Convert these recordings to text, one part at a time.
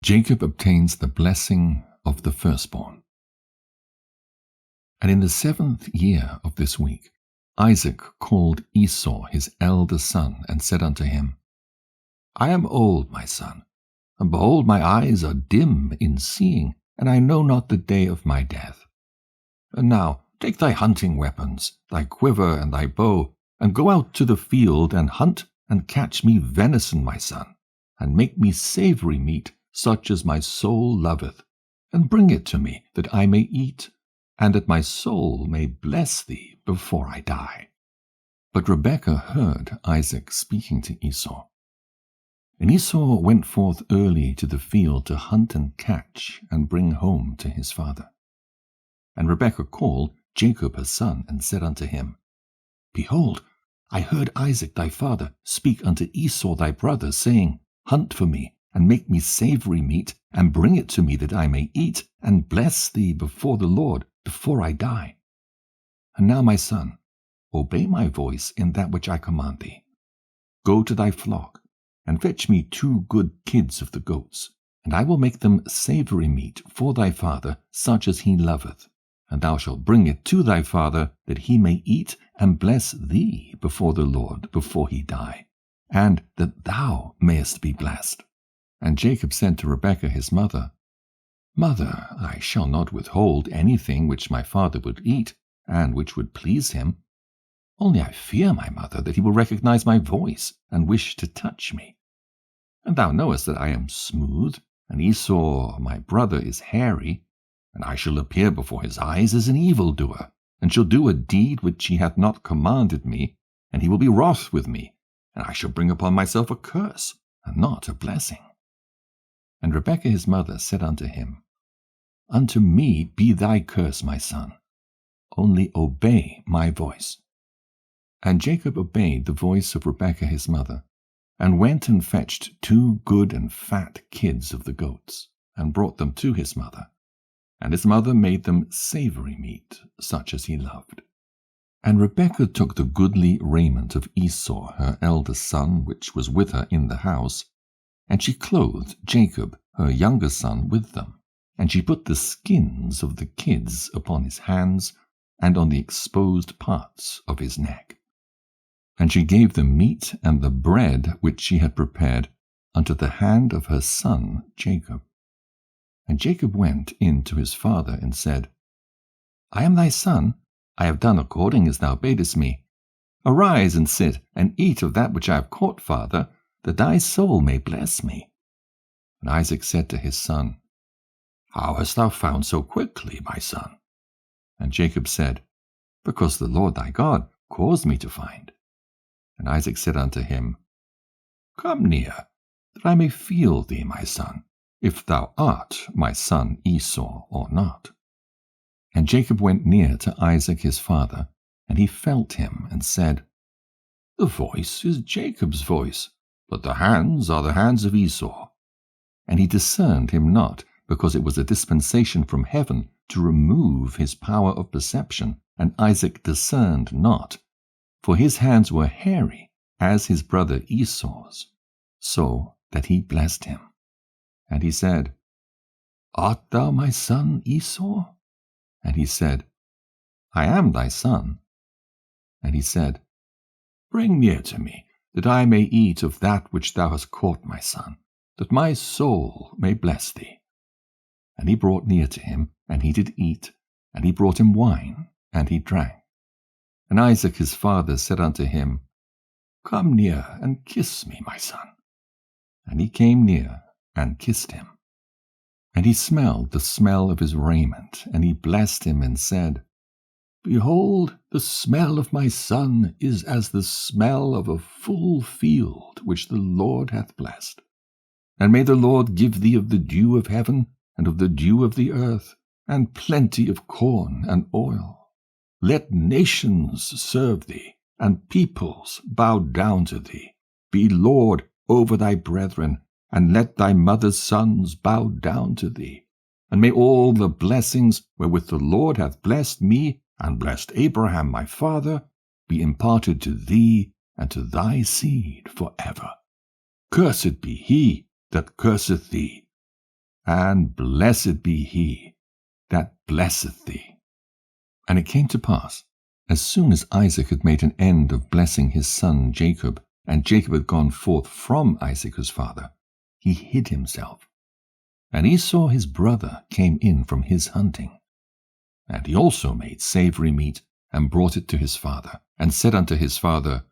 Jacob obtains the blessing of the firstborn. And in the 7th year of this week, Isaac called Esau his elder son, and said unto him, I am old, my son, and behold, my eyes are dim in seeing, and I know not the day of my death. And now take thy hunting weapons, thy quiver and thy bow, and go out to the field, and hunt and catch me venison, my son, and make me savory meat, such as my soul loveth, and bring it to me, that I may eat, and that my soul may bless thee before I die. But Rebekah heard Isaac speaking to Esau. And Esau went forth early to the field to hunt and catch, and bring home to his father. And Rebekah called Jacob her son, and said unto him, Behold, I heard Isaac thy father speak unto Esau thy brother, saying, Hunt for me, and make me savory meat, and bring it to me, that I may eat, and bless thee before the Lord, before I die. And now, my son, obey my voice in that which I command thee. Go to thy flock, and fetch me 2 good kids of the goats, and I will make them savory meat for thy father, such as he loveth. And thou shalt bring it to thy father, that he may eat and bless thee before the Lord, before he die, and that thou mayest be blessed. And Jacob said to Rebekah his mother, Mother, I shall not withhold anything which my father would eat, and which would please him. Only I fear, my mother, that he will recognize my voice, and wish to touch me. And thou knowest that I am smooth, and Esau my brother is hairy, and I shall appear before his eyes as an evildoer, and shall do a deed which he hath not commanded me, and he will be wroth with me, and I shall bring upon myself a curse, and not a blessing. And Rebekah his mother said unto him, Unto me be thy curse, my son, only obey my voice. And Jacob obeyed the voice of Rebekah his mother, and went and fetched 2 good and fat kids of the goats, and brought them to his mother. And his mother made them savory meat, such as he loved. And Rebekah took the goodly raiment of Esau her eldest son, which was with her in the house, and she clothed Jacob her younger son with them. And she put the skins of the kids upon his hands, and on the exposed parts of his neck. And she gave the meat and the bread which she had prepared unto the hand of her son Jacob. And Jacob went in to his father, and said, I am thy son, I have done according as thou badest me. Arise and sit, and eat of that which I have caught, father, that thy soul may bless me. And Isaac said to his son, How hast thou found so quickly, my son? And Jacob said, Because the Lord thy God caused me to find. And Isaac said unto him, Come near, that I may feel thee, my son, if thou art my son Esau or not. And Jacob went near to Isaac his father, and he felt him, and said, The voice is Jacob's voice, but the hands are the hands of Esau. And he discerned him not, because it was a dispensation from heaven to remove his power of perception, and Isaac discerned not, for his hands were hairy, as his brother Esau's, so that he blessed him. And he said, Art thou my son Esau? And he said, I am thy son. And he said, Bring near to me, that I may eat of that which thou hast caught, my son, that my soul may bless thee. And he brought near to him, and he did eat, and he brought him wine, and he drank. And Isaac his father said unto him, Come near, and kiss me, my son. And he came near, and kissed him. And he smelled the smell of his raiment, and he blessed him, and said, Behold, the smell of my son is as the smell of a full field which the Lord hath blessed. And may the Lord give thee of the dew of heaven, and of the dew of the earth, and plenty of corn and oil. Let nations serve thee, and peoples bow down to thee. Be Lord over thy brethren, and let thy mother's sons bow down to thee. And may all the blessings wherewith the Lord hath blessed me, and blessed Abraham my father, be imparted to thee and to thy seed forever. Cursed be he that curseth thee, and blessed be he that blesseth thee. And it came to pass, as soon as Isaac had made an end of blessing his son Jacob, and Jacob had gone forth from Isaac his father, he hid himself. And Esau his brother came in from his hunting. And he also made savory meat, and brought it to his father, and said unto his father,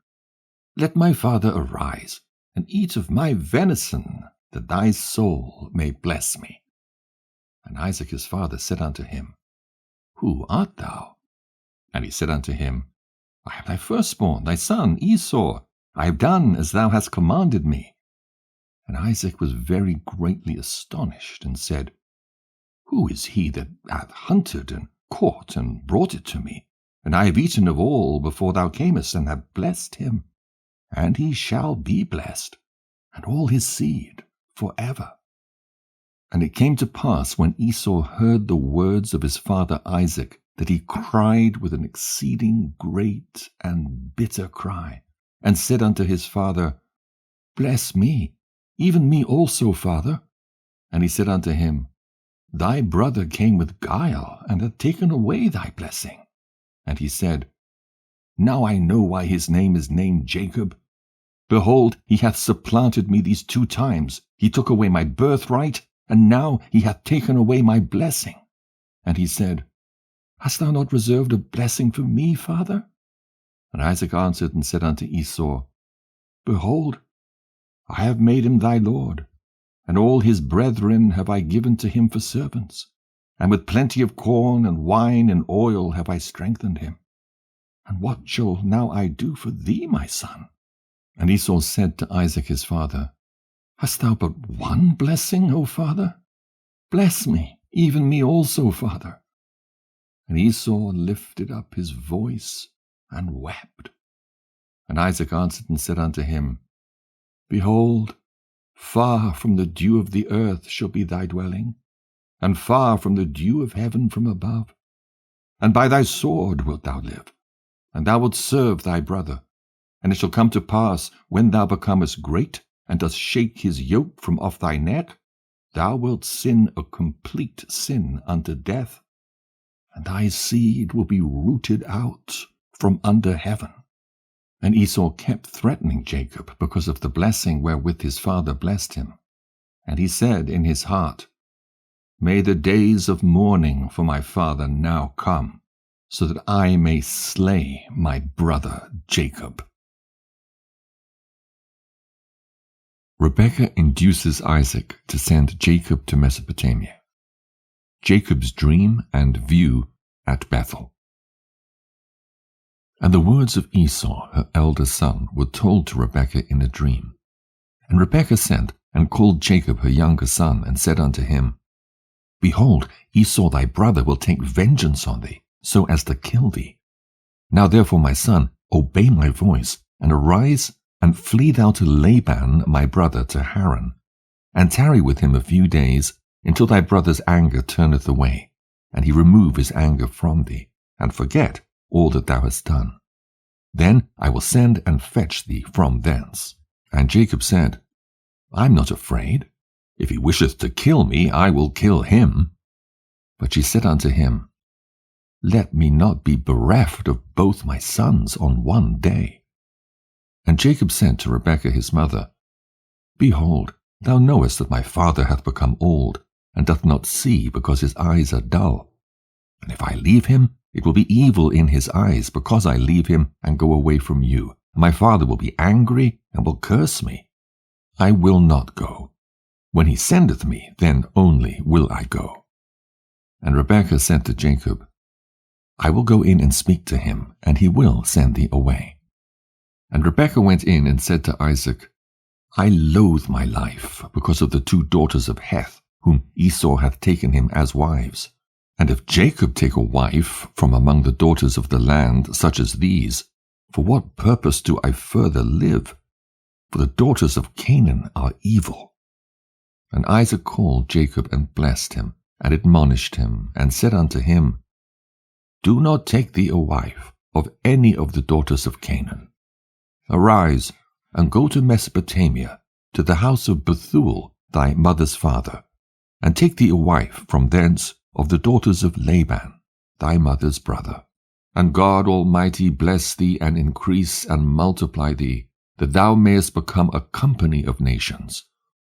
Let my father arise, and eat of my venison, that thy soul may bless me. And Isaac his father said unto him, Who art thou? And he said unto him, I am thy firstborn, thy son Esau. I have done as thou hast commanded me. And Isaac was very greatly astonished, and said, Who is he that hath hunted and caught and brought it to me? And I have eaten of all before thou camest, and have blessed him. And he shall be blessed, and all his seed forever. And it came to pass, when Esau heard the words of his father Isaac, that he cried with an exceeding great and bitter cry, and said unto his father, Bless me, even me also, father. And he said unto him, Thy brother came with guile, and hath taken away thy blessing. And he said, Now I know why his name is named Jacob. Behold, he hath supplanted me these 2 times. He took away my birthright, and now he hath taken away my blessing. And he said, Hast thou not reserved a blessing for me, father? And Isaac answered and said unto Esau, Behold, I have made him thy lord, and all his brethren have I given to him for servants, and with plenty of corn and wine and oil have I strengthened him. And what shall now I do for thee, my son? And Esau said to Isaac his father, Hast thou but one blessing, O father? Bless me, even me also, father. And Esau lifted up his voice and wept. And Isaac answered and said unto him, Behold, far from the dew of the earth shall be thy dwelling, and far from the dew of heaven from above. And by thy sword wilt thou live, and thou wilt serve thy brother. And it shall come to pass, when thou becomest great, and dost shake his yoke from off thy neck, thou wilt sin a complete sin unto death, and thy seed will be rooted out from under heaven. And Esau kept threatening Jacob because of the blessing wherewith his father blessed him. And he said in his heart, May the days of mourning for my father now come, so that I may slay my brother Jacob. Rebekah induces Isaac to send Jacob to Mesopotamia. Jacob's dream and view at Bethel. And the words of Esau, her elder son, were told to Rebekah in a dream. And Rebekah sent and called Jacob her younger son, and said unto him, Behold, Esau thy brother will take vengeance on thee, so as to kill thee. Now therefore, my son, obey my voice, and arise, and flee thou to Laban my brother to Haran, and tarry with him a few days, until thy brother's anger turneth away, and he remove his anger from thee, and forget all that thou hast done. Then I will send and fetch thee from thence. And Jacob said, I am not afraid. If he wisheth to kill me, I will kill him. But she said unto him, Let me not be bereft of both my sons on one day. And Jacob said to Rebekah his mother, Behold, thou knowest that my father hath become old, and doth not see, because his eyes are dull. And if I leave him, it will be evil in his eyes, because I leave him and go away from you. My father will be angry, and will curse me. I will not go. When he sendeth me, then only will I go. And Rebekah said to Jacob, I will go in and speak to him, and he will send thee away. And Rebekah went in and said to Isaac, I loathe my life, because of the 2 daughters of Heth, whom Esau hath taken him as wives. And if Jacob take a wife from among the daughters of the land, such as these, for what purpose do I further live? For the daughters of Canaan are evil. And Isaac called Jacob and blessed him, and admonished him, and said unto him, Do not take thee a wife of any of the daughters of Canaan. Arise, and go to Mesopotamia, to the house of Bethuel, thy mother's father, and take thee a wife from thence of the daughters of Laban, thy mother's brother. And God Almighty bless thee and increase and multiply thee, that thou mayest become a company of nations,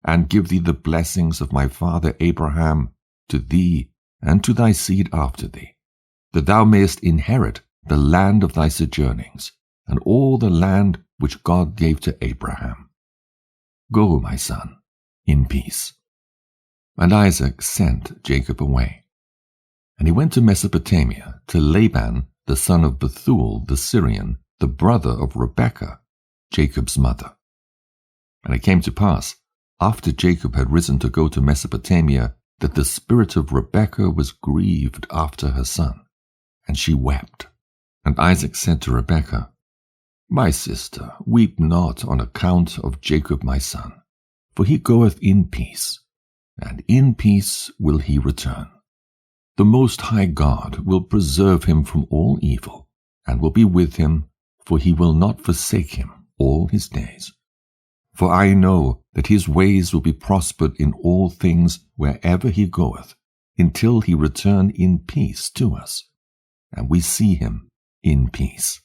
and give thee the blessings of my father Abraham to thee and to thy seed after thee, that thou mayest inherit the land of thy sojournings, and all the land which God gave to Abraham. Go, my son, in peace. And Isaac sent Jacob away. And he went to Mesopotamia, to Laban, the son of Bethuel the Syrian, the brother of Rebekah, Jacob's mother. And it came to pass, after Jacob had risen to go to Mesopotamia, that the spirit of Rebekah was grieved after her son, and she wept. And Isaac said to Rebekah, My sister, weep not on account of Jacob my son, for he goeth in peace, and in peace will he return. The Most High God will preserve him from all evil, and will be with him, for he will not forsake him all his days. For I know that his ways will be prospered in all things wherever he goeth, until he return in peace to us, and we see him in peace.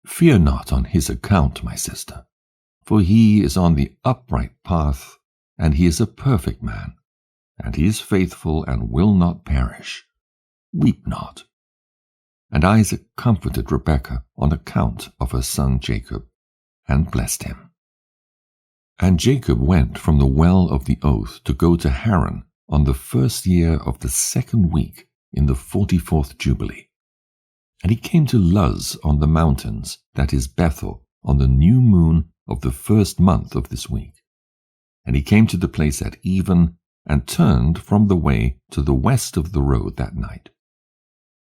Fear not on his account, my sister, for he is on the upright path, and he is a perfect man, and he is faithful and will not perish. Weep not. And Isaac comforted Rebekah on account of her son Jacob, and blessed him. And Jacob went from the well of the oath to go to Haran on the 1st year of the 2nd week in the 44th Jubilee. And he came to Luz on the mountains, that is Bethel, on the new moon of the 1st month of this week. And he came to the place at even, and turned from the way to the west of the road that night.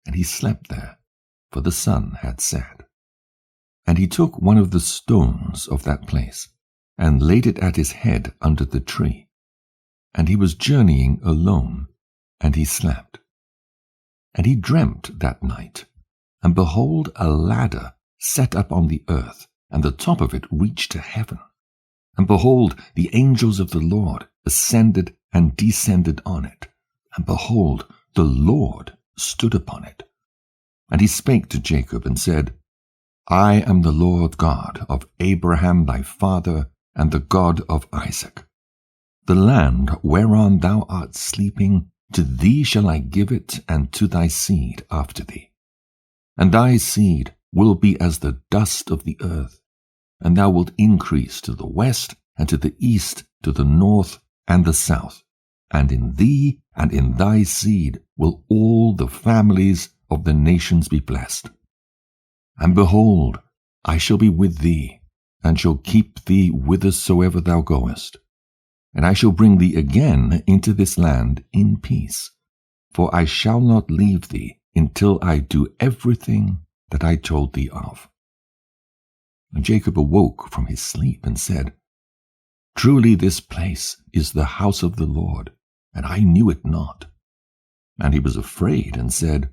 And he slept there, for the sun had set. And he took one of the stones of that place, and laid it at his head under the tree. And he was journeying alone, and he slept. And he dreamt that night, and behold, a ladder set up on the earth, and the top of it reached to heaven. And behold, the angels of the Lord ascended and descended on it. And behold, the Lord stood upon it. And he spake to Jacob and said, I am the Lord God of Abraham thy father, and the God of Isaac. The land whereon thou art sleeping, to thee shall I give it, and to thy seed after thee. And thy seed will be as the dust of the earth, and thou wilt increase to the west, and to the east, to the north, and the south. And in thee and in thy seed will all the families of the nations be blessed. And behold, I shall be with thee, and shall keep thee whithersoever thou goest. And I shall bring thee again into this land in peace, for I shall not leave thee until I do everything that I told thee of. And Jacob awoke from his sleep and said, Truly this place is the house of the Lord, and I knew it not. And he was afraid and said,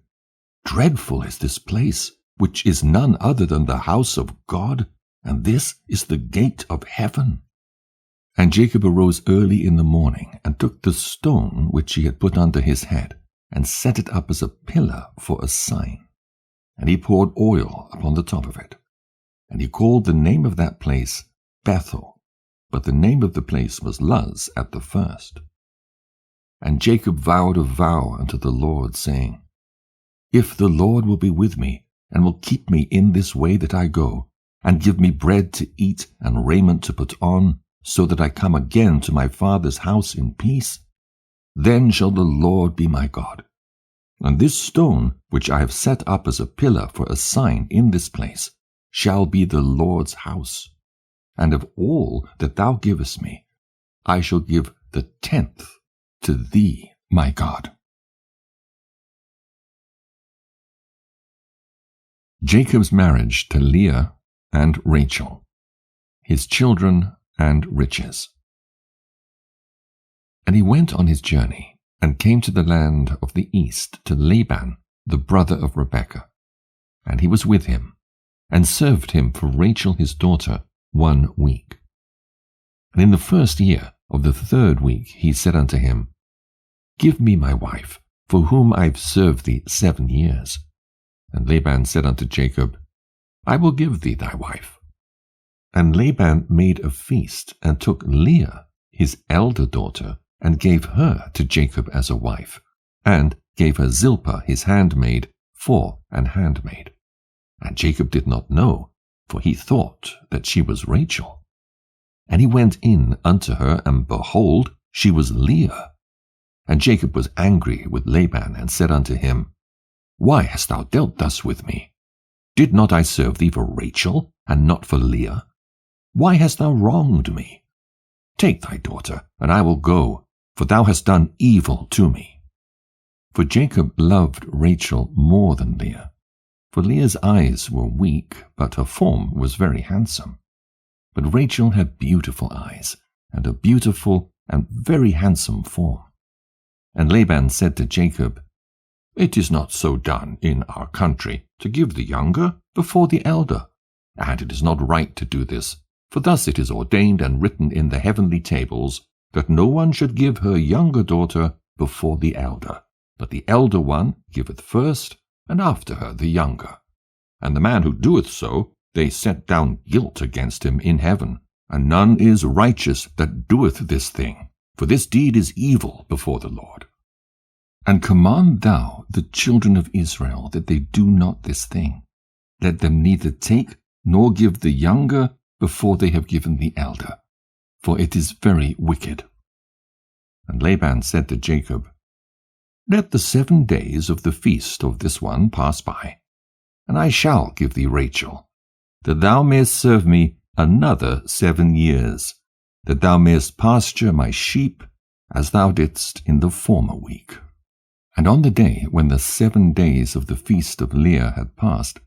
Dreadful is this place, which is none other than the house of God, and this is the gate of heaven. And Jacob arose early in the morning, and took the stone which he had put under his head, and set it up as a pillar for a sign. And he poured oil upon the top of it. And he called the name of that place Bethel, but the name of the place was Luz at the first. And Jacob vowed a vow unto the Lord, saying, If the Lord will be with me, and will keep me in this way that I go, and give me bread to eat and raiment to put on, so that I come again to my father's house in peace, then shall the Lord be my God. And this stone, which I have set up as a pillar for a sign in this place, shall be the Lord's house. And of all that thou givest me, I shall give the 10th to thee, my God. Jacob's marriage to Leah and Rachel, his children and riches. And he went on his journey, and came to the land of the east, to Laban, the brother of Rebekah. And he was with him, and served him for Rachel his daughter 1 week. And in the 1st year of the 3rd week he said unto him, Give me my wife, for whom I have served thee 7 years. And Laban said unto Jacob, I will give thee thy wife. And Laban made a feast, and took Leah, his elder daughter, and gave her to Jacob as a wife, and gave her Zilpah his handmaid for an handmaid. And Jacob did not know, for he thought that she was Rachel. And he went in unto her, and behold, she was Leah. And Jacob was angry with Laban, and said unto him, Why hast thou dealt thus with me? Did not I serve thee for Rachel, and not for Leah? Why hast thou wronged me? Take thy daughter, and I will go, for thou hast done evil to me. For Jacob loved Rachel more than Leah. For Leah's eyes were weak, but her form was very handsome. But Rachel had beautiful eyes, and a beautiful and very handsome form. And Laban said to Jacob, It is not so done in our country to give the younger before the elder, and it is not right to do this, for thus it is ordained and written in the heavenly tables, that no one should give her younger daughter before the elder, but the elder one giveth first, and after her the younger. And the man who doeth so, they set down guilt against him in heaven, and none is righteous that doeth this thing, for this deed is evil before the Lord. And command thou the children of Israel that they do not this thing. Let them neither take nor give the younger before they have given the elder, for it is very wicked. And Laban said to Jacob, Let the 7 days of the feast of this one pass by, and I shall give thee Rachel, that thou mayest serve me another 7 years, that thou mayest pasture my sheep, as thou didst in the former week. And on the day when the 7 days of the feast of Leah had passed,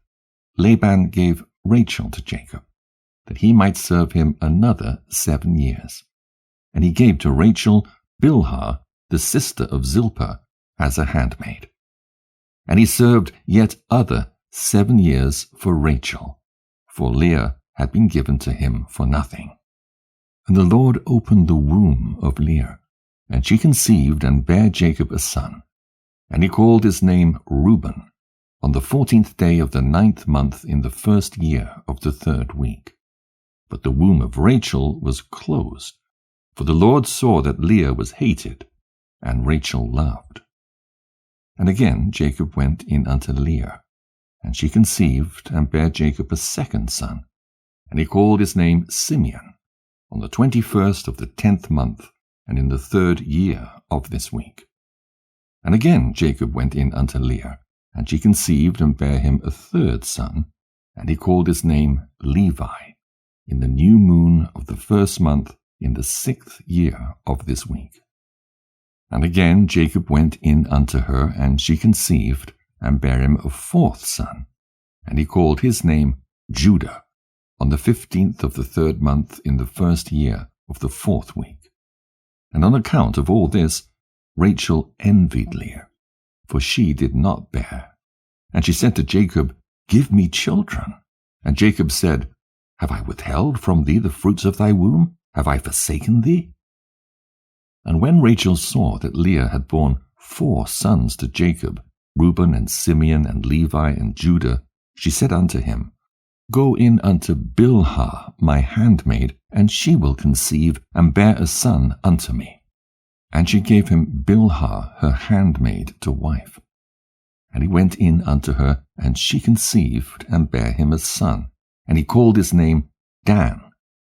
Laban gave Rachel to Jacob, that he might serve him another 7 years. And he gave to Rachel Bilhah, the sister of Zilpah, as a handmaid. And he served yet other 7 years for Rachel, for Leah had been given to him for nothing. And the Lord opened the womb of Leah, and she conceived and bare Jacob a son. And he called his name Reuben, on the 14th day of the 9th month in the 1st year of the 3rd week. But the womb of Rachel was closed, for the Lord saw that Leah was hated, and Rachel loved. And again Jacob went in unto Leah, and she conceived and bare Jacob a 2nd son, and he called his name Simeon, on the 21st of the 10th month, and in the 3rd year of this week. And again Jacob went in unto Leah, and she conceived and bare him a 3rd son, and he called his name Levi, in the new moon of the 1st month, in the 6th year of this week. And again Jacob went in unto her, and she conceived and bare him a 4th son, and he called his name Judah, on the 15th of the 3rd month, in the 1st year of the 4th week. And on account of all this, Rachel envied Leah, for she did not bear. And she said to Jacob, Give me children. And Jacob said, Have I withheld from thee the fruits of thy womb? Have I forsaken thee? And when Rachel saw that Leah had borne 4 sons to Jacob, Reuben and Simeon and Levi and Judah, she said unto him, Go in unto Bilhah my handmaid, and she will conceive and bear a son unto me. And she gave him Bilhah her handmaid to wife. And he went in unto her, and she conceived and bare him a son, and he called his name Dan,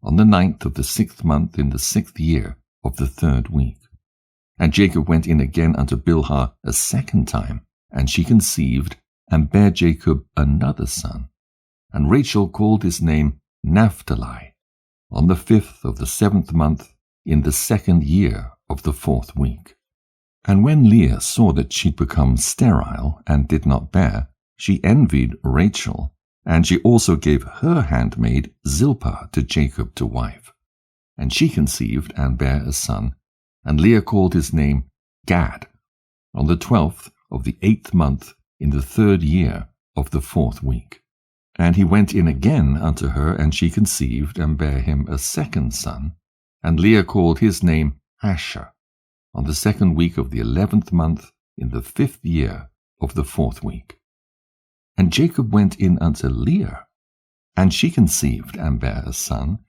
on the 9th of the 6th month, in the 6th year of the 3rd week. And Jacob went in again unto Bilhah a 2nd time, and she conceived and bare Jacob another son. And Rachel called his name Naphtali, on the 5th of the 7th month, in the 2nd year of the 4th week. And when Leah saw that she'd become sterile and did not bear, she envied Rachel, and she also gave her handmaid Zilpah to Jacob to wife. And she conceived and bare a son, and Leah called his name Gad, on the 12th of the 8th month, in the 3rd year of the 4th week. And he went in again unto her, and she conceived and bare him a 2nd son, and Leah called his name Asher, on the 2nd week of the 11th month, in the 5th year of the 4th week. And Jacob went in unto Leah, and she conceived and bare a son,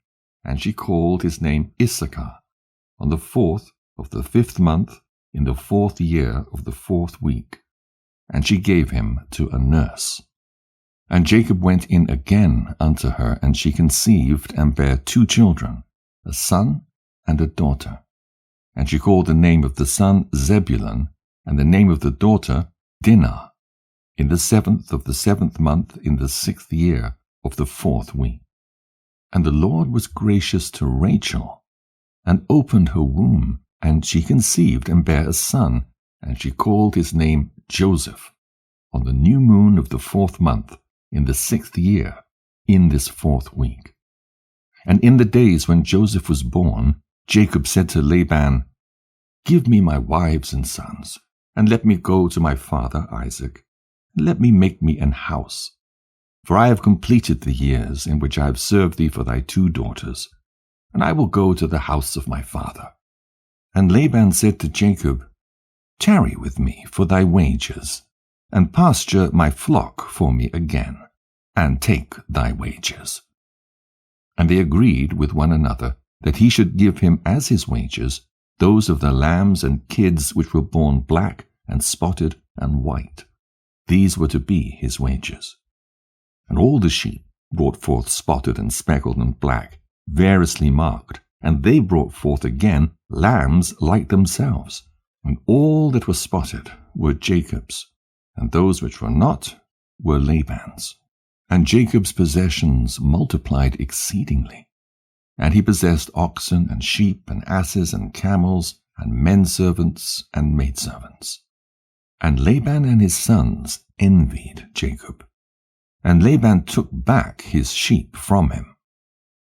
and she called his name Issachar, on the 4th of the 5th month, in the 4th year of the 4th week. And she gave him to a nurse. And Jacob went in again unto her, and she conceived and bare 2 children, a son and a daughter. And she called the name of the son Zebulun, and the name of the daughter Dinah, in the 7th of the 7th month, in the 6th year of the 4th week. And the Lord was gracious to Rachel, and opened her womb, and she conceived and bare a son, and she called his name Joseph, on the new moon of the 4th month, in the 6th year, in this 4th week. And in the days when Joseph was born, Jacob said to Laban, Give me my wives and sons, and let me go to my father Isaac, and let me make me an house. For I have completed the years in which I have served thee for thy 2 daughters, and I will go to the house of my father. And Laban said to Jacob, Tarry with me for thy wages, and pasture my flock for me again, and take thy wages. And they agreed with one another that he should give him as his wages those of the lambs and kids which were born black and spotted and white. These were to be his wages. And all the sheep brought forth spotted and speckled and black, variously marked, and they brought forth again lambs like themselves. And all that were spotted were Jacob's, and those which were not were Laban's. And Jacob's possessions multiplied exceedingly. And he possessed oxen and sheep and asses and camels and menservants and maidservants. And Laban and his sons envied Jacob. And Laban took back his sheep from him,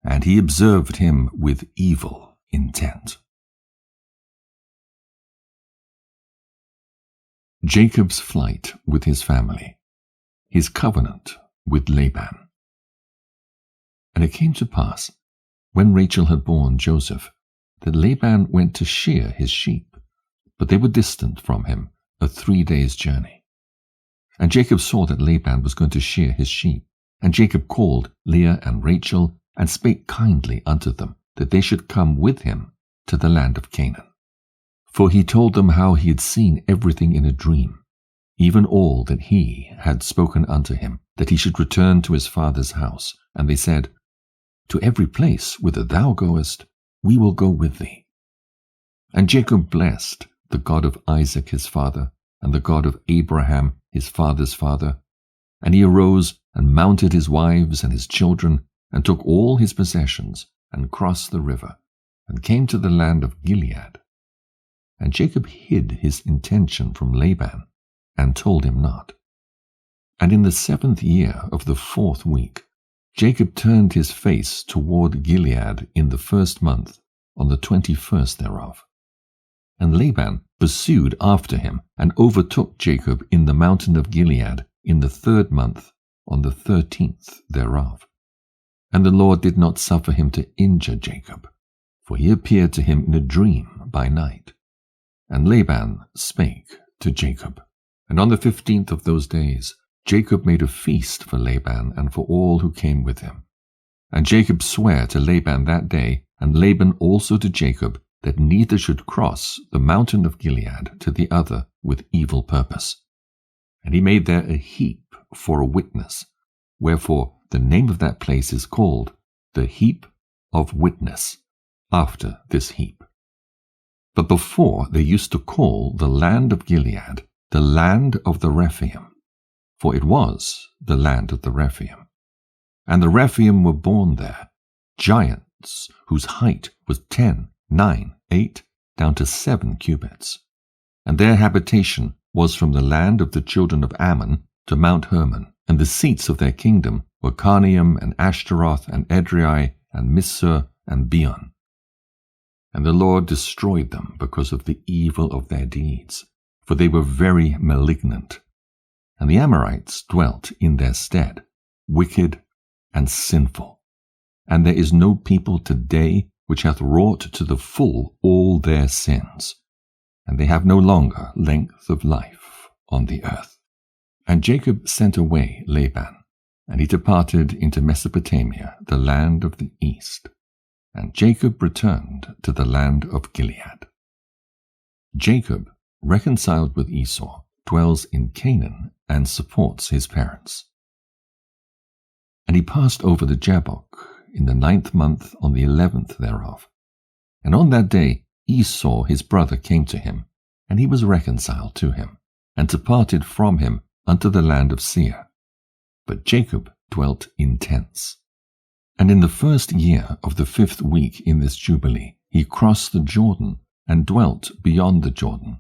and he observed him with evil intent. Jacob's flight with his family, his covenant with Laban. And it came to pass, when Rachel had borne Joseph, that Laban went to shear his sheep, but they were distant from him a 3 days' journey. And Jacob saw that Laban was going to shear his sheep, and Jacob called Leah and Rachel, and spake kindly unto them, that they should come with him to the land of Canaan. For he told them how he had seen everything in a dream, even all that he had spoken unto him, that he should return to his father's house. And they said, To every place whither thou goest, we will go with thee. And Jacob blessed the God of Isaac his father, and the God of Abraham his father's father. And he arose and mounted his wives and his children, and took all his possessions, and crossed the river, and came to the land of Gilead. And Jacob hid his intention from Laban, and told him not. And in the 7th year of the 4th week, Jacob turned his face toward Gilead in the 1st month, on the 21st thereof. And Laban pursued after him, and overtook Jacob in the mountain of Gilead in the 3rd month, on the 13th thereof. And the Lord did not suffer him to injure Jacob, for he appeared to him in a dream by night. And Laban spake to Jacob. And on the 15th of those days, Jacob made a feast for Laban and for all who came with him. And Jacob sware to Laban that day, and Laban also to Jacob, that neither should cross the mountain of Gilead to the other with evil purpose. And he made there a heap for a witness, wherefore the name of that place is called the heap of witness, after this heap. But before they used to call the land of Gilead the land of the Rephaim, for it was the land of the Rephaim. And the Rephaim were born there, giants whose height was 10, 9, 8, down to 7 cubits. And their habitation was from the land of the children of Ammon to Mount Hermon, and the seats of their kingdom were Carnaim and Ashtaroth and Edrei and Missur and Beon. And the Lord destroyed them because of the evil of their deeds, for they were very malignant. And the Amorites dwelt in their stead, wicked and sinful. And there is no people today which hath wrought to the full all their sins. and they have no longer length of life on the earth. And Jacob sent away Laban, and he departed into Mesopotamia, the land of the east. And Jacob returned to the land of Gilead. Jacob, reconciled with Esau, dwells in Canaan and supports his parents. And he passed over the Jabbok in the 9th month on the 11th thereof. And on that day Esau his brother came to him, and he was reconciled to him, and departed from him unto the land of Seir. But Jacob dwelt in tents. And in the 1st year of the 5th week in this Jubilee, he crossed the Jordan, and dwelt beyond the Jordan.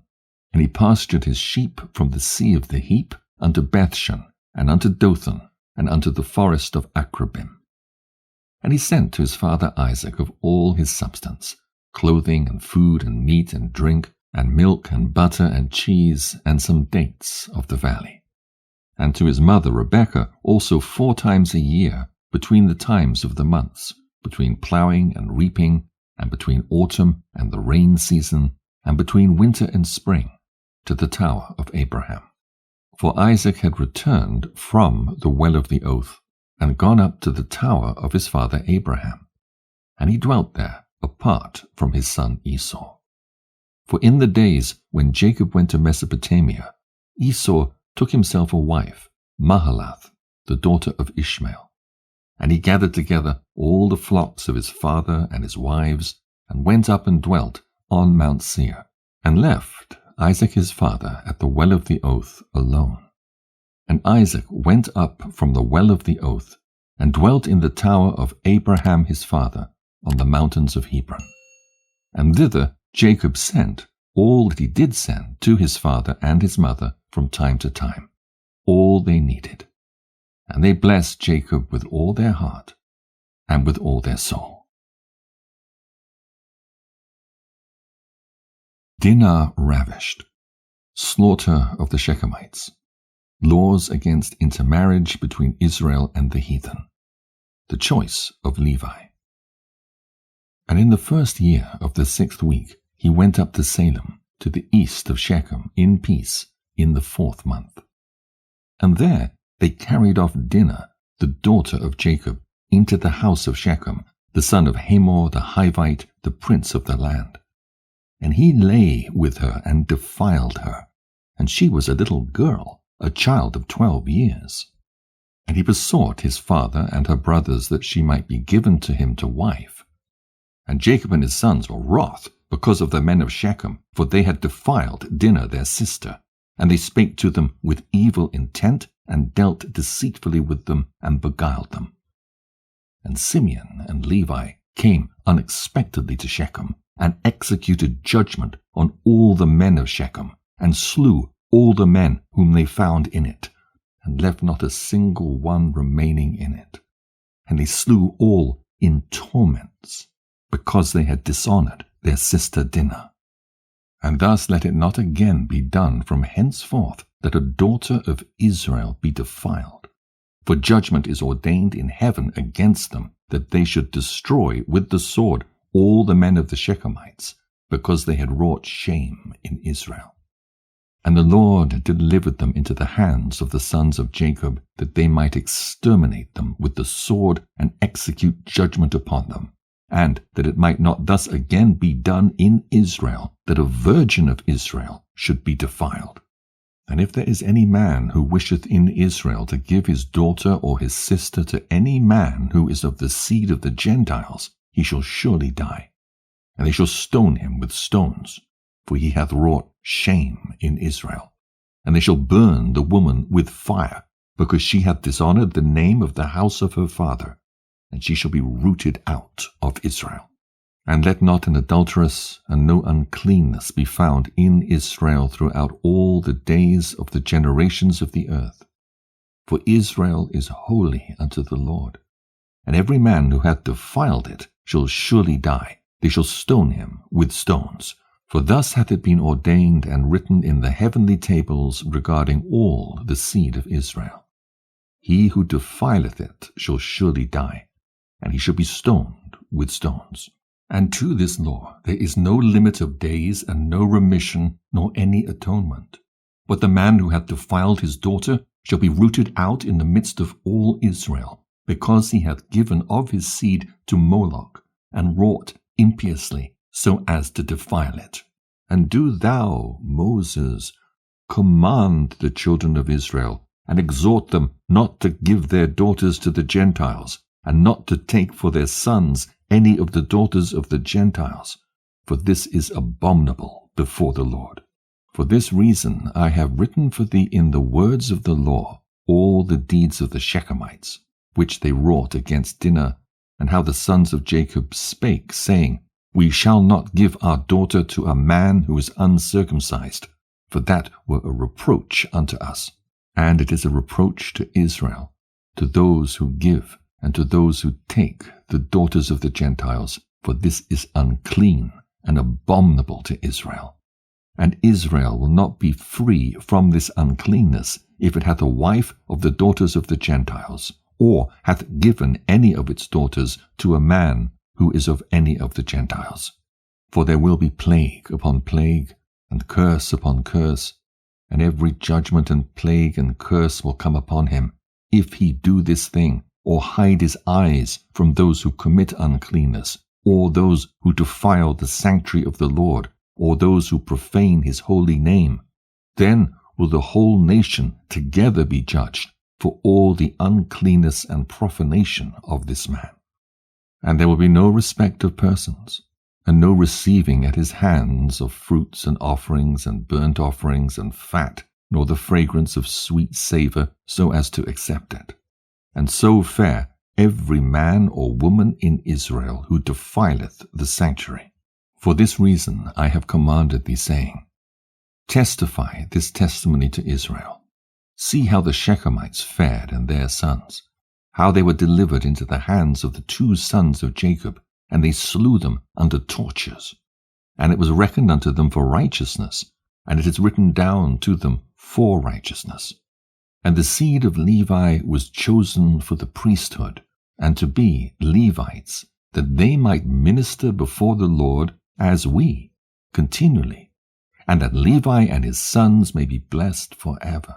And he pastured his sheep from the sea of the Heap unto Bethshan, and unto Dothan, and unto the forest of Akrabim. And he sent to his father Isaac of all his substance, clothing and food and meat and drink, and milk and butter and cheese, and some dates of the valley. And to his mother Rebekah also 4 times a year, between the times of the months, between ploughing and reaping, and between autumn and the rain season, and between winter and spring, to the tower of Abraham. For Isaac had returned from the well of the oath, and gone up to the tower of his father Abraham, and he dwelt there apart from his son Esau. For in the days when Jacob went to Mesopotamia, Esau took himself a wife, Mahalath, the daughter of Ishmael. And he gathered together all the flocks of his father and his wives, and went up and dwelt on Mount Seir, and left Isaac his father at the well of the oath alone. And Isaac went up from the well of the oath, and dwelt in the tower of Abraham his father, on the mountains of Hebron. And thither Jacob sent all that he did send to his father and his mother from time to time, all they needed. And they blessed Jacob with all their heart and with all their soul. Dinah ravished. Slaughter of the Shechemites. Laws against intermarriage between Israel and the heathen. The choice of Levi. And in the 1st year of the 6th week he went up to Salem, to the east of Shechem, in peace, in the 4th month. And there they carried off Dinah, the daughter of Jacob, into the house of Shechem, the son of Hamor the Hivite, the prince of the land. And he lay with her and defiled her, and she was a little girl, a child of 12 years. And he besought his father and her brothers that she might be given to him to wife. And Jacob and his sons were wroth because of the men of Shechem, for they had defiled Dinah their sister. And they spake to them with evil intent, and dealt deceitfully with them, and beguiled them. And Simeon and Levi came unexpectedly to Shechem, and executed judgment on all the men of Shechem, and slew all the men whom they found in it, and left not a single one remaining in it. And they slew all in torments, because they had dishonored their sister Dinah. And thus let it not again be done from henceforth that a daughter of Israel be defiled. For judgment is ordained in heaven against them, that they should destroy with the sword all the men of the Shechemites, because they had wrought shame in Israel. And the Lord delivered them into the hands of the sons of Jacob, that they might exterminate them with the sword and execute judgment upon them, and that it might not thus again be done in Israel, that a virgin of Israel should be defiled. And if there is any man who wisheth in Israel to give his daughter or his sister to any man who is of the seed of the Gentiles, he shall surely die. And they shall stone him with stones, for he hath wrought shame in Israel. And they shall burn the woman with fire, because she hath dishonored the name of the house of her father, and she shall be rooted out of Israel. And let not an adulteress and no uncleanness be found in Israel throughout all the days of the generations of the earth. For Israel is holy unto the Lord. And every man who hath defiled it shall surely die. They shall stone him with stones. For thus hath it been ordained and written in the heavenly tables regarding all the seed of Israel. He who defileth it shall surely die, and he shall be stoned with stones. And to this law there is no limit of days, and no remission, nor any atonement. But the man who hath defiled his daughter shall be rooted out in the midst of all Israel, because he hath given of his seed to Moloch, and wrought impiously, so as to defile it. And do thou, Moses, command the children of Israel, and exhort them not to give their daughters to the Gentiles, and not to take for their sons any of the daughters of the Gentiles, for this is abominable before the Lord. For this reason I have written for thee in the words of the law all the deeds of the Shechemites, which they wrought against Dinah, and how the sons of Jacob spake, saying, We shall not give our daughter to a man who is uncircumcised, for that were a reproach unto us. And it is a reproach to Israel, to those who give, and to those who take the daughters of the Gentiles, for this is unclean and abominable to Israel. And Israel will not be free from this uncleanness, if it hath a wife of the daughters of the Gentiles, or hath given any of its daughters to a man who is of any of the Gentiles. For there will be plague upon plague, and curse upon curse, and every judgment and plague and curse will come upon him, if he do this thing, or hide his eyes from those who commit uncleanness, or those who defile the sanctuary of the Lord, or those who profane his holy name. Then will the whole nation together be judged for all the uncleanness and profanation of this man. And there will be no respect of persons, and no receiving at his hands of fruits and offerings and burnt offerings and fat, nor the fragrance of sweet savour, so as to accept it. And so fare every man or woman in Israel who defileth the sanctuary. For this reason I have commanded thee, saying, Testify this testimony to Israel. See how the Shechemites fared and their sons, how they were delivered into the hands of the two sons of Jacob, and they slew them under tortures. And it was reckoned unto them for righteousness, and it is written down to them for righteousness. And the seed of Levi was chosen for the priesthood, and to be Levites, that they might minister before the Lord as we, continually, and that Levi and his sons may be blessed forever.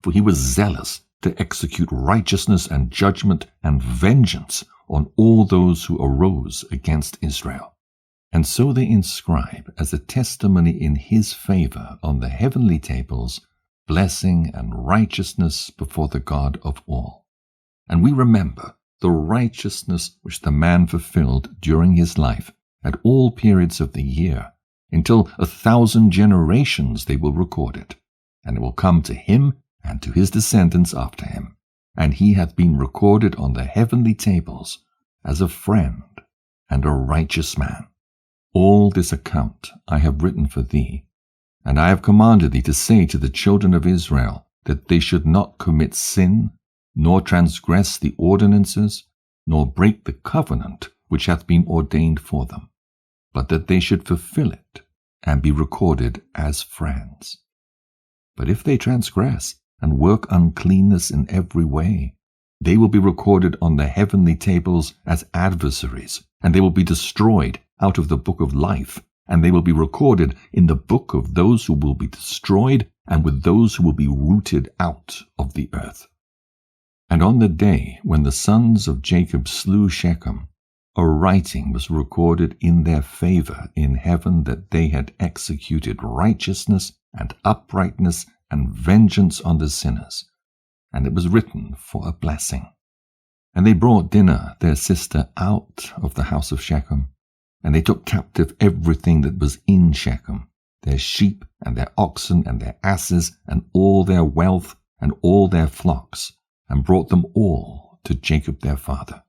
For he was zealous to execute righteousness and judgment and vengeance on all those who arose against Israel. And so they inscribe as a testimony in his favor on the heavenly tables blessing and righteousness before the God of all. And we remember the righteousness which the man fulfilled during his life at all periods of the year, until 1,000 generations they will record it, and it will come to him and to his descendants after him, and he hath been recorded on the heavenly tables as a friend and a righteous man. All this account I have written for thee, and I have commanded thee to say to the children of Israel that they should not commit sin, nor transgress the ordinances, nor break the covenant which hath been ordained for them, but that they should fulfill it, and be recorded as friends. But if they transgress, and work uncleanness in every way, they will be recorded on the heavenly tables as adversaries, and they will be destroyed out of the book of life, and they will be recorded in the book of those who will be destroyed, and with those who will be rooted out of the earth. And on the day when the sons of Jacob slew Shechem, a writing was recorded in their favor in heaven that they had executed righteousness and uprightness and vengeance on the sinners, and it was written for a blessing. And they brought Dinah, their sister, out of the house of Shechem, and they took captive everything that was in Shechem, their sheep and their oxen and their asses and all their wealth and all their flocks, and brought them all to Jacob their father.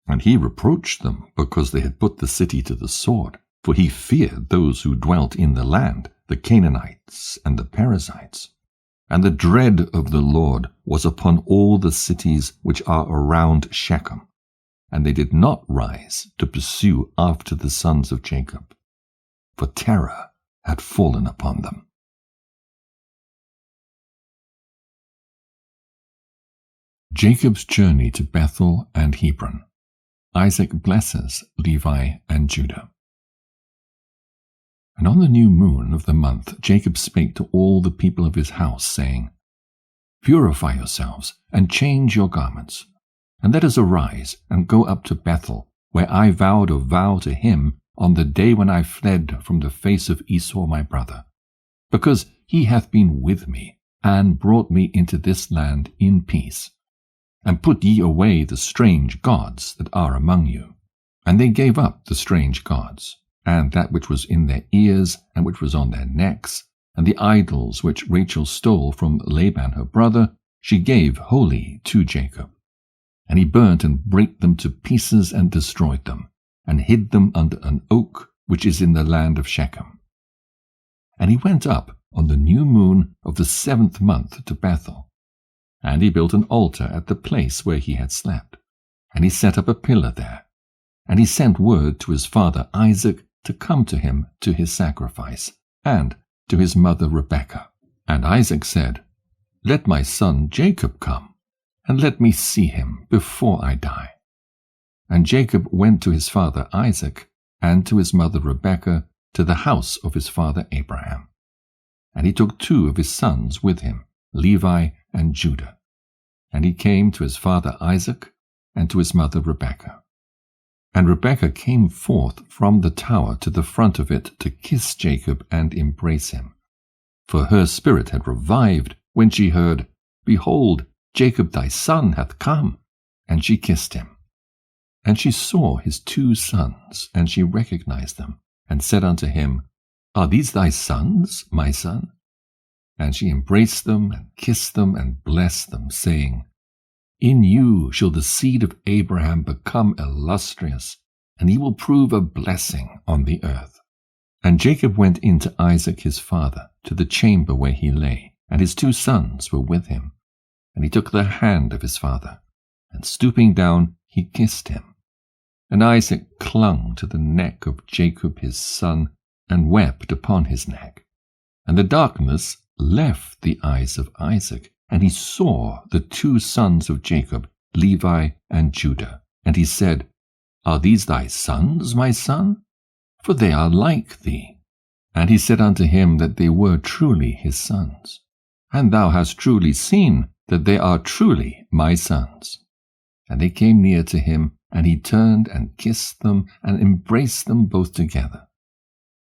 And he reproached them because they had put the city to the sword, for he feared those who dwelt in the land, the Canaanites and the Perizzites. And the dread of the Lord was upon all the cities which are around Shechem, and they did not rise to pursue after the sons of Jacob, for terror had fallen upon them. Jacob's journey to Bethel and Hebron. Isaac blesses Levi and Judah. And on the new moon of the month Jacob spake to all the people of his house, saying, Purify yourselves, and change your garments, and let us arise, and go up to Bethel, where I vowed a vow to him on the day when I fled from the face of Esau my brother, because he hath been with me, and brought me into this land in peace. And put ye away the strange gods that are among you. And they gave up the strange gods, and that which was in their ears, and which was on their necks, and the idols which Rachel stole from Laban her brother, she gave wholly to Jacob. And he burnt and brake them to pieces and destroyed them, and hid them under an oak which is in the land of Shechem. And he went up on the new moon of the 7th month to Bethel. And he built an altar at the place where he had slept, and he set up a pillar there. And he sent word to his father Isaac to come to him to his sacrifice, and to his mother Rebekah. And Isaac said, Let my son Jacob come, and let me see him before I die. And Jacob went to his father Isaac, and to his mother Rebekah, to the house of his father Abraham. And he took 2 of his sons with him, Levi and Judah. And he came to his father Isaac, and to his mother Rebekah. And Rebekah came forth from the tower to the front of it to kiss Jacob and embrace him. For her spirit had revived when she heard, Behold, Jacob thy son hath come. And she kissed him. And she saw his 2 sons, and she recognized them, and said unto him, Are these thy sons, my son? And she embraced them, and kissed them, and blessed them, saying, In you shall the seed of Abraham become illustrious, and he will prove a blessing on the earth. And Jacob went in to Isaac his father, to the chamber where he lay, and his 2 sons were with him. And he took the hand of his father, and stooping down, he kissed him. And Isaac clung to the neck of Jacob his son, and wept upon his neck. And the darkness left the eyes of Isaac, and he saw the 2 sons of Jacob, Levi and Judah. And he said, Are these thy sons, my son? For they are like thee. And he said unto him that they were truly his sons. And thou hast truly seen that they are truly my sons. And they came near to him, and he turned and kissed them, and embraced them both together.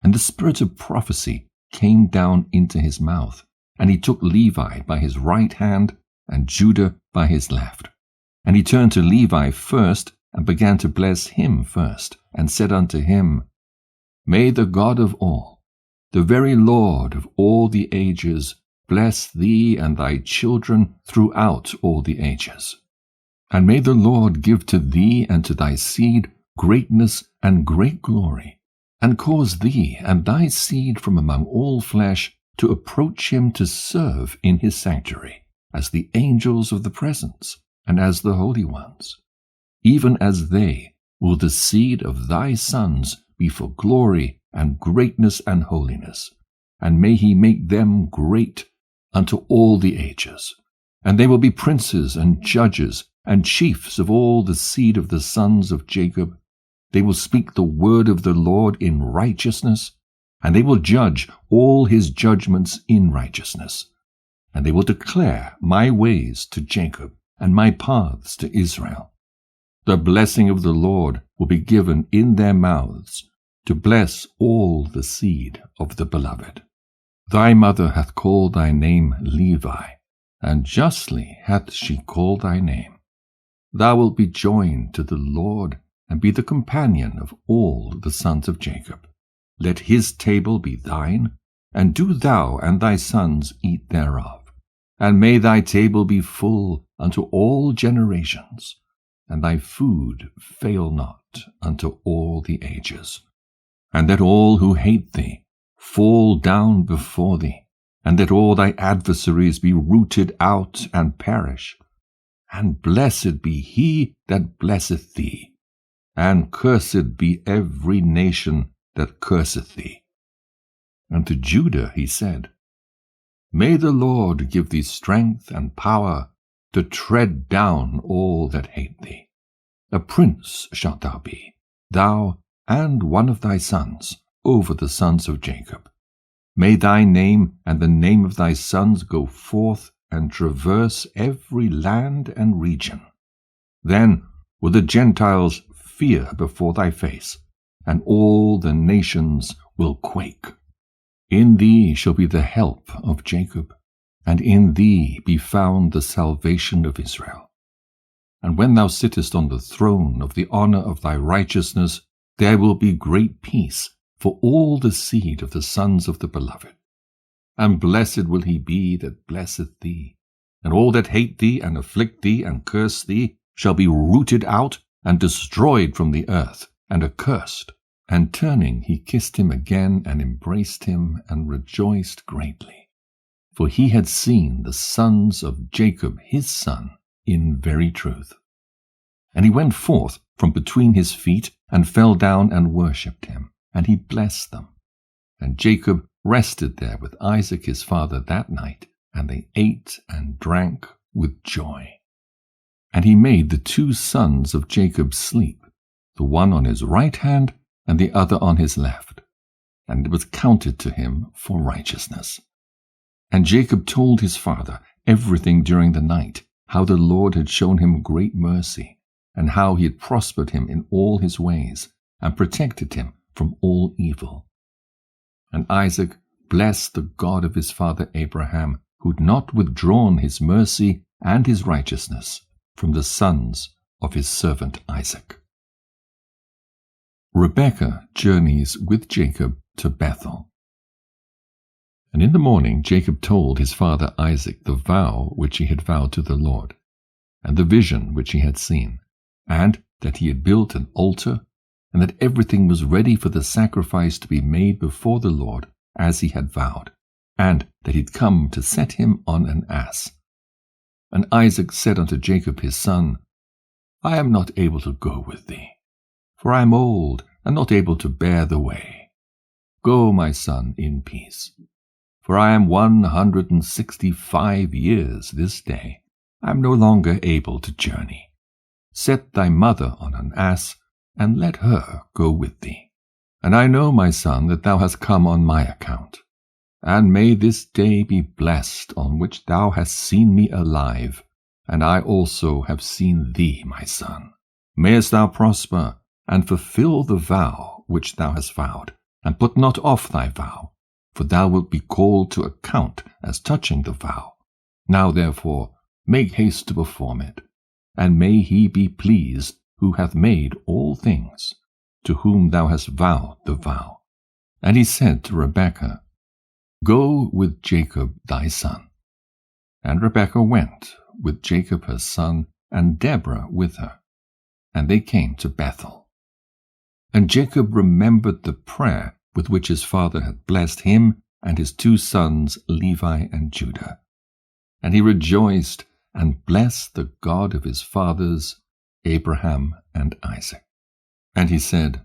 And the spirit of prophecy came down into his mouth, and he took Levi by his right hand, and Judah by his left. And he turned to Levi first, and began to bless him first, and said unto him, May the God of all, the very Lord of all the ages, bless thee and thy children throughout all the ages. And may the Lord give to thee and to thy seed greatness and great glory, and cause thee and thy seed from among all flesh to approach him to serve in his sanctuary, as the angels of the presence, and as the holy ones. Even as they will the seed of thy sons be for glory and greatness and holiness, and may he make them great unto all the ages. And they will be princes and judges and chiefs of all the seed of the sons of Jacob. They will speak the word of the Lord in righteousness, and they will judge all his judgments in righteousness. And they will declare my ways to Jacob, and my paths to Israel. The blessing of the Lord will be given in their mouths, to bless all the seed of the beloved. Thy mother hath called thy name Levi, and justly hath she called thy name. Thou wilt be joined to the Lord, and be the companion of all the sons of Jacob. Let his table be thine, and do thou and thy sons eat thereof. And may thy table be full unto all generations, and thy food fail not unto all the ages. And that all who hate thee fall down before thee, and that all thy adversaries be rooted out and perish. And blessed be he that blesseth thee, and cursed be every nation that curseth thee. And to Judah he said, May the Lord give thee strength and power to tread down all that hate thee. A prince shalt thou be, thou and one of thy sons, over the sons of Jacob. May thy name and the name of thy sons go forth and traverse every land and region. Then will the Gentiles fear before thy face, and all the nations will quake. In thee shall be the help of Jacob, and in thee be found the salvation of Israel. And when thou sittest on the throne of the honor of thy righteousness, there will be great peace for all the seed of the sons of the beloved. And blessed will he be that blesseth thee, and all that hate thee and afflict thee and curse thee shall be rooted out and destroyed from the earth, and accursed. And turning, he kissed him again, and embraced him, and rejoiced greatly. For he had seen the sons of Jacob his son in very truth. And he went forth from between his feet, and fell down and worshipped him, and he blessed them. And Jacob rested there with Isaac his father that night, and they ate and drank with joy. And he made the 2 sons of Jacob sleep, the one on his right hand and the other on his left, and it was counted to him for righteousness. And Jacob told his father everything during the night, how the Lord had shown him great mercy, and how he had prospered him in all his ways, and protected him from all evil. And Isaac blessed the God of his father Abraham, who had not withdrawn his mercy and his righteousness from the sons of his servant Isaac. Rebekah journeys with Jacob to Bethel. And in the morning Jacob told his father Isaac the vow which he had vowed to the Lord, and the vision which he had seen, and that he had built an altar, and that everything was ready for the sacrifice to be made before the Lord as he had vowed, and that he had come to set him on an ass. And Isaac said unto Jacob his son, I am not able to go with thee, for I am old, and not able to bear the way. Go, my son, in peace. For I am 165 years this day. I am no longer able to journey. Set thy mother on an ass, and let her go with thee. And I know, my son, that thou hast come on my account. And may this day be blessed on which thou hast seen me alive, and I also have seen thee, my son. Mayest thou prosper, and fulfill the vow which thou hast vowed, and put not off thy vow, for thou wilt be called to account as touching the vow. Now therefore make haste to perform it, and may he be pleased who hath made all things, to whom thou hast vowed the vow. And he said to Rebekah, Go with Jacob thy son. And Rebekah went with Jacob her son, and Deborah with her. And they came to Bethel. And Jacob remembered the prayer with which his father had blessed him and his 2 sons Levi and Judah. And he rejoiced and blessed the God of his fathers, Abraham and Isaac. And he said,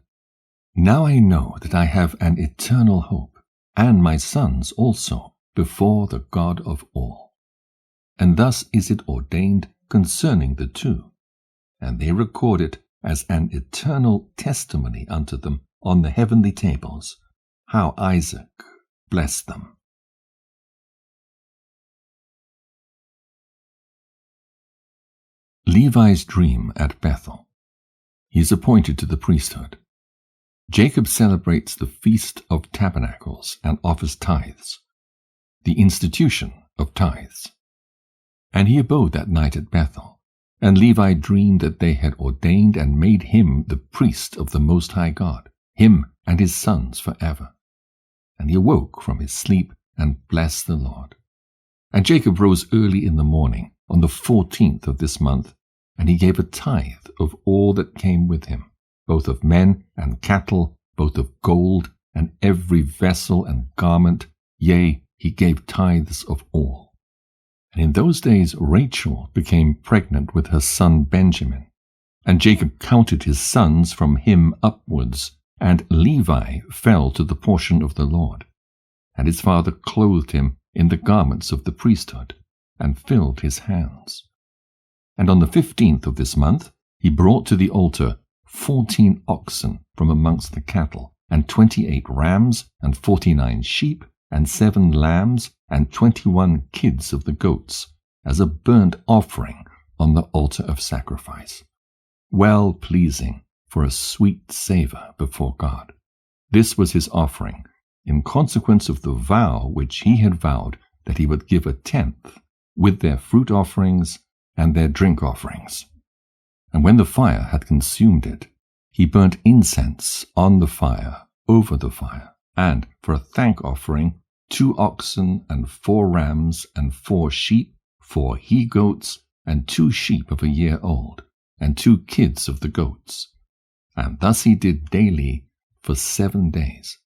Now I know that I have an eternal hope, and my sons also, before the God of all. And thus is it ordained concerning the 2, and they record it as an eternal testimony unto them on the heavenly tables, how Isaac blessed them. Levi's dream at Bethel. He is appointed to the priesthood. Jacob celebrates the Feast of Tabernacles and offers tithes, the institution of tithes. And he abode that night at Bethel, and Levi dreamed that they had ordained and made him the priest of the Most High God, him and his sons forever. And he awoke from his sleep and blessed the Lord. And Jacob rose early in the morning on the 14th of this month, and he gave a tithe of all that came with him, both of men and cattle, both of gold, and every vessel and garment, yea, he gave tithes of all. And in those days Rachel became pregnant with her son Benjamin, and Jacob counted his sons from him upwards, and Levi fell to the portion of the Lord. And his father clothed him in the garments of the priesthood, and filled his hands. And on the 15th of this month he brought to the altar 14 oxen from amongst the cattle, and 28 rams, and 49 sheep, and 7 lambs, and 21 kids of the goats, as a burnt offering on the altar of sacrifice, well pleasing for a sweet savour before God. This was his offering, in consequence of the vow which he had vowed that he would give 1/10, with their fruit offerings and their drink offerings. And when the fire had consumed it, he burnt incense on the fire over the fire, and for a thank offering 2 oxen and 4 rams and 4 sheep, 4 he-goats, and 2 sheep of a year old, and 2 kids of the goats. And thus he did daily for 7 days.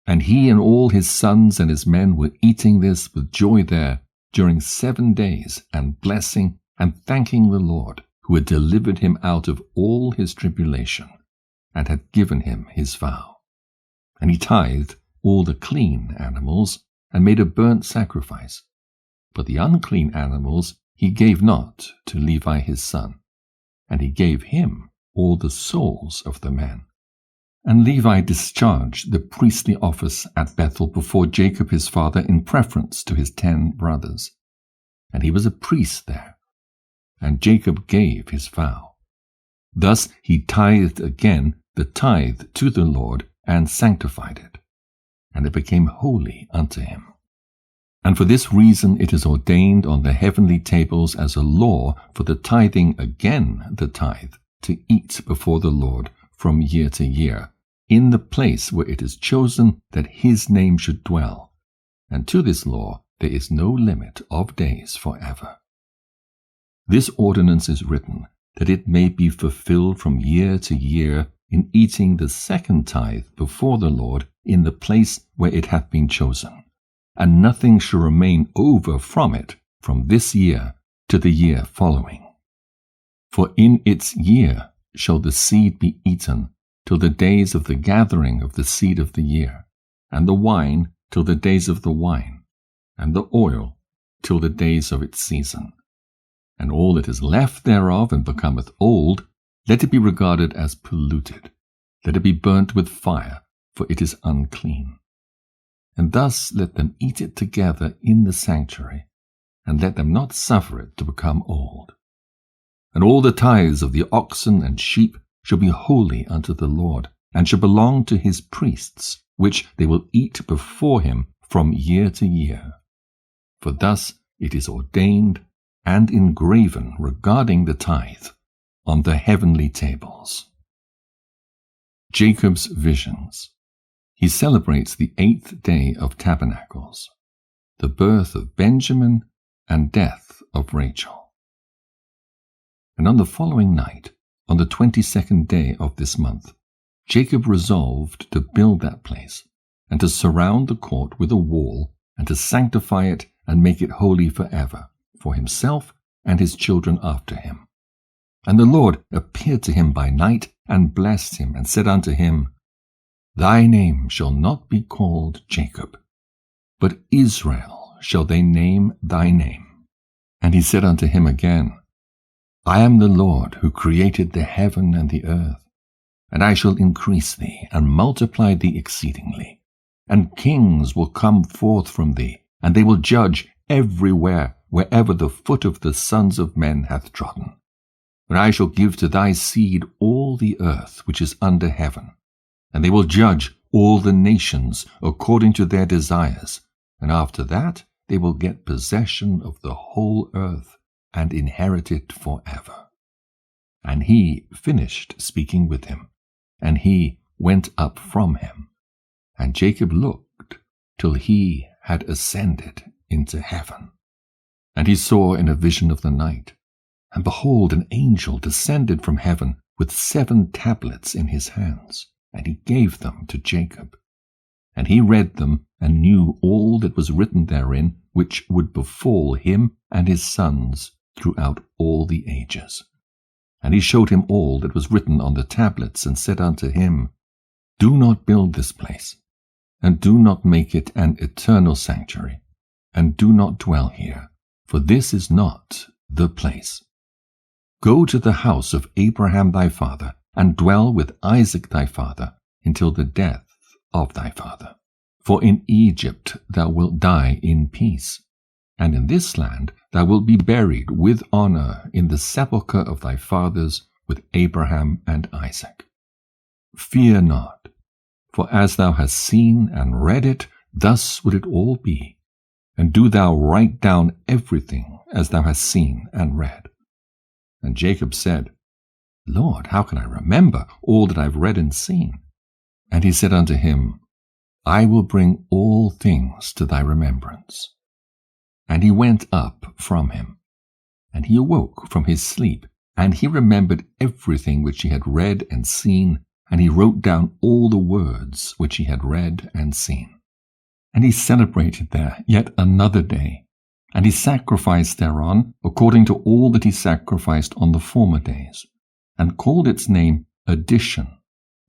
And he and all his sons and his men were eating this with joy there during 7 days, and blessing and thanking the Lord, who had delivered him out of all his tribulation, and had given him his vow. And he tithed all the clean animals, and made a burnt sacrifice. But the unclean animals he gave not to Levi his son, and he gave him all the souls of the men. And Levi discharged the priestly office at Bethel before Jacob his father in preference to his 10 brothers. And he was a priest there, and Jacob gave his vow. Thus he tithed again the tithe to the Lord, and sanctified it, and it became holy unto him. And for this reason it is ordained on the heavenly tables as a law for the tithing again the tithe, to eat before the Lord from year to year, in the place where it is chosen that his name should dwell. And to this law there is no limit of days forever. This ordinance is written, that it may be fulfilled from year to year in eating the second tithe before the Lord in the place where it hath been chosen. And nothing shall remain over from it from this year to the year following. For in its year shall the seed be eaten till the days of the gathering of the seed of the year, and the wine till the days of the wine, and the oil till the days of its season. And all that is left thereof and becometh old, let it be regarded as polluted, let it be burnt with fire, for it is unclean. And thus let them eat it together in the sanctuary, and let them not suffer it to become old. And all the tithes of the oxen and sheep shall be holy unto the Lord, and shall belong to his priests, which they will eat before him from year to year. For thus it is ordained and engraven regarding the tithe on the heavenly tables. Jacob's visions. He celebrates the 8th day of Tabernacles, the birth of Benjamin and death of Rachel. And on the following night, on the 22nd day of this month, Jacob resolved to build that place, and to surround the court with a wall, and to sanctify it and make it holy forever, for himself and his children after him. And the Lord appeared to him by night, and blessed him, and said unto him, Thy name shall not be called Jacob, but Israel shall they name thy name. And he said unto him again, I am the Lord who created the heaven and the earth, and I shall increase thee, and multiply thee exceedingly. And kings will come forth from thee, and they will judge everywhere, wherever the foot of the sons of men hath trodden. But I shall give to thy seed all the earth which is under heaven, and they will judge all the nations according to their desires, and after that they will get possession of the whole earth, and inherit it forever. And he finished speaking with him, and he went up from him. And Jacob looked till he had ascended into heaven. And he saw in a vision of the night, and behold, an angel descended from heaven with 7 tablets in his hands, and he gave them to Jacob. And he read them, and knew all that was written therein, which would befall him and his sons throughout all the ages. And he showed him all that was written on the tablets, and said unto him, Do not build this place, and do not make it an eternal sanctuary, and do not dwell here, for this is not the place. Go to the house of Abraham thy father, and dwell with Isaac thy father, until the death of thy father. For in Egypt thou wilt die in peace, and in this land thou wilt be buried with honor in the sepulchre of thy fathers with Abraham and Isaac. Fear not, for as thou hast seen and read it, thus would it all be. And do thou write down everything as thou hast seen and read. And Jacob said, Lord, how can I remember all that I have read and seen? And he said unto him, I will bring all things to thy remembrance. And he went up from him, and he awoke from his sleep, and he remembered everything which he had read and seen, and he wrote down all the words which he had read and seen. And he celebrated there yet another day, and he sacrificed thereon according to all that he sacrificed on the former days, and called its name Addition,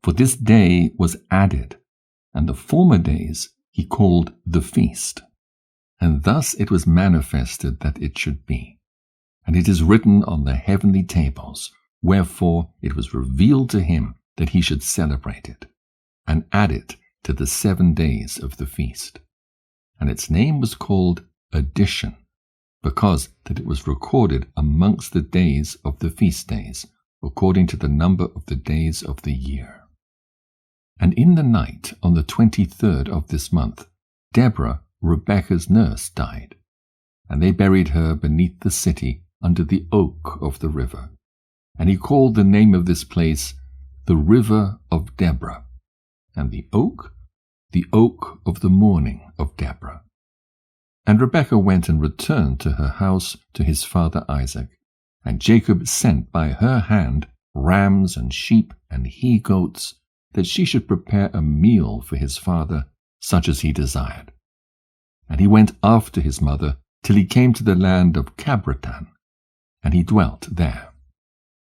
for this day was added, and the former days he called the feast. And thus it was manifested that it should be. And it is written on the heavenly tables, wherefore it was revealed to him that he should celebrate it, and add it to the 7 days of the feast. And its name was called Addition, because that it was recorded amongst the days of the feast days, according to the number of the days of the year. And in the night on the 23rd of this month, Deborah, Rebekah's nurse, died, and they buried her beneath the city under the oak of the river. And he called the name of this place the River of Deborah, and the oak of the mourning of Deborah. And Rebekah went and returned to her house to his father Isaac, and Jacob sent by her hand rams and sheep and he-goats, that she should prepare a meal for his father, such as he desired. And he went after his mother till he came to the land of Cabretan, and he dwelt there.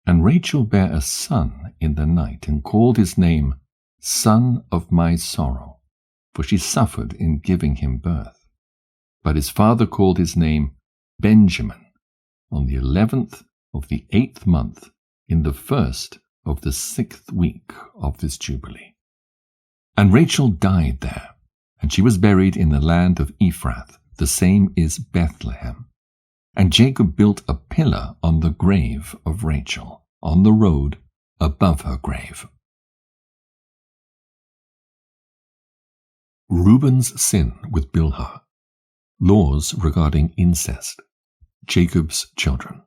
And Rachel bare a son in the night, and called his name Son of my sorrow, for she suffered in giving him birth. But his father called his name Benjamin, on the 11th of the 8th month, in the 1st of the 6th week of this Jubilee. And Rachel died there, and she was buried in the land of Ephrath, the same is Bethlehem. And Jacob built a pillar on the grave of Rachel, on the road above her grave. Reuben's sin with Bilhah. Laws regarding incest. Jacob's children.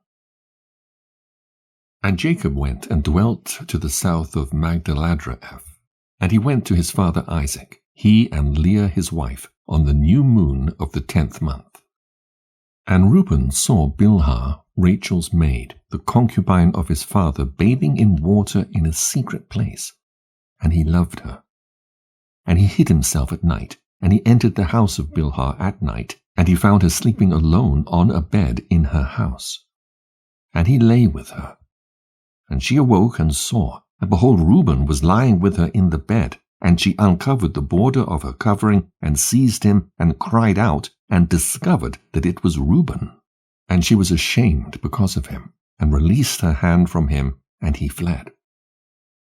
And Jacob went and dwelt to the south of Magdaladraeph, and he went to his father Isaac, he and Leah his wife, on the new moon of the 10th month. And Reuben saw Bilhah, Rachel's maid, the concubine of his father, bathing in water in a secret place, and he loved her. And he hid himself at night, and he entered the house of Bilhah at night, and he found her sleeping alone on a bed in her house. And he lay with her. And she awoke and saw, and behold, Reuben was lying with her in the bed, and she uncovered the border of her covering, and seized him, and cried out, and discovered that it was Reuben. And she was ashamed because of him, and released her hand from him, and he fled.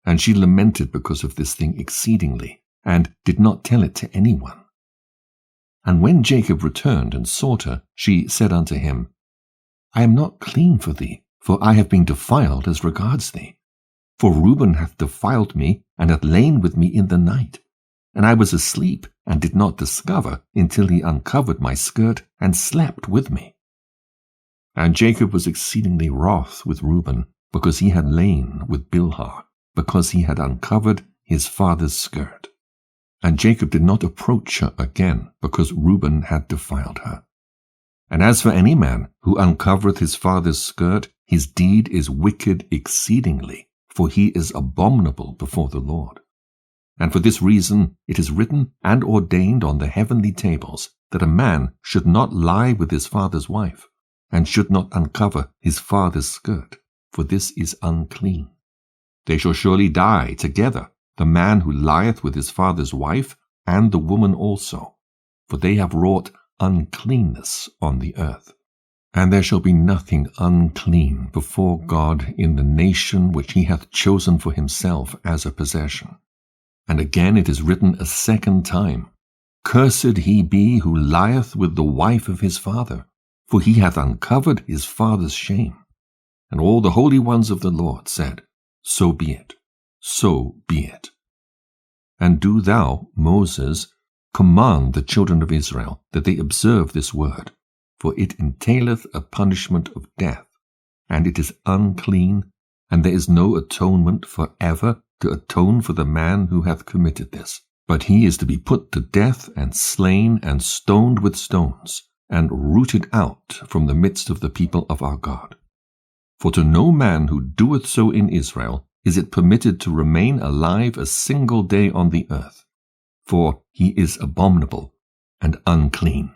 And she lamented because of this thing exceedingly, and did not tell it to anyone. And when Jacob returned and sought her, she said unto him, I am not clean for thee, for I have been defiled as regards thee. For Reuben hath defiled me, and hath lain with me in the night. And I was asleep, and did not discover, until he uncovered my skirt, and slept with me. And Jacob was exceedingly wroth with Reuben, because he had lain with Bilhah, because he had uncovered his father's skirt. And Jacob did not approach her again, because Reuben had defiled her. And as for any man who uncovereth his father's skirt, his deed is wicked exceedingly, for he is abominable before the Lord. And for this reason it is written and ordained on the heavenly tables, that a man should not lie with his father's wife, and should not uncover his father's skirt, for this is unclean. They shall surely die together, the man who lieth with his father's wife, and the woman also, for they have wrought uncleanness on the earth. And there shall be nothing unclean before God in the nation which he hath chosen for himself as a possession. And again it is written a second time, Cursed he be who lieth with the wife of his father, for he hath uncovered his father's shame. And all the holy ones of the Lord said, So be it, so be it. And do thou, Moses, command the children of Israel that they observe this word, for it entaileth a punishment of death, and it is unclean, and there is no atonement for ever to atone for the man who hath committed this. But he is to be put to death, and slain, and stoned with stones, and rooted out from the midst of the people of our God. For to no man who doeth so in Israel is it permitted to remain alive a single day on the earth, for he is abominable and unclean.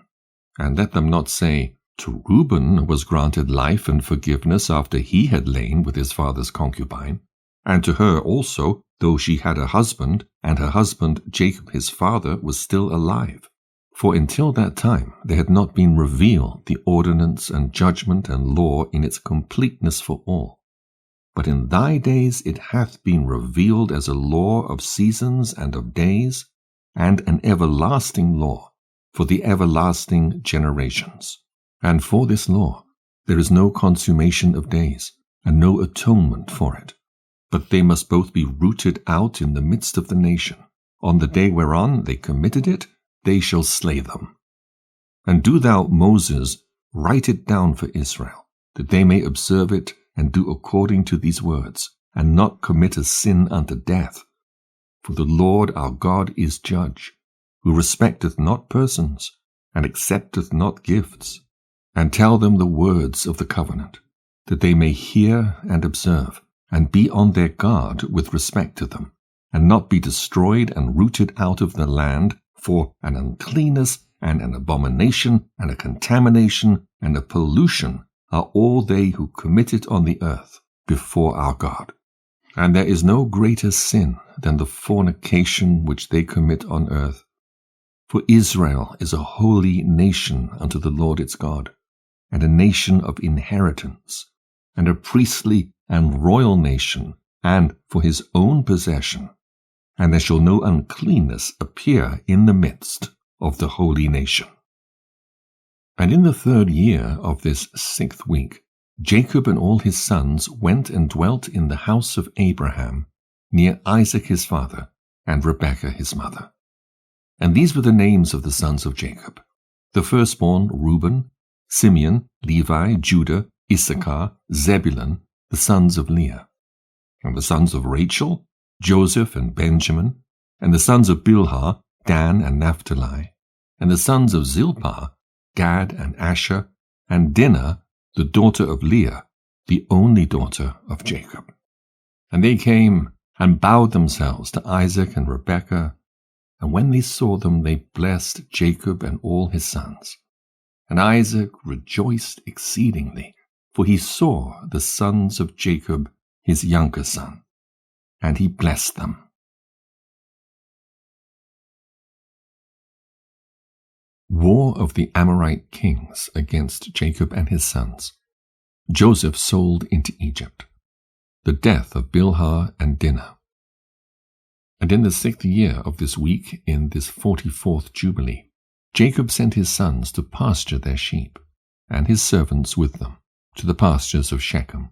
And let them not say, To Reuben was granted life and forgiveness after he had lain with his father's concubine, and to her also, though she had a husband, and her husband Jacob his father was still alive. For until that time there had not been revealed the ordinance and judgment and law in its completeness for all. But in thy days it hath been revealed as a law of seasons and of days, and an everlasting law for the everlasting generations. And for this law there is no consummation of days, and no atonement for it. But they must both be rooted out in the midst of the nation. On the day whereon they committed it, they shall slay them. And do thou, Moses, write it down for Israel, that they may observe it, and do according to these words, and not commit a sin unto death. For the Lord our God is judge, who respecteth not persons, and accepteth not gifts. And tell them the words of the covenant, that they may hear and observe, and be on their guard with respect to them, and not be destroyed and rooted out of the land, for an uncleanness and an abomination and a contamination and a pollution are all they who commit it on the earth before our God. And there is no greater sin than the fornication which they commit on earth. For Israel is a holy nation unto the Lord its God, and a nation of inheritance, and a priestly and royal nation, and for his own possession. And there shall no uncleanness appear in the midst of the holy nation. And in the 3rd year of this 6th week, Jacob and all his sons went and dwelt in the house of Abraham, near Isaac his father, and Rebekah his mother. And these were the names of the sons of Jacob: the firstborn Reuben, Simeon, Levi, Judah, Issachar, Zebulun, the sons of Leah. And the sons of Rachel, Joseph and Benjamin. And the sons of Bilhah, Dan and Naphtali. And the sons of Zilpah, Gad and Asher. And Dinah, the daughter of Leah, the only daughter of Jacob. And they came and bowed themselves to Isaac and Rebekah. And when they saw them, they blessed Jacob and all his sons. And Isaac rejoiced exceedingly, for he saw the sons of Jacob, his younger son, and he blessed them. War of the Amorite kings against Jacob and his sons. Joseph sold into Egypt. The death of Bilhah and Dinah. And in the 6th year of this week, in this 44th Jubilee, Jacob sent his sons to pasture their sheep, and his servants with them, to the pastures of Shechem.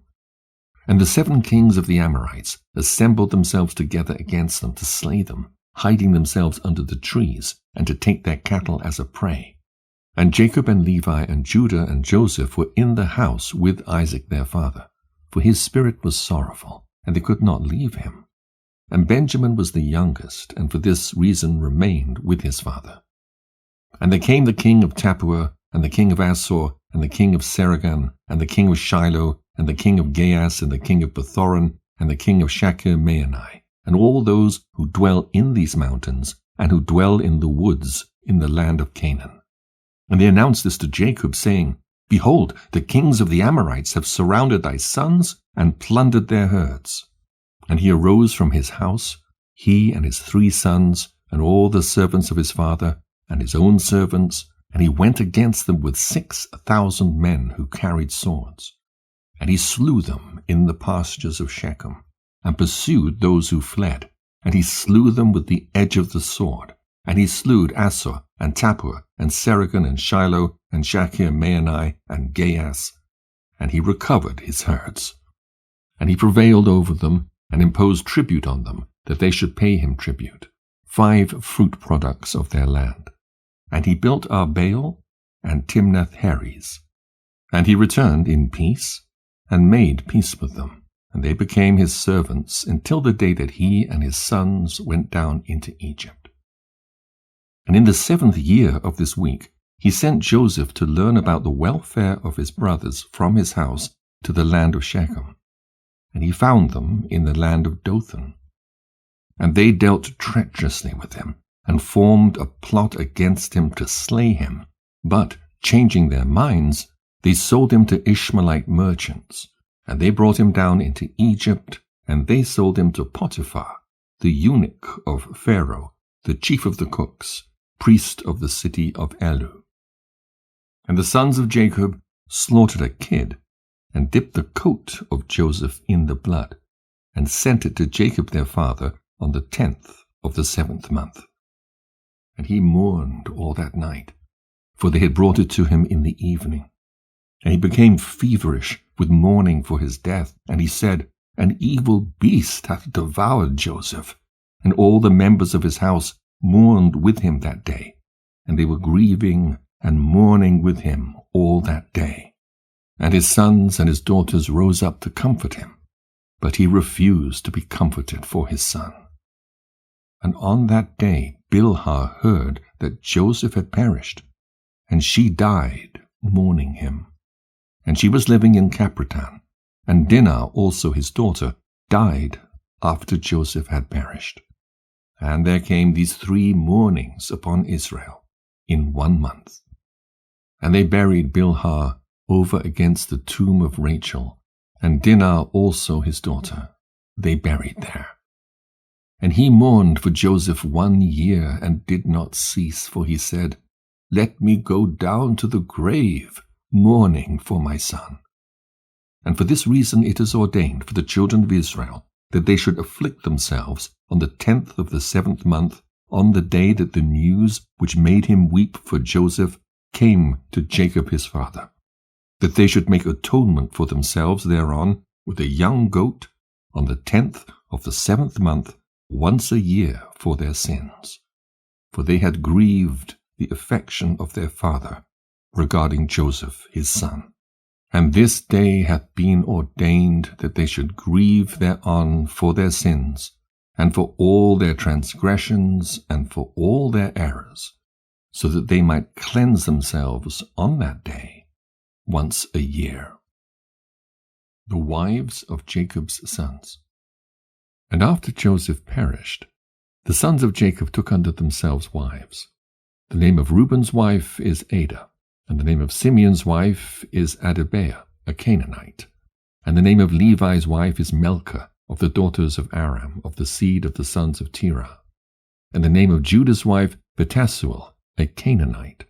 And the 7 kings of the Amorites assembled themselves together against them to slay them, hiding themselves under the trees, and to take their cattle as a prey. And Jacob and Levi and Judah and Joseph were in the house with Isaac their father, for his spirit was sorrowful, and they could not leave him. And Benjamin was the youngest, and for this reason remained with his father. And there came the king of Tappuah, and the king of Assur, and the king of Saragan, and the king of Shiloh, and the king of Gaas, and the king of Bretheren, and the king of Shechemites, and all those who dwell in these mountains, and who dwell in the woods in the land of Canaan. And they announced this to Jacob, saying, Behold, the kings of the Amorites have surrounded thy sons, and plundered their herds. And he arose from his house, he and his 3 sons, and all the servants of his father, and his own servants, And he went against them with 6,000 men who carried swords. And he slew them in the pastures of Shechem, and pursued those who fled. And he slew them with the edge of the sword. And he slew Asur, and Tapur, and Seragan, and Shiloh, and Shachir, Maani, and Gaias. And he recovered his herds. And he prevailed over them, and imposed tribute on them, that they should pay him tribute, 5 fruit products of their land. And he built Arbaal and Timnath-Heres. And he returned in peace, and made peace with them. And they became his servants until the day that he and his sons went down into Egypt. And in the 7th year of this week, he sent Joseph to learn about the welfare of his brothers from his house to the land of Shechem. And he found them in the land of Dothan. And they dealt treacherously with him, and formed a plot against him to slay him. But, changing their minds, they sold him to Ishmaelite merchants. And they brought him down into Egypt, and they sold him to Potiphar, the eunuch of Pharaoh, the chief of the cooks, priest of the city of Elu. And the sons of Jacob slaughtered a kid, and dipped the coat of Joseph in the blood, and sent it to Jacob their father on the 10th of the 7th month. And he mourned all that night, for they had brought it to him in the evening. And he became feverish with mourning for his death, and he said, An evil beast hath devoured Joseph. And all the members of his house mourned with him that day, and they were grieving and mourning with him all that day. And his sons and his daughters rose up to comfort him, but he refused to be comforted for his son. And on that day Bilhah heard that Joseph had perished, and she died mourning him. And she was living in Capritan, and Dinah also his daughter died after Joseph had perished. And there came these 3 mournings upon Israel in 1 month. And they buried Bilhah over against the tomb of Rachel, and Dinah also his daughter they buried there. And he mourned for Joseph 1 year, and did not cease, for he said, Let me go down to the grave, mourning for my son. And for this reason it is ordained for the children of Israel that they should afflict themselves on the 10th of the 7th month, on the day that the news which made him weep for Joseph came to Jacob his father, that they should make atonement for themselves thereon with a young goat on the 10th of the 7th month, once a year for their sins. For they had grieved the affection of their father regarding Joseph his son. And this day hath been ordained that they should grieve thereon for their sins, and for all their transgressions, and for all their errors, so that they might cleanse themselves on that day once a year. The wives of Jacob's sons. And after Joseph perished, the sons of Jacob took unto themselves wives. The name of Reuben's wife is Adah, and the name of Simeon's wife is Adibeah, a Canaanite. And the name of Levi's wife is Melchah, of the daughters of Aram, of the seed of the sons of Terah. And the name of Judah's wife, Betasuel, a Canaanite.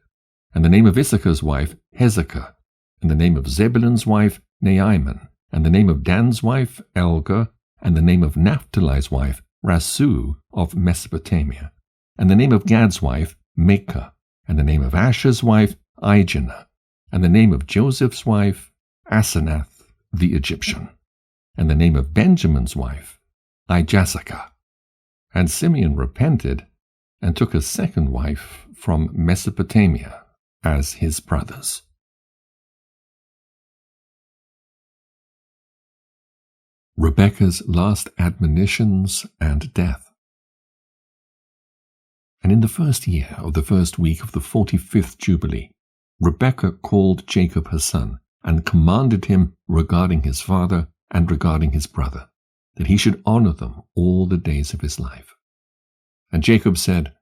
And the name of Issachar's wife, Hezekiah. And the name of Zebulun's wife, Naaman. And the name of Dan's wife, Elgah. And the name of Naphtali's wife, Rasu, of Mesopotamia. And the name of Gad's wife, Makah. And the name of Asher's wife, Ijinah, and the name of Joseph's wife, Asenath the Egyptian, and the name of Benjamin's wife, Ijasakah. And Simeon repented, and took a second wife from Mesopotamia as his brothers. Rebekah's last admonitions and death. And in the 1st year of the 1st week of the 45th Jubilee, Rebekah called Jacob her son, and commanded him regarding his father and regarding his brother, that he should honor them all the days of his life. And Jacob said,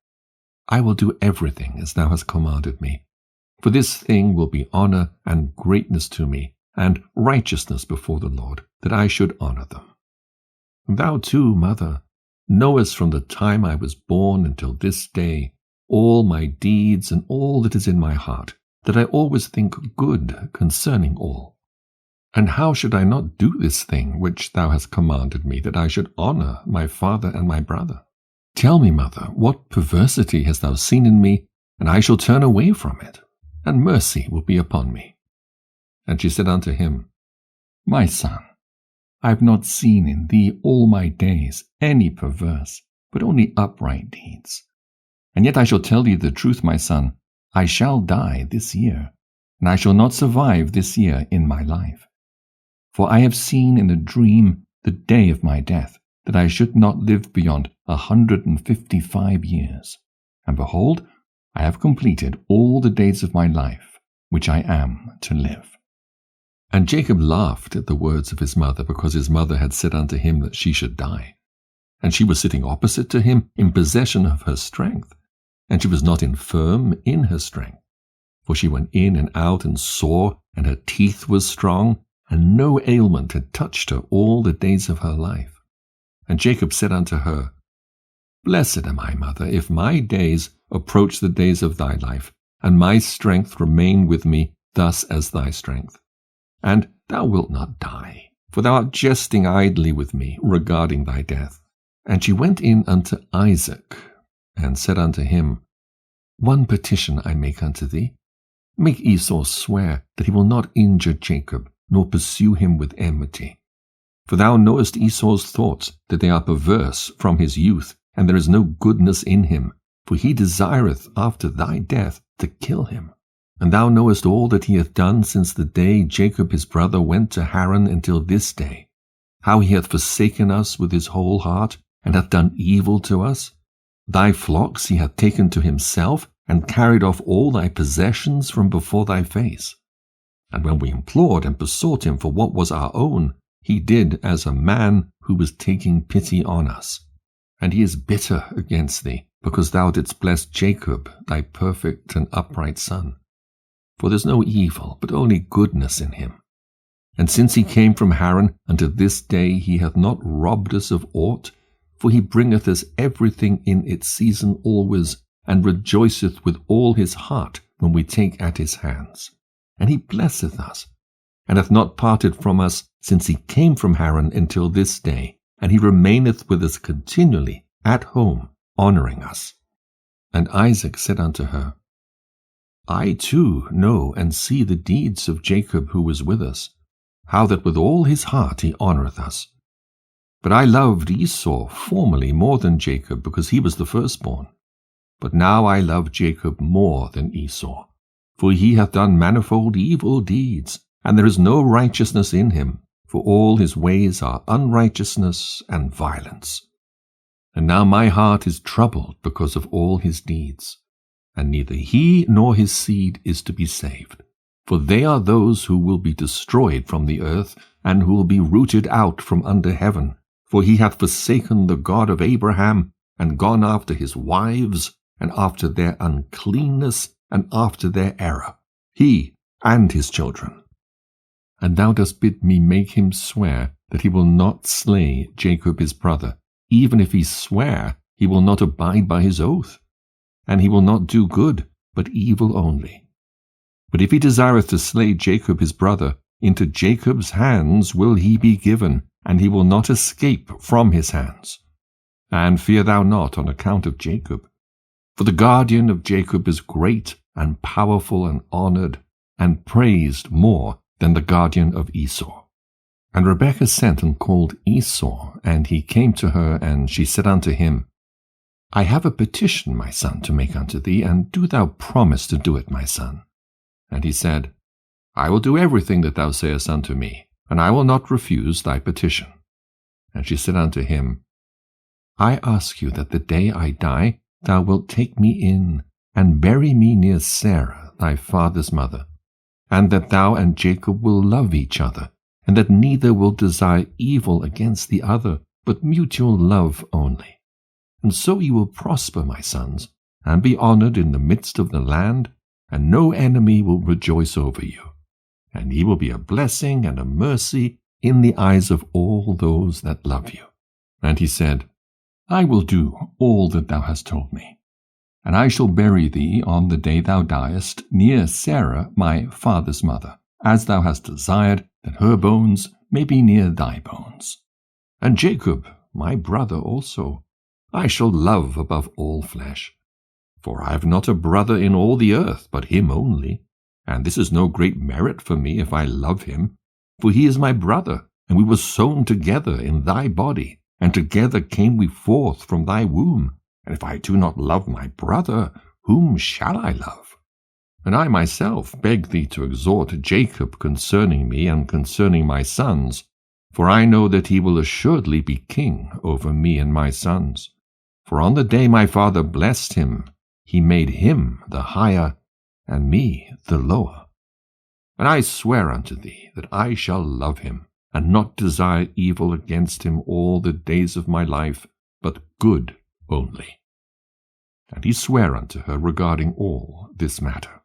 I will do everything as thou hast commanded me, for this thing will be honor and greatness to me, and righteousness before the Lord, that I should honor them. Thou too, mother, knowest from the time I was born until this day all my deeds and all that is in my heart, that I always think good concerning all. And how should I not do this thing which thou hast commanded me, that I should honor my father and my brother? Tell me, mother, what perversity hast thou seen in me, and I shall turn away from it, and mercy will be upon me. And she said unto him, My son, I have not seen in thee all my days any perverse, but only upright deeds. And yet I shall tell thee the truth, my son, I shall die this year, and I shall not survive this year in my life. For I have seen in a dream the day of my death, that I should not live beyond 155 years. And behold, I have completed all the days of my life, which I am to live. And Jacob laughed at the words of his mother, because his mother had said unto him that she should die. And she was sitting opposite to him, in possession of her strength, and she was not infirm in her strength. For she went in and out and saw, and her teeth was strong, and no ailment had touched her all the days of her life. And Jacob said unto her, Blessed am I, mother, if my days approach the days of thy life, and my strength remain with me thus as thy strength. And thou wilt not die, for thou art jesting idly with me regarding thy death. And she went in unto Isaac, and said unto him, One petition I make unto thee. Make Esau swear that he will not injure Jacob, nor pursue him with enmity. For thou knowest Esau's thoughts, that they are perverse from his youth, and there is no goodness in him, for he desireth after thy death to kill him. And thou knowest all that he hath done since the day Jacob his brother went to Haran until this day, how he hath forsaken us with his whole heart, and hath done evil to us. Thy flocks he hath taken to himself, and carried off all thy possessions from before thy face. And when we implored and besought him for what was our own, he did as a man who was taking pity on us. And he is bitter against thee, because thou didst bless Jacob, thy perfect and upright son. For there is no evil, but only goodness in him. And since he came from Haran unto this day, he hath not robbed us of aught, for he bringeth us everything in its season always, and rejoiceth with all his heart when we take at his hands. And he blesseth us, and hath not parted from us since he came from Haran until this day, and he remaineth with us continually at home, honoring us. And Isaac said unto her, I too know and see the deeds of Jacob who was with us, how that with all his heart he honoureth us. But I loved Esau formerly more than Jacob, because he was the firstborn. But now I love Jacob more than Esau, for he hath done manifold evil deeds, and there is no righteousness in him, for all his ways are unrighteousness and violence. And now my heart is troubled because of all his deeds, and neither he nor his seed is to be saved. For they are those who will be destroyed from the earth, and who will be rooted out from under heaven. For he hath forsaken the God of Abraham, and gone after his wives, and after their uncleanness, and after their error, he and his children. And thou dost bid me make him swear that he will not slay Jacob his brother, even if he swear he will not abide by his oath. And he will not do good, but evil only. But if he desireth to slay Jacob his brother, into Jacob's hands will he be given, and he will not escape from his hands. And fear thou not on account of Jacob. For the guardian of Jacob is great and powerful and honored, and praised more than the guardian of Esau. And Rebekah sent and called Esau, and he came to her, and she said unto him, I have a petition, my son, to make unto thee, and do thou promise to do it, my son. And he said, I will do everything that thou sayest unto me, and I will not refuse thy petition. And she said unto him, I ask you that the day I die thou wilt take me in, and bury me near Sarah thy father's mother, and that thou and Jacob will love each other, and that neither will desire evil against the other, but mutual love only. And so you will prosper, my sons, and be honored in the midst of the land, and no enemy will rejoice over you. And ye will be a blessing and a mercy in the eyes of all those that love you. And he said, I will do all that thou hast told me. And I shall bury thee on the day thou diest near Sarah my father's mother, as thou hast desired, that her bones may be near thy bones. And Jacob, my brother also, I shall love above all flesh. For I have not a brother in all the earth but him only, and this is no great merit for me if I love him, for he is my brother, and we were sown together in thy body, and together came we forth from thy womb. And if I do not love my brother, whom shall I love? And I myself beg thee to exhort Jacob concerning me and concerning my sons, for I know that he will assuredly be king over me and my sons. For on the day my father blessed him, he made him the higher, and me the lower. And I swear unto thee that I shall love him, and not desire evil against him all the days of my life, but good only. And he sware unto her regarding all this matter.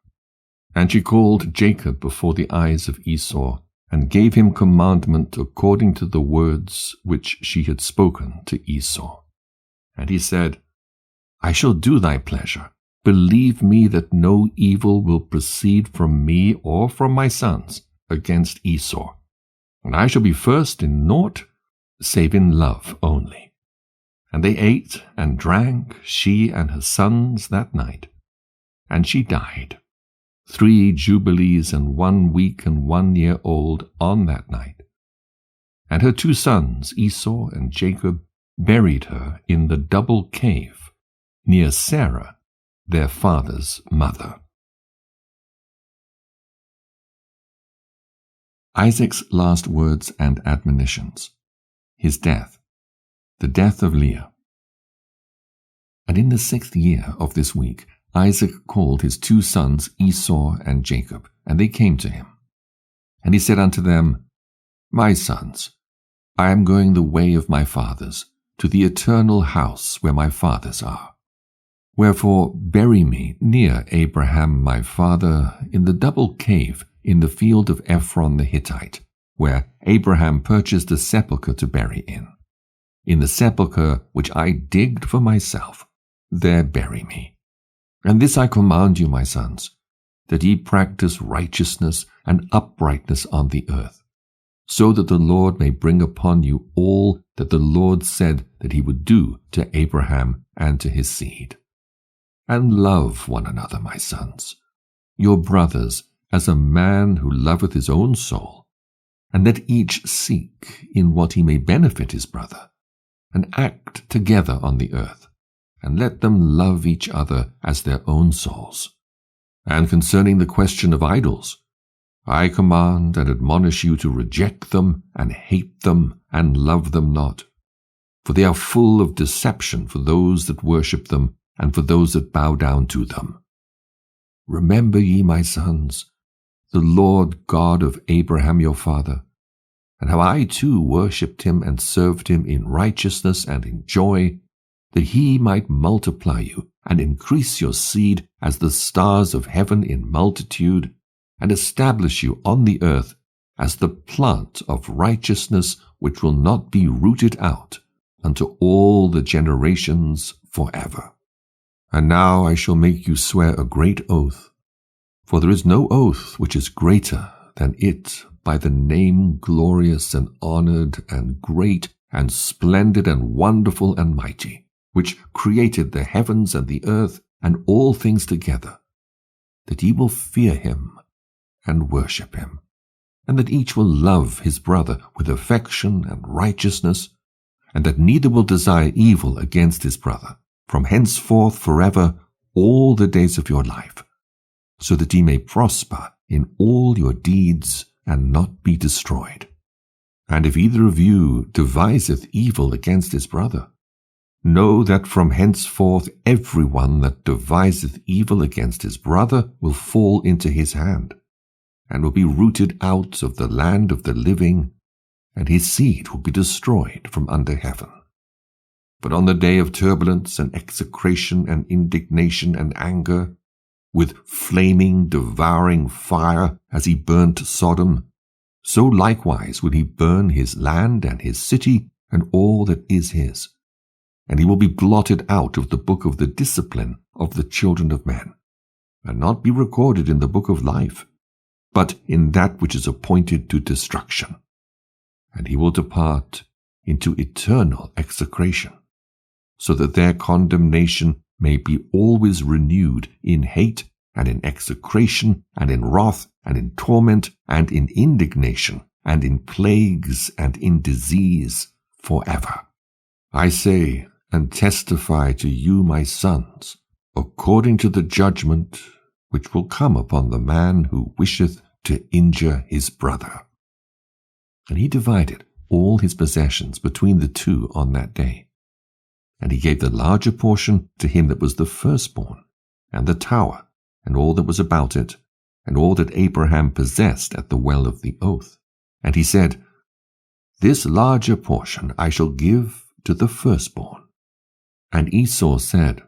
And she called Jacob before the eyes of Esau, and gave him commandment according to the words which she had spoken to Esau. And he said, I shall do thy pleasure. Believe me that no evil will proceed from me or from my sons against Esau, and I shall be first in naught, save in love only. And they ate and drank, she and her sons, that night. And she died, 3 jubilees and 1 week and 1 year old on that night. And her 2 sons, Esau and Jacob, buried her in the double cave, near Sarah, their father's mother. Isaac's last words and admonitions. His death. The death of Leah. And in the 6th year of this week, Isaac called his 2 sons Esau and Jacob, and they came to him. And he said unto them, My sons, I am going the way of my fathers, to the eternal house where my fathers are. Wherefore bury me near Abraham my father in the double cave in the field of Ephron the Hittite, where Abraham purchased a sepulchre to bury in. In the sepulchre which I digged for myself, there bury me. And this I command you, my sons, that ye practice righteousness and uprightness on the earth, so that the Lord may bring upon you all that the Lord said that he would do to Abraham and to his seed. And love one another, my sons, your brothers, as a man who loveth his own soul, and let each seek in what he may benefit his brother, and act together on the earth, and let them love each other as their own souls. And concerning the question of idols, I command and admonish you to reject them, and hate them, and love them not. For they are full of deception for those that worship them, and for those that bow down to them. Remember ye, my sons, the Lord God of Abraham your father, and how I too worshipped him and served him in righteousness and in joy, that he might multiply you and increase your seed as the stars of heaven in multitude, and establish you on the earth as the plant of righteousness which will not be rooted out unto all the generations forever. And now I shall make you swear a great oath, for there is no oath which is greater than it by the name glorious and honored and great and splendid and wonderful and mighty, which created the heavens and the earth and all things together, that ye will fear him and worship him, and that each will love his brother with affection and righteousness, and that neither will desire evil against his brother, from henceforth forever all the days of your life, so that ye may prosper in all your deeds and not be destroyed. And if either of you deviseth evil against his brother, know that from henceforth every one that deviseth evil against his brother will fall into his hand, and will be rooted out of the land of the living, and his seed will be destroyed from under heaven. But on the day of turbulence and execration and indignation and anger, with flaming, devouring fire as he burnt Sodom, so likewise will he burn his land and his city and all that is his. and he will be blotted out of the book of the discipline of the children of men, and not be recorded in the book of life, but in that which is appointed to destruction. And he will depart into eternal execration, so that their condemnation may be always renewed in hate and in execration and in wrath and in torment and in indignation and in plagues and in disease forever. I say and testify to you, my sons, according to the judgment which will come upon the man who wisheth to injure his brother. And he divided all his possessions between the two on that day. And he gave the larger portion to him that was the firstborn, and the tower, and all that was about it, and all that Abraham possessed at the well of the oath. And he said, This larger portion I shall give to the firstborn. And Esau said,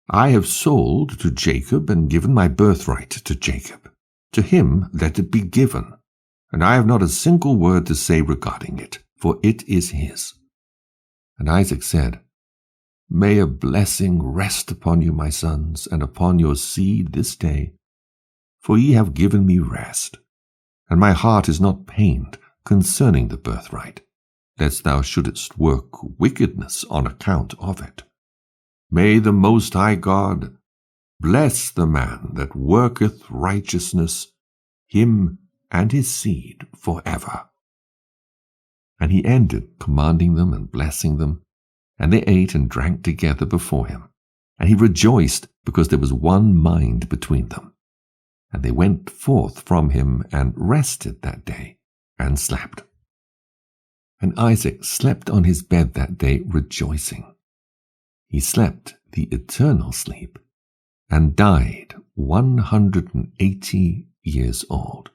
I have sold to Jacob and given my birthright to Jacob. To him let it be given, and I have not a single word to say regarding it, for it is his. And Isaac said, May a blessing rest upon you, my sons, and upon your seed this day, for ye have given me rest, and my heart is not pained concerning the birthright, lest thou shouldest work wickedness on account of it. May the Most High God bless the man that worketh righteousness, him and his seed forever. And he ended commanding them and blessing them, and they ate and drank together before him. And he rejoiced because there was one mind between them. And they went forth from him and rested that day and slept. And Isaac slept on his bed that day rejoicing. He slept the eternal sleep and died 180 years old.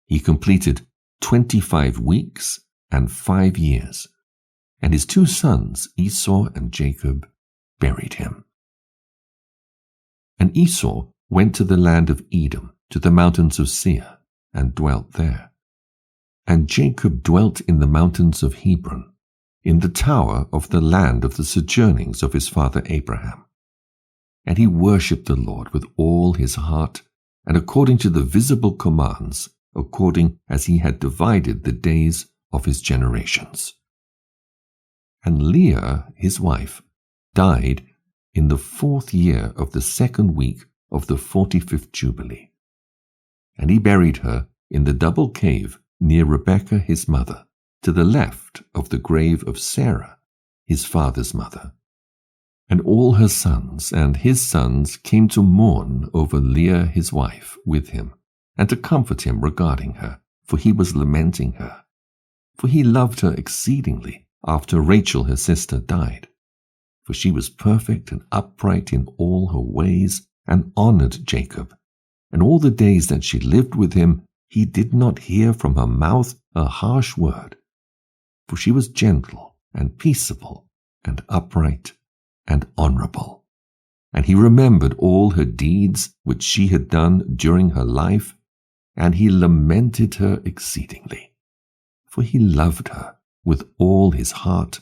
He completed 25 weeks and 5 years, and his two sons, Esau and Jacob, buried him. And Esau went to the land of Edom, to the mountains of Seir, and dwelt there. And Jacob dwelt in the mountains of Hebron, in the tower of the land of the sojournings of his father Abraham. And he worshipped the Lord with all his heart, and according to the visible commands, according as he had divided the days of his generations. And Leah, his wife, died in the 4th year of the 2nd week of the 45th Jubilee. And he buried her in the double cave near Rebekah his mother, to the left of the grave of Sarah, his father's mother. And all her sons and his sons came to mourn over Leah his wife with him, and to comfort him regarding her, for he was lamenting her. For he loved her exceedingly after Rachel his sister died. For she was perfect and upright in all her ways, and honored Jacob. And all the days that she lived with him, he did not hear from her mouth a harsh word. For she was gentle and peaceable and upright and honorable. And he remembered all her deeds which she had done during her life, and he lamented her exceedingly. For he loved her with all his heart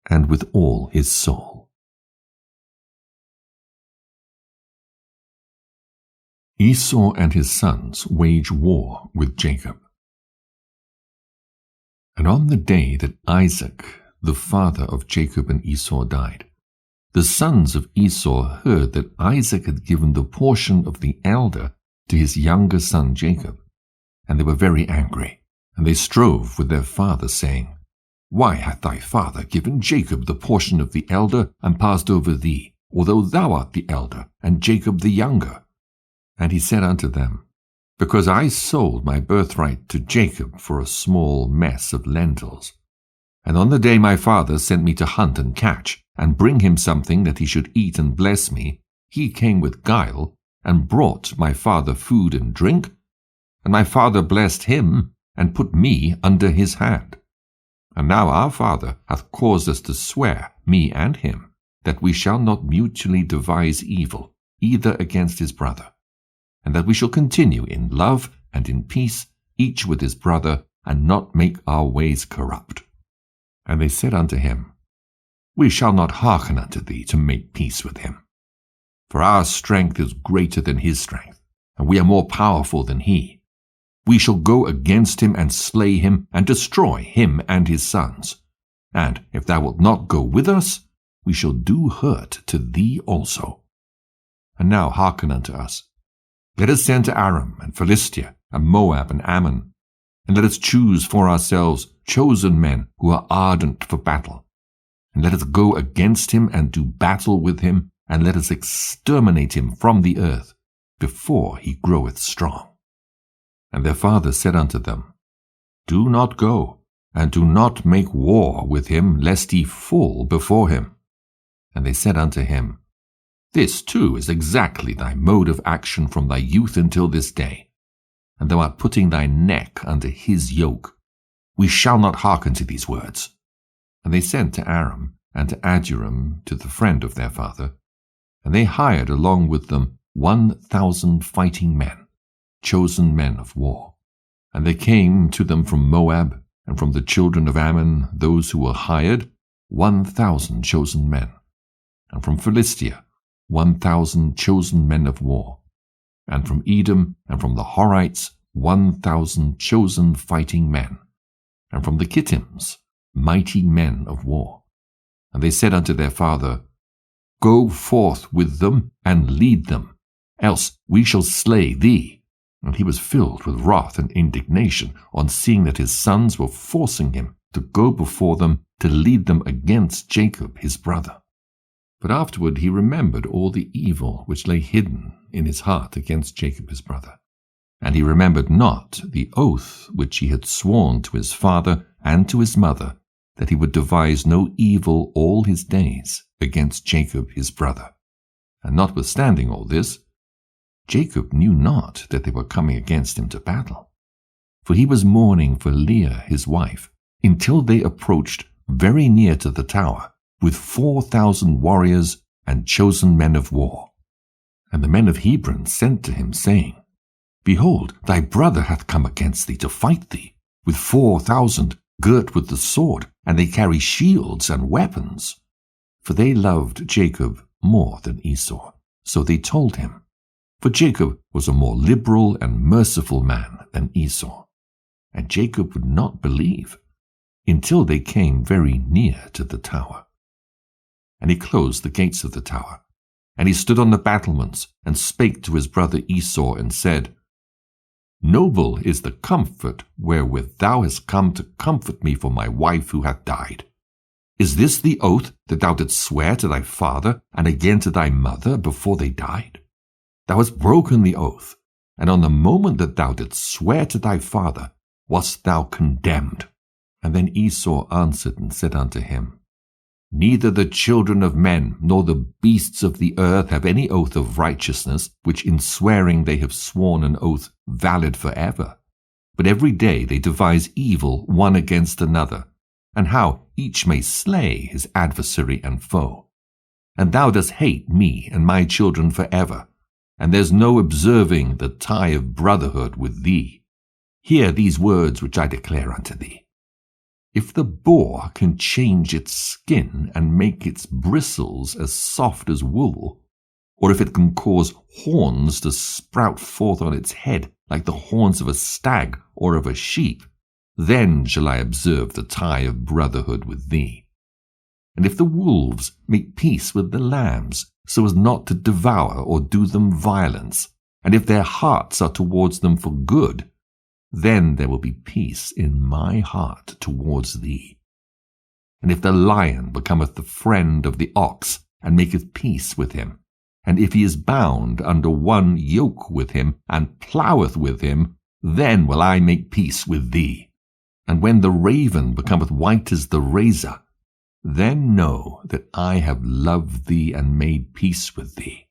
and with all his soul. Esau and his sons wage war with Jacob. And on the day that Isaac, the father of Jacob and Esau, died, the sons of Esau heard that Isaac had given the portion of the elder to his younger son Jacob. And they were very angry, and they strove with their father, saying, Why hath thy father given Jacob the portion of the elder, and passed over thee, although thou art the elder, and Jacob the younger? And he said unto them, Because I sold my birthright to Jacob for a small mess of lentils. And on the day my father sent me to hunt and catch, and bring him something that he should eat and bless me, he came with guile, and brought my father food and drink, and my father blessed him, and put me under his hand. And now our father hath caused us to swear, me and him, that we shall not mutually devise evil, either against his brother, and that we shall continue in love and in peace, each with his brother, and not make our ways corrupt. And they said unto him, we shall not hearken unto thee to make peace with him. For our strength is greater than his strength, and we are more powerful than he. We shall go against him and slay him and destroy him and his sons. And if thou wilt not go with us, we shall do hurt to thee also. And now hearken unto us. Let us send to Aram and Philistia and Moab and Ammon, and let us choose for ourselves chosen men who are ardent for battle. And let us go against him and do battle with him, and let us exterminate him from the earth before he groweth strong. And their father said unto them, Do not go, and do not make war with him, lest he fall before him. And they said unto him, This too is exactly thy mode of action from thy youth until this day, and thou art putting thy neck under his yoke. We shall not hearken to these words. And they sent to Aram and to Aduram, to the friend of their father, and they hired along with them 1,000 fighting men, chosen men of war. And they came to them from Moab, and from the children of Ammon, those who were hired, 1,000 chosen men, and from Philistia, 1,000 chosen men of war, and from Edom and from the Horites, 1,000 chosen fighting men, and from the Kittims, mighty men of war. And they said unto their father, Go forth with them and lead them, else we shall slay thee. And he was filled with wrath and indignation on seeing that his sons were forcing him to go before them to lead them against Jacob his brother. But afterward he remembered all the evil which lay hidden in his heart against Jacob his brother. And he remembered not the oath which he had sworn to his father and to his mother, that he would devise no evil all his days against Jacob his brother. And notwithstanding all this, Jacob knew not that they were coming against him to battle. For he was mourning for Leah his wife, until they approached very near to the tower, with 4,000 warriors and chosen men of war. And the men of Hebron sent to him, saying, Behold, thy brother hath come against thee to fight thee, with 4,000 girt with the sword, and they carry shields and weapons. For they loved Jacob more than Esau. So they told him. For Jacob was a more liberal and merciful man than Esau. And Jacob would not believe, until they came very near to the tower. And he closed the gates of the tower, and he stood on the battlements, and spake to his brother Esau, and said, Noble is the comfort wherewith thou hast come to comfort me for my wife who hath died. Is this the oath that thou didst swear to thy father and again to thy mother before they died? Thou hast broken the oath, and on the moment that thou didst swear to thy father wast thou condemned. And then Esau answered and said unto him, Neither the children of men nor the beasts of the earth have any oath of righteousness, which in swearing they have sworn an oath valid forever. But every day they devise evil one against another, and how each may slay his adversary and foe. And thou dost hate me and my children forever, and there's no observing the tie of brotherhood with thee. Hear these words which I declare unto thee. If the boar can change its skin and make its bristles as soft as wool, or if it can cause horns to sprout forth on its head like the horns of a stag or of a sheep, then shall I observe the tie of brotherhood with thee. And if the wolves make peace with the lambs, so as not to devour or do them violence, and if their hearts are towards them for good, then there will be peace in my heart towards thee. And if the lion becometh the friend of the ox, and maketh peace with him, and if he is bound under one yoke with him, and plougheth with him, then will I make peace with thee. And when the raven becometh white as the razor, then know that I have loved thee and made peace with thee.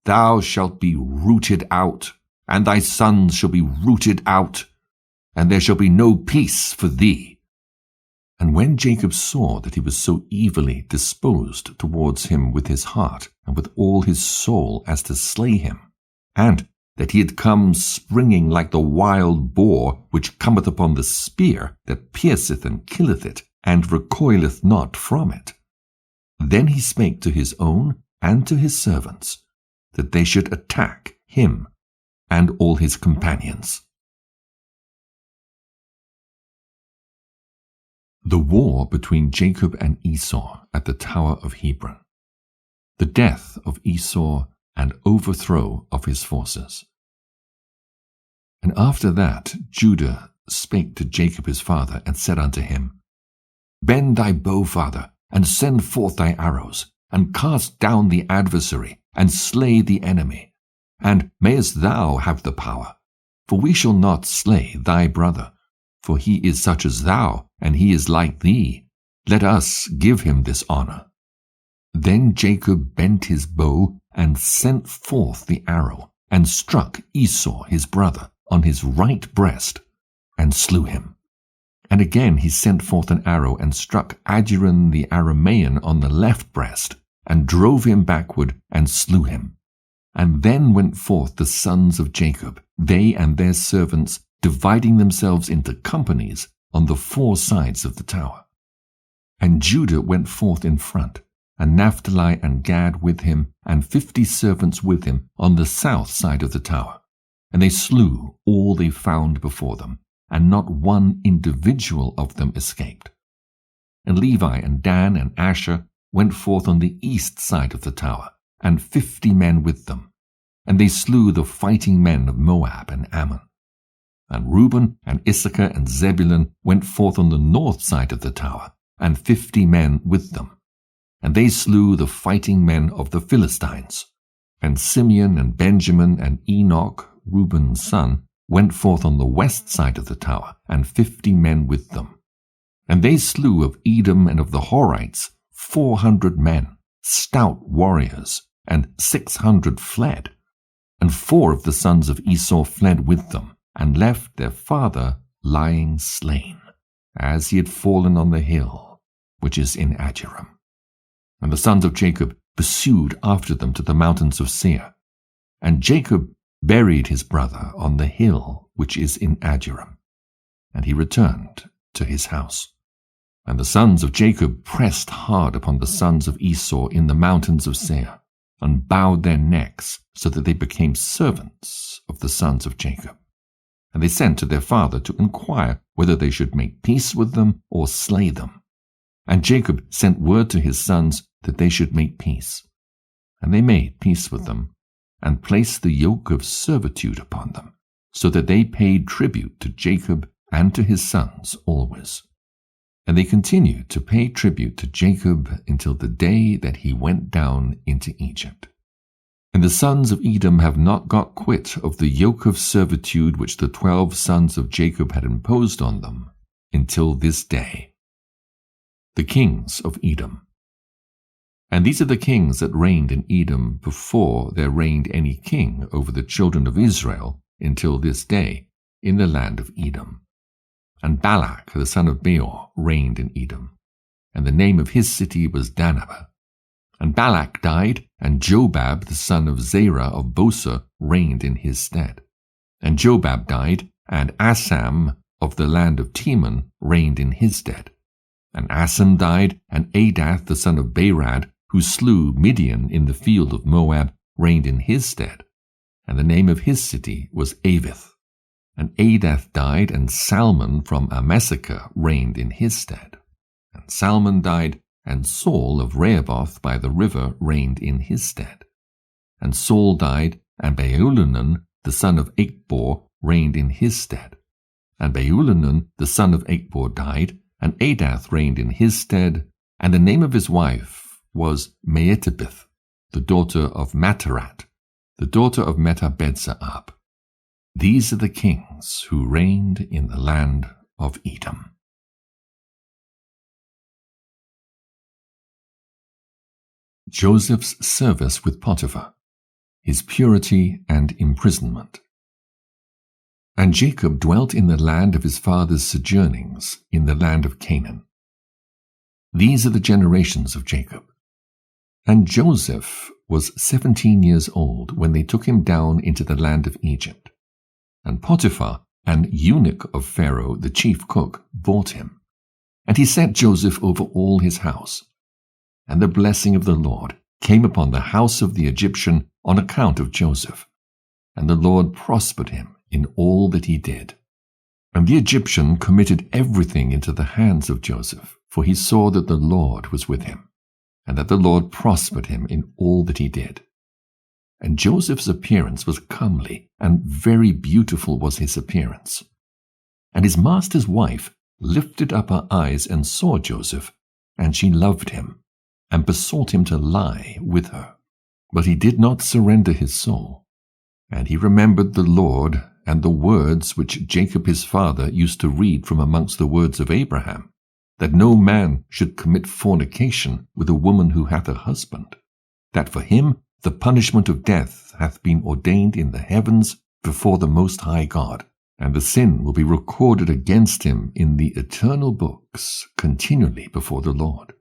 Thou shalt be rooted out, and thy sons shall be rooted out, and there shall be no peace for thee. And when Jacob saw that he was so evilly disposed towards him with his heart and with all his soul as to slay him, and that he had come springing like the wild boar which cometh upon the spear that pierceth and killeth it, and recoileth not from it, Then he spake to his own and to his servants, that they should attack him and all his companions. The war between Jacob and Esau at the Tower of Hebron. The death of Esau and overthrow of his forces. And after that Judah spake to Jacob his father, and said unto him, Bend thy bow, father, and send forth thy arrows, and cast down the adversary, and slay the enemy. And mayest thou have the power, for we shall not slay thy brother, for he is such as thou, and he is like thee. Let us give him this honor. Then Jacob bent his bow, and sent forth the arrow, and struck Esau his brother on his right breast, and slew him. And again he sent forth an arrow, and struck Adjuran the Aramean on the left breast, and drove him backward, and slew him. And then went forth the sons of Jacob, they and their servants, dividing themselves into companies on the four sides of the tower. And Judah went forth in front, and Naphtali and Gad with him, and 50 servants with him on the south side of the tower. And they slew all they found before them, and not one individual of them escaped. And Levi and Dan and Asher went forth on the east side of the tower, and 50 men with them. And they slew the fighting men of Moab and Ammon. And Reuben and Issachar and Zebulun went forth on the north side of the tower, and 50 men with them. And they slew the fighting men of the Philistines. And Simeon and Benjamin and Enoch, Reuben's son, went forth on the west side of the tower, and 50 men with them. And they slew of Edom and of the Horites 400 men, stout warriors, and 600 fled. And 4 of the sons of Esau fled with them, and left their father lying slain, as he had fallen on the hill, which is in Adullam. And the sons of Jacob pursued after them to the mountains of Seir. And Jacob buried his brother on the hill which is in Adullam, and he returned to his house. And the sons of Jacob pressed hard upon the sons of Esau in the mountains of Seir, and bowed their necks, so that they became servants of the sons of Jacob. And they sent to their father to inquire whether they should make peace with them or slay them. And Jacob sent word to his sons that they should make peace. And they made peace with them, and placed the yoke of servitude upon them, so that they paid tribute to Jacob and to his sons always. And they continued to pay tribute to Jacob until the day that he went down into Egypt. And the sons of Edom have not got quit of the yoke of servitude which the 12 sons of Jacob had imposed on them until this day. The kings of Edom. And these are the kings that reigned in Edom before there reigned any king over the children of Israel until this day in the land of Edom. And Balak the son of Beor reigned in Edom, and the name of his city was Dinah. And Balak died, and Jobab the son of Zerah of Boser reigned in his stead. And Jobab died, and Asam of the land of Teman reigned in his stead. And Asam died, and Adath the son of Berad, who slew Midian in the field of Moab, reigned in his stead. And the name of his city was Avith. And Adath died, and Salmon from Amasekah reigned in his stead. And Salmon died, and Saul of Rehoboth by the river reigned in his stead. And Saul died, and Baulanan the son of Achbor reigned in his stead. And Baulanan the son of Achbor died, and Adath reigned in his stead, and the name of his wife was Meetibith, the daughter of Matarat, the daughter of Metabedzaab. These are the kings who reigned in the land of Edom. Joseph's service with Potiphar, his purity and imprisonment. And Jacob dwelt in the land of his father's sojournings, in the land of Canaan. These are the generations of Jacob. And Joseph was 17 years old when they took him down into the land of Egypt. And Potiphar, an eunuch of Pharaoh, the chief cook, bought him. And he set Joseph over all his house. and the blessing of the Lord came upon the house of the Egyptian on account of Joseph, and the Lord prospered him in all that he did. And the Egyptian committed everything into the hands of Joseph, for he saw that the Lord was with him, and that the Lord prospered him in all that he did. And Joseph's appearance was comely, and very beautiful was his appearance. And his master's wife lifted up her eyes and saw Joseph, and she loved him, and besought him to lie with her. But he did not surrender his soul. And he remembered the Lord and the words which Jacob his father used to read from amongst the words of Abraham, that no man should commit fornication with a woman who hath a husband, that for him the punishment of death hath been ordained in the heavens before the Most High God, and the sin will be recorded against him in the eternal books continually before the Lord.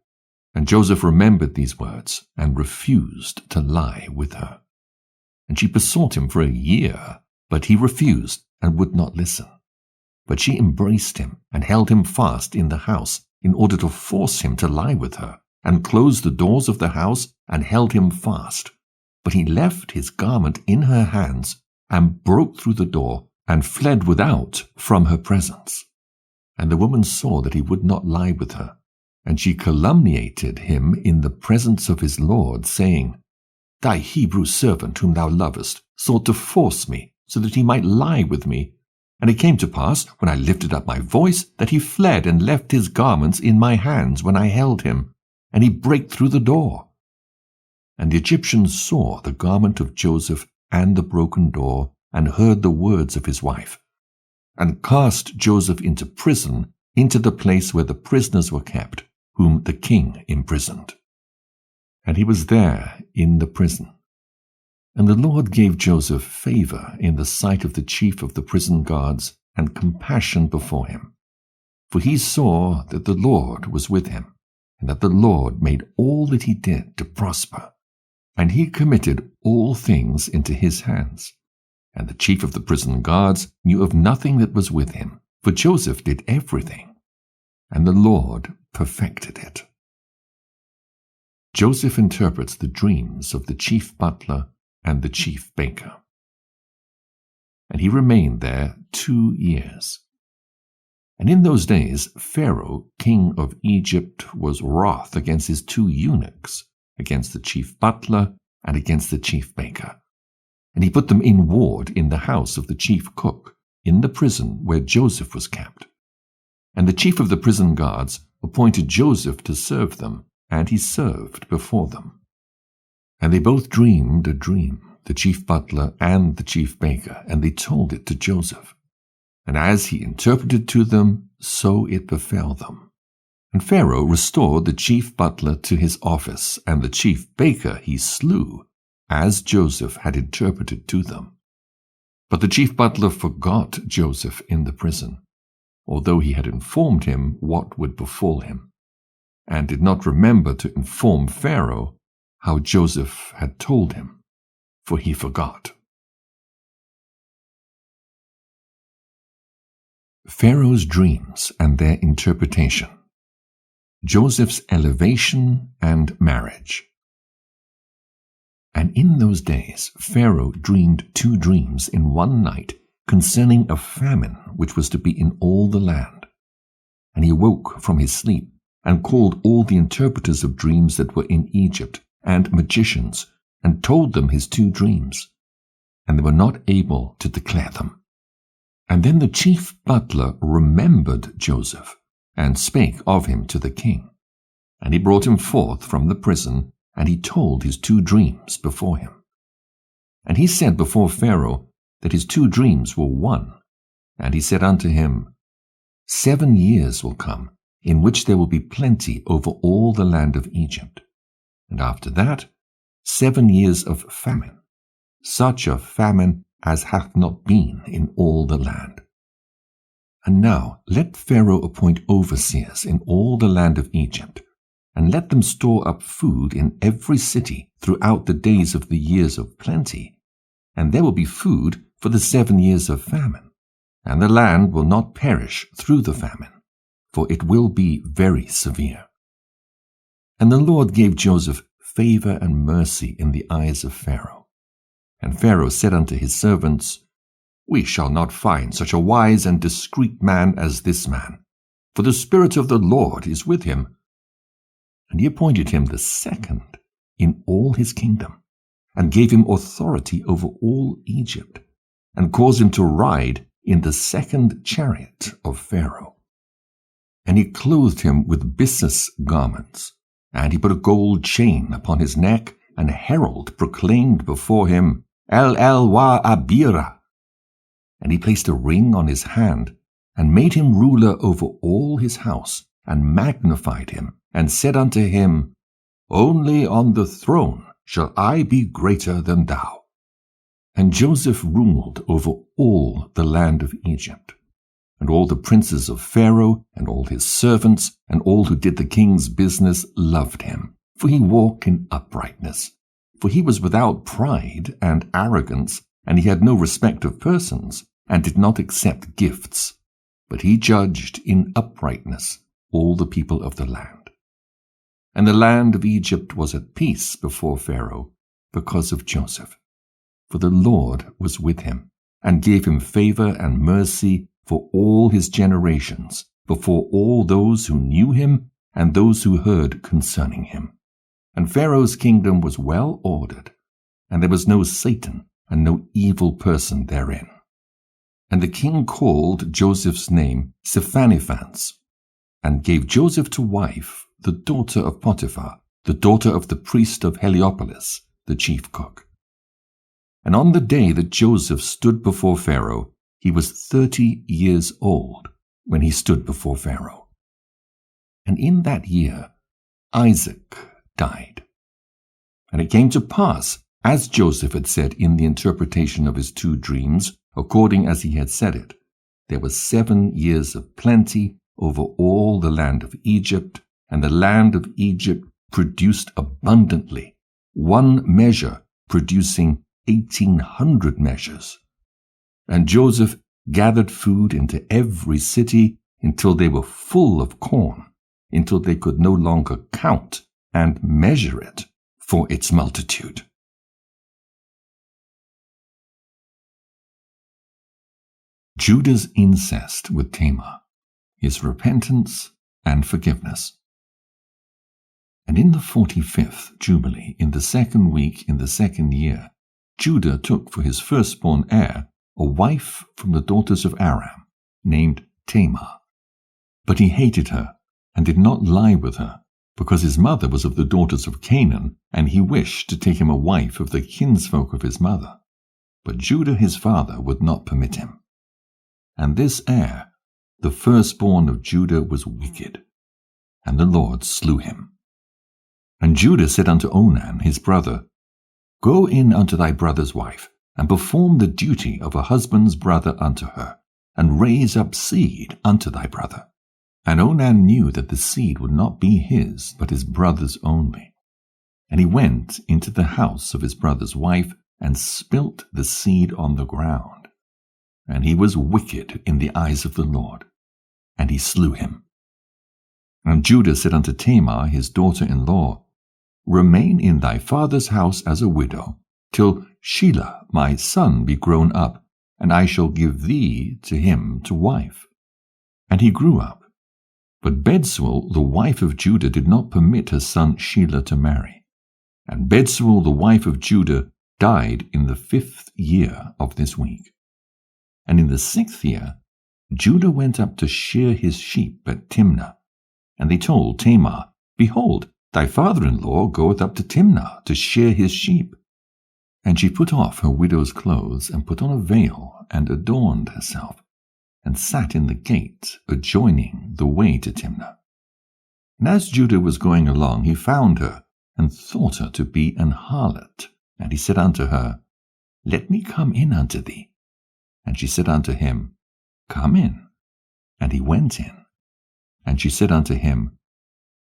And Joseph remembered these words, and refused to lie with her. And she besought him for a year, but he refused and would not listen. But she embraced him, and held him fast in the house, in order to force him to lie with her, and closed the doors of the house, and held him fast. But he left his garment in her hands, and broke through the door, and fled without from her presence. And the woman saw that he would not lie with her, and she calumniated him in the presence of his lord, saying, Thy Hebrew servant whom thou lovest sought to force me, so that he might lie with me. And it came to pass, when I lifted up my voice, that he fled and left his garments in my hands when I held him, and he brake through the door. And the Egyptians saw the garment of Joseph and the broken door, and heard the words of his wife, and cast Joseph into prison, into the place where the prisoners were kept, whom the king imprisoned. And he was there in the prison. And the Lord gave Joseph favor in the sight of the chief of the prison guards, and compassion before him. For he saw that the Lord was with him, and that the Lord made all that he did to prosper. And he committed all things into his hands. And the chief of the prison guards knew of nothing that was with him, for Joseph did everything, and the Lord perfected it. Joseph interprets the dreams of the chief butler and the chief baker. And he remained there 2 years. And in those days Pharaoh, king of Egypt, was wroth against his 2 eunuchs, against the chief butler and against the chief baker. And he put them in ward in the house of the chief cook, in the prison where Joseph was kept. And the chief of the prison guards appointed Joseph to serve them, and he served before them. And they both dreamed a dream, the chief butler and the chief baker, and they told it to Joseph. And as he interpreted to them, so it befell them. And Pharaoh restored the chief butler to his office, and the chief baker he slew, as Joseph had interpreted to them. But the chief butler forgot Joseph in the prison, although he had informed him what would befall him, and did not remember to inform Pharaoh how Joseph had told him, for he forgot. Pharaoh's dreams and their interpretation. Joseph's elevation and marriage. And in those days Pharaoh dreamed 2 dreams in one night concerning a famine which was to be in all the land. And he awoke from his sleep, and called all the interpreters of dreams that were in Egypt, and magicians, and told them his 2 dreams. And they were not able to declare them. And then the chief butler remembered Joseph, and spake of him to the king. And he brought him forth from the prison, and he told his 2 dreams before him. And he said before Pharaoh that his 2 dreams were one. And he said unto him, 7 years will come, in which there will be plenty over all the land of Egypt. And after that, 7 years of famine, such a famine as hath not been in all the land. And now let Pharaoh appoint overseers in all the land of Egypt, and let them store up food in every city throughout the days of the years of plenty, and there will be food for the 7 years of famine, and the land will not perish through the famine, for it will be very severe. And the Lord gave Joseph favor and mercy in the eyes of Pharaoh. And Pharaoh said unto his servants, We shall not find such a wise and discreet man as this man, for the Spirit of the Lord is with him. And he appointed him the second in all his kingdom, and gave him authority over all Egypt, and caused him to ride in the second chariot of Pharaoh. And he clothed him with byssus garments, and he put a gold chain upon his neck, and a herald proclaimed before him, El wa Abira. And he placed a ring on his hand, and made him ruler over all his house, and magnified him, and said unto him, Only on the throne shall I be greater than thou. And Joseph ruled over all the land of Egypt. And all the princes of Pharaoh, and all his servants, and all who did the king's business loved him, for he walked in uprightness. For he was without pride and arrogance, and he had no respect of persons, and did not accept gifts. But he judged in uprightness all the people of the land. And the land of Egypt was at peace before Pharaoh, because of Joseph. For the Lord was with him, and gave him favor and mercy for all his generations, before all those who knew him and those who heard concerning him. And Pharaoh's kingdom was well ordered, and there was no Satan and no evil person therein. And the king called Joseph's name Sephanephans, and gave Joseph to wife the daughter of Potiphar, the daughter of the priest of Heliopolis, the chief cook. And on the day that Joseph stood before Pharaoh, he was 30 years old when he stood before Pharaoh. And in that year Isaac died. And it came to pass, as Joseph had said in the interpretation of his 2 dreams, according as he had said it, there were 7 years of plenty over all the land of Egypt, and the land of Egypt produced abundantly, 1 measure producing 1,800 measures. And Joseph gathered food into every city until they were full of corn, until they could no longer count and measure it for its multitude. Judah's incest with Tamar, his repentance and forgiveness. And in the 45th Jubilee, in the 2nd week in the 2nd year, Judah took for his firstborn heir a wife from the daughters of Aram, named Tamar. But he hated her, and did not lie with her, because his mother was of the daughters of Canaan, and he wished to take him a wife of the kinsfolk of his mother. But Judah his father would not permit him. And this heir, the firstborn of Judah, was wicked, and the Lord slew him. And Judah said unto Onan his brother, Go in unto thy brother's wife, and perform the duty of a husband's brother unto her, and raise up seed unto thy brother. And Onan knew that the seed would not be his, but his brother's only. And he went into the house of his brother's wife, and spilt the seed on the ground. And he was wicked in the eyes of the Lord, and he slew him. And Judah said unto Tamar his daughter-in-law, Remain in thy father's house as a widow, till Shelah my son be grown up, and I shall give thee to him to wife. And he grew up. But Bethuel the wife of Judah did not permit her son Shelah to marry. And Bethuel the wife of Judah died in the 5th year of this week. And in the 6th year Judah went up to shear his sheep at Timnah. And they told Tamar, Behold, thy father-in-law goeth up to Timnah to shear his sheep. And she put off her widow's clothes, and put on a veil, and adorned herself, and sat in the gate adjoining the way to Timnah. And as Judah was going along, he found her, and thought her to be an harlot. And he said unto her, Let me come in unto thee. And she said unto him, Come in. And he went in. And she said unto him,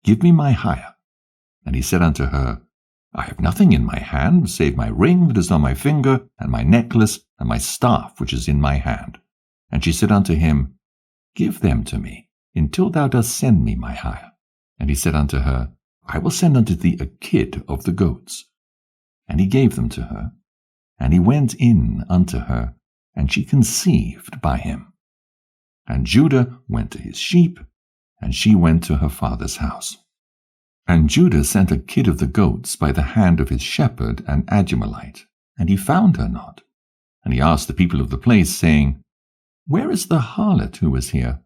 Give me my hire. And he said unto her, I have nothing in my hand, save my ring that is on my finger, and my necklace, and my staff which is in my hand. And she said unto him, Give them to me, until thou dost send me my hire. And he said unto her, I will send unto thee a kid of the goats. And he gave them to her. And he went in unto her, and she conceived by him. And Judah went to his sheep, and she went to her father's house. And Judah sent a kid of the goats by the hand of his shepherd, an Admorite, and he found her not. And he asked the people of the place, saying, Where is the harlot who was here?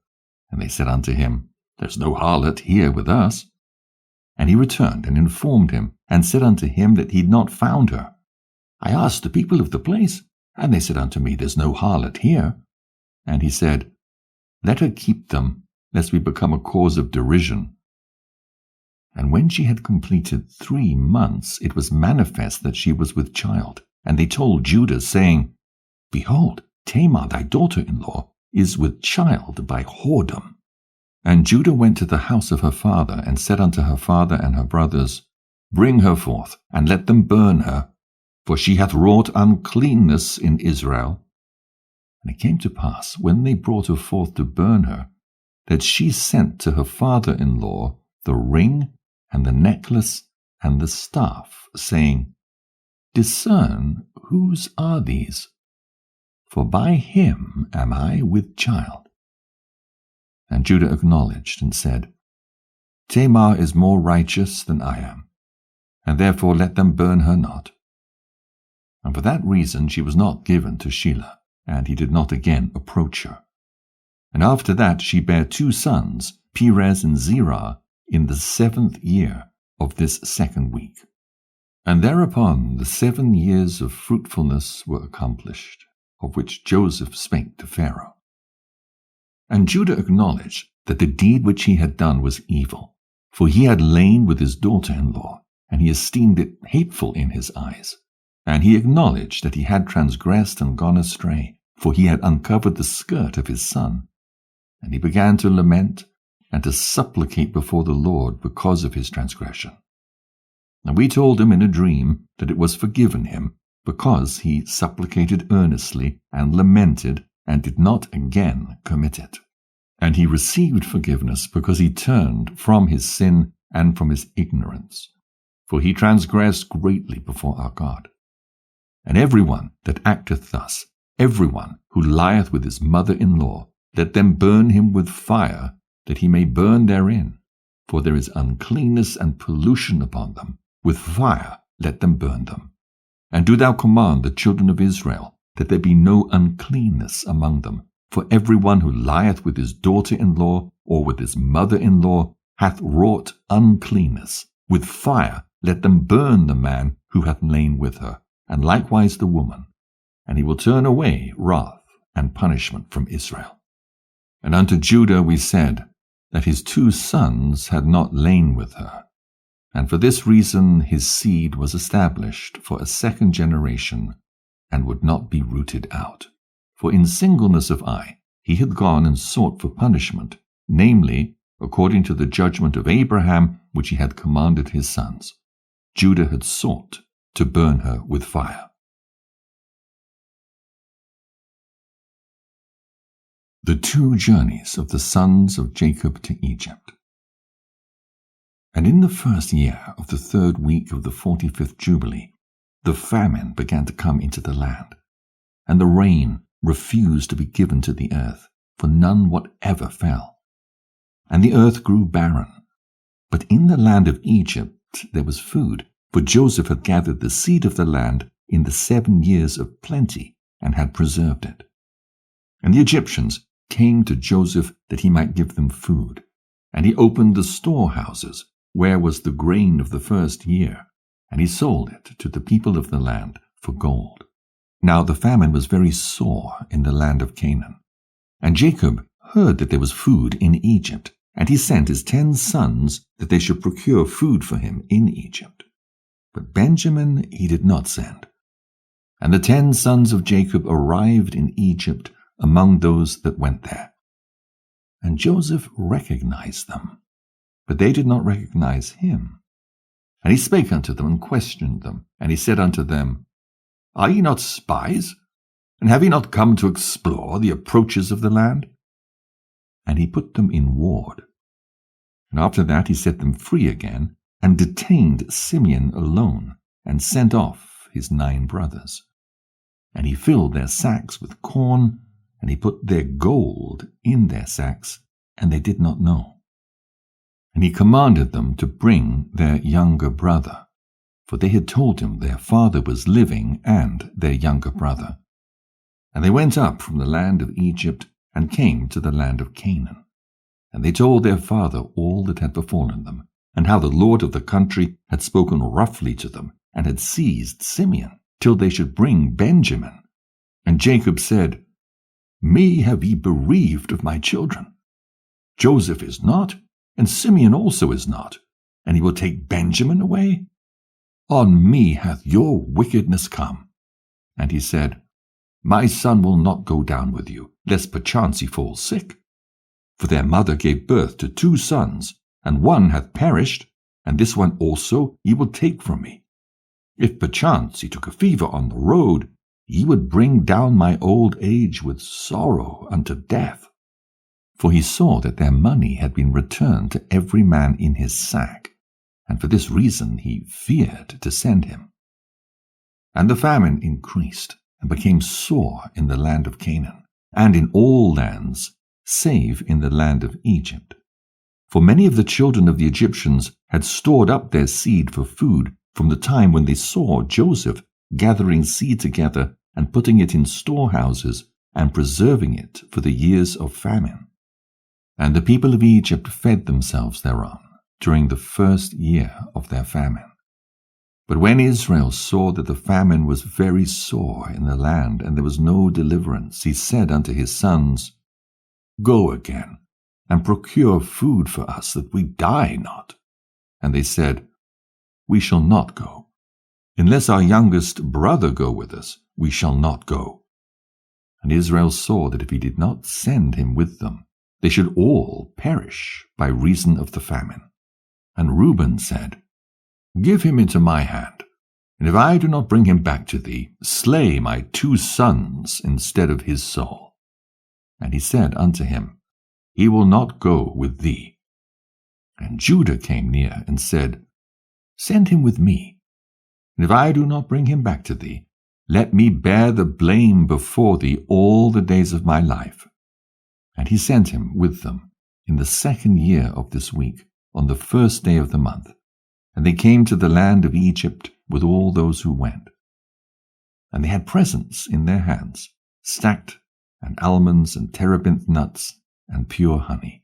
And they said unto him, There is no harlot here with us. And he returned and informed him, and said unto him that he had not found her. I asked the people of the place, and they said unto me, There is no harlot here. And he said, Let her keep them, lest we become a cause of derision. And when she had completed 3 months, it was manifest that she was with child. And they told Judah, saying, Behold, Tamar thy daughter-in-law is with child by whoredom. And Judah went to the house of her father, and said unto her father and her brothers, Bring her forth, and let them burn her, for she hath wrought uncleanness in Israel. And it came to pass, when they brought her forth to burn her, that she sent to her father-in-law the ring, and the necklace, and the staff, saying, Discern whose are these, for by him am I with child. And Judah acknowledged and said, Tamar is more righteous than I am, and therefore let them burn her not. And for that reason she was not given to Shelah, and he did not again approach her. And after that she bare 2 sons, Perez and Zerah, in the 7th year of this 2nd week. And thereupon the 7 years of fruitfulness were accomplished, of which Joseph spake to Pharaoh. And Judah acknowledged that the deed which he had done was evil, for he had lain with his daughter-in-law, and he esteemed it hateful in his eyes. And he acknowledged that he had transgressed and gone astray, for he had uncovered the skirt of his son. And he began to lament and to supplicate before the Lord because of his transgression. And we told him in a dream that it was forgiven him, because he supplicated earnestly and lamented, and did not again commit it. And he received forgiveness because he turned from his sin and from his ignorance, for he transgressed greatly before our God. And every one that acteth thus, every one who lieth with his mother-in-law, let them burn him with fire, that he may burn therein, for there is uncleanness and pollution upon them. With fire let them burn them. And do thou command the children of Israel, that there be no uncleanness among them. For every one who lieth with his daughter-in-law or with his mother-in-law hath wrought uncleanness. With fire let them burn the man who hath lain with her, and likewise the woman. And he will turn away wrath and punishment from Israel. And unto Judah we said, that his 2 sons had not lain with her. And for this reason his seed was established for a 2nd generation, and would not be rooted out. For in singleness of eye he had gone and sought for punishment, namely, according to the judgment of Abraham, which he had commanded his sons. Judah had sought to burn her with fire. The 2 journeys of the sons of Jacob to Egypt. And in the 1st year of the 3rd week of the 45th Jubilee, the famine began to come into the land, and the rain refused to be given to the earth, for none whatever fell. And the earth grew barren. But in the land of Egypt there was food, for Joseph had gathered the seed of the land in the 7 years of plenty, and had preserved it. And the Egyptians came to Joseph that he might give them food. And he opened the storehouses, where was the grain of the 1st year, and he sold it to the people of the land for gold. Now the famine was very sore in the land of Canaan. And Jacob heard that there was food in Egypt, and he sent his 10 sons that they should procure food for him in Egypt. But Benjamin he did not send. And the 10 sons of Jacob arrived in Egypt among those that went there. And Joseph recognized them, but they did not recognize him. And he spake unto them and questioned them, and he said unto them, Are ye not spies? And have ye not come to explore the approaches of the land? And he put them in ward. And after that he set them free again, and detained Simeon alone, and sent off his 9 brothers. And he filled their sacks with corn, and he put their gold in their sacks, and they did not know. And he commanded them to bring their younger brother, for they had told him their father was living and their younger brother. And they went up from the land of Egypt and came to the land of Canaan. And they told their father all that had befallen them, and how the Lord of the country had spoken roughly to them, and had seized Simeon, till they should bring Benjamin. And Jacob said, Me have ye bereaved of my children. Joseph is not, and Simeon also is not, and he will take Benjamin away? On me hath your wickedness come. And he said, My son will not go down with you, lest perchance he fall sick. For their mother gave birth to 2 sons, and one hath perished, and this one also ye will take from me. If perchance he took a fever on the road, ye would bring down my old age with sorrow unto death. For he saw that their money had been returned to every man in his sack, and for this reason he feared to send him. And the famine increased, and became sore in the land of Canaan, and in all lands, save in the land of Egypt. For many of the children of the Egyptians had stored up their seed for food from the time when they saw Joseph gathering seed together and putting it in storehouses and preserving it for the years of famine. And the people of Egypt fed themselves thereon during the first year of their famine. But when Israel saw that the famine was very sore in the land, and there was no deliverance, he said unto his sons, Go again, and procure food for us, that we die not. And they said, We shall not go. Unless our youngest brother go with us, we shall not go. And Israel saw that if he did not send him with them, they should all perish by reason of the famine. And Reuben said, Give him into my hand, and if I do not bring him back to thee, slay my 2 sons instead of his soul. And he said unto him, He will not go with thee. And Judah came near and said, Send him with me, and if I do not bring him back to thee, let me bear the blame before thee all the days of my life. And he sent him with them in the 2nd year of this week, on the 1st day of the month. And they came to the land of Egypt with all those who went. And they had presents in their hands, stacked, and almonds and terebinth nuts, and pure honey.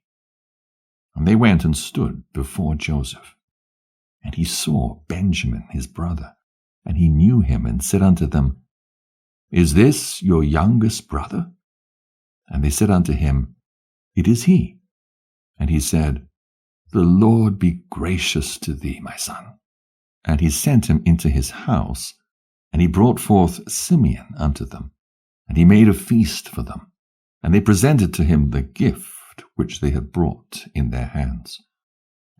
And they went and stood before Joseph. And he saw Benjamin his brother, and he knew him, and said unto them, Is this your youngest brother? And they said unto him, It is he. And he said, The Lord be gracious to thee, my son. And he sent him into his house, and he brought forth Simeon unto them, and he made a feast for them. And they presented to him the gift which they had brought in their hands.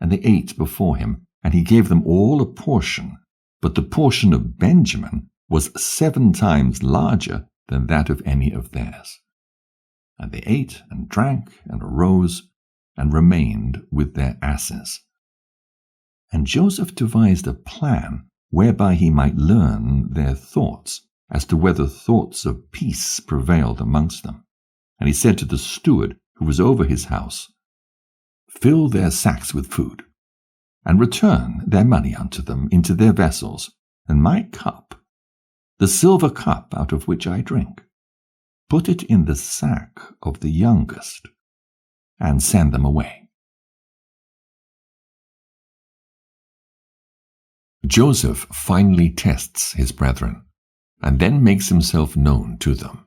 And they ate before him, and he gave them all a portion, but the portion of Benjamin was 7 times larger than that of any of theirs. And they ate and drank and arose, and remained with their asses. And Joseph devised a plan whereby he might learn their thoughts, as to whether thoughts of peace prevailed amongst them. And he said to the steward who was over his house, Fill their sacks with food, and return their money unto them into their vessels, and my cup, the silver cup out of which I drink, put it in the sack of the youngest, and send them away. Joseph finally tests his brethren, and then makes himself known to them.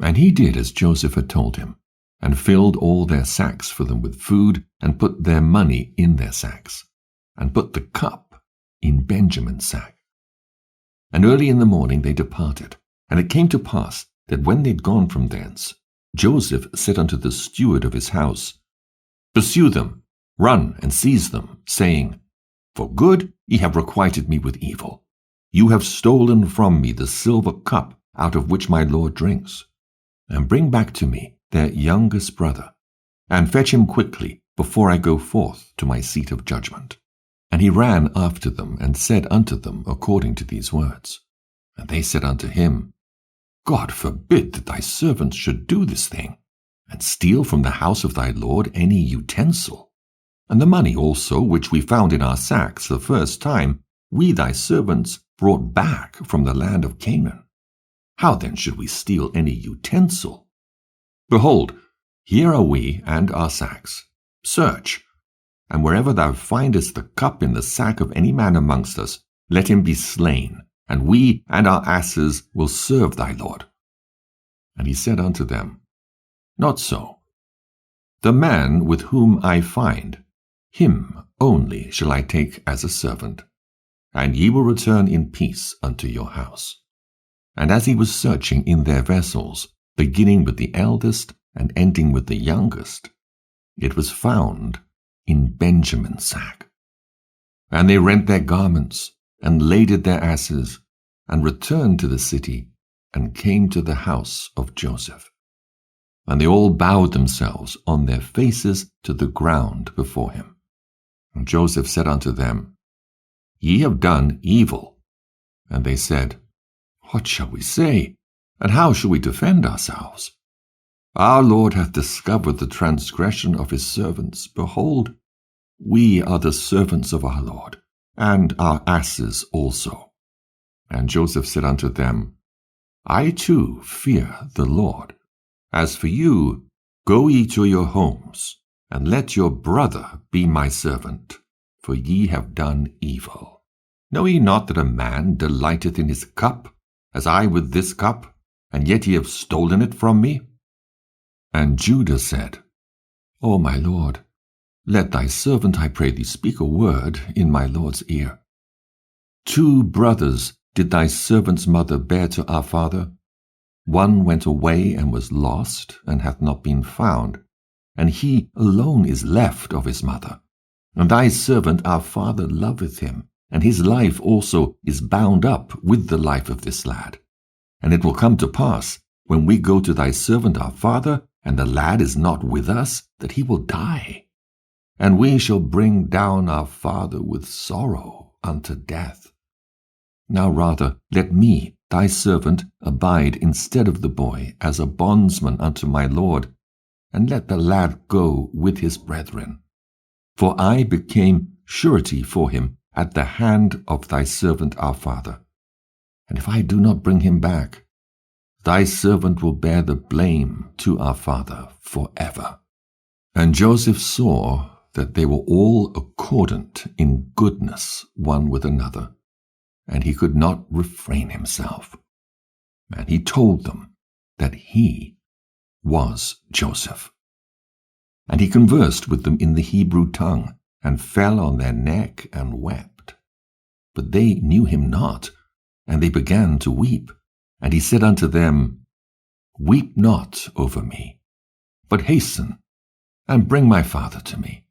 And he did as Joseph had told him, and filled all their sacks for them with food, and put their money in their sacks, and put the cup in Benjamin's sack. And early in the morning they departed, and it came to pass that when they had gone from thence, Joseph said unto the steward of his house, Pursue them, run and seize them, saying, For good ye have requited me with evil. You have stolen from me the silver cup out of which my lord drinks. And bring back to me their youngest brother, and fetch him quickly, before I go forth to my seat of judgment. And he ran after them, and said unto them according to these words. And they said unto him, God forbid that thy servants should do this thing, and steal from the house of thy Lord any utensil. And the money also which we found in our sacks the first time, we thy servants brought back from the land of Canaan. How then should we steal any utensil? Behold, here are we and our sacks. Search, and wherever thou findest the cup in the sack of any man amongst us, let him be slain, and we and our asses will serve thy Lord. And he said unto them, Not so. The man with whom I find, him only shall I take as a servant, and ye will return in peace unto your house. And as he was searching in their vessels, beginning with the eldest and ending with the youngest, it was found in Benjamin's sack. And they rent their garments, and laded their asses, and returned to the city, and came to the house of Joseph. And they all bowed themselves on their faces to the ground before him. And Joseph said unto them, Ye have done evil. And they said, What shall we say? And how shall we defend ourselves? Our Lord hath discovered the transgression of his servants. Behold, we are the servants of our Lord, and our asses also. And Joseph said unto them, I too fear the Lord. As for you, go ye to your homes, and let your brother be my servant, for ye have done evil. Know ye not that a man delighteth in his cup, as I with this cup, and yet ye have stolen it from me? And Judah said, O my lord, let thy servant, I pray thee, speak a word in my lord's ear. 2 brothers did thy servant's mother bear to our father. One went away and was lost, and hath not been found, and he alone is left of his mother. And thy servant our father loveth him, and his life also is bound up with the life of this lad. And it will come to pass, when we go to thy servant our father, and the lad is not with us, that he will die. And we shall bring down our father with sorrow unto death. Now rather let me, thy servant, abide instead of the boy, as a bondsman unto my lord, and let the lad go with his brethren. For I became surety for him at the hand of thy servant our father. And if I do not bring him back, thy servant will bear the blame to our father forever. And Joseph saw that they were all accordant in goodness one with another, and he could not refrain himself. And he told them that he was Joseph. And he conversed with them in the Hebrew tongue, and fell on their neck and wept. But they knew him not, and they began to weep. And he said unto them, Weep not over me, but hasten, and bring my father to me.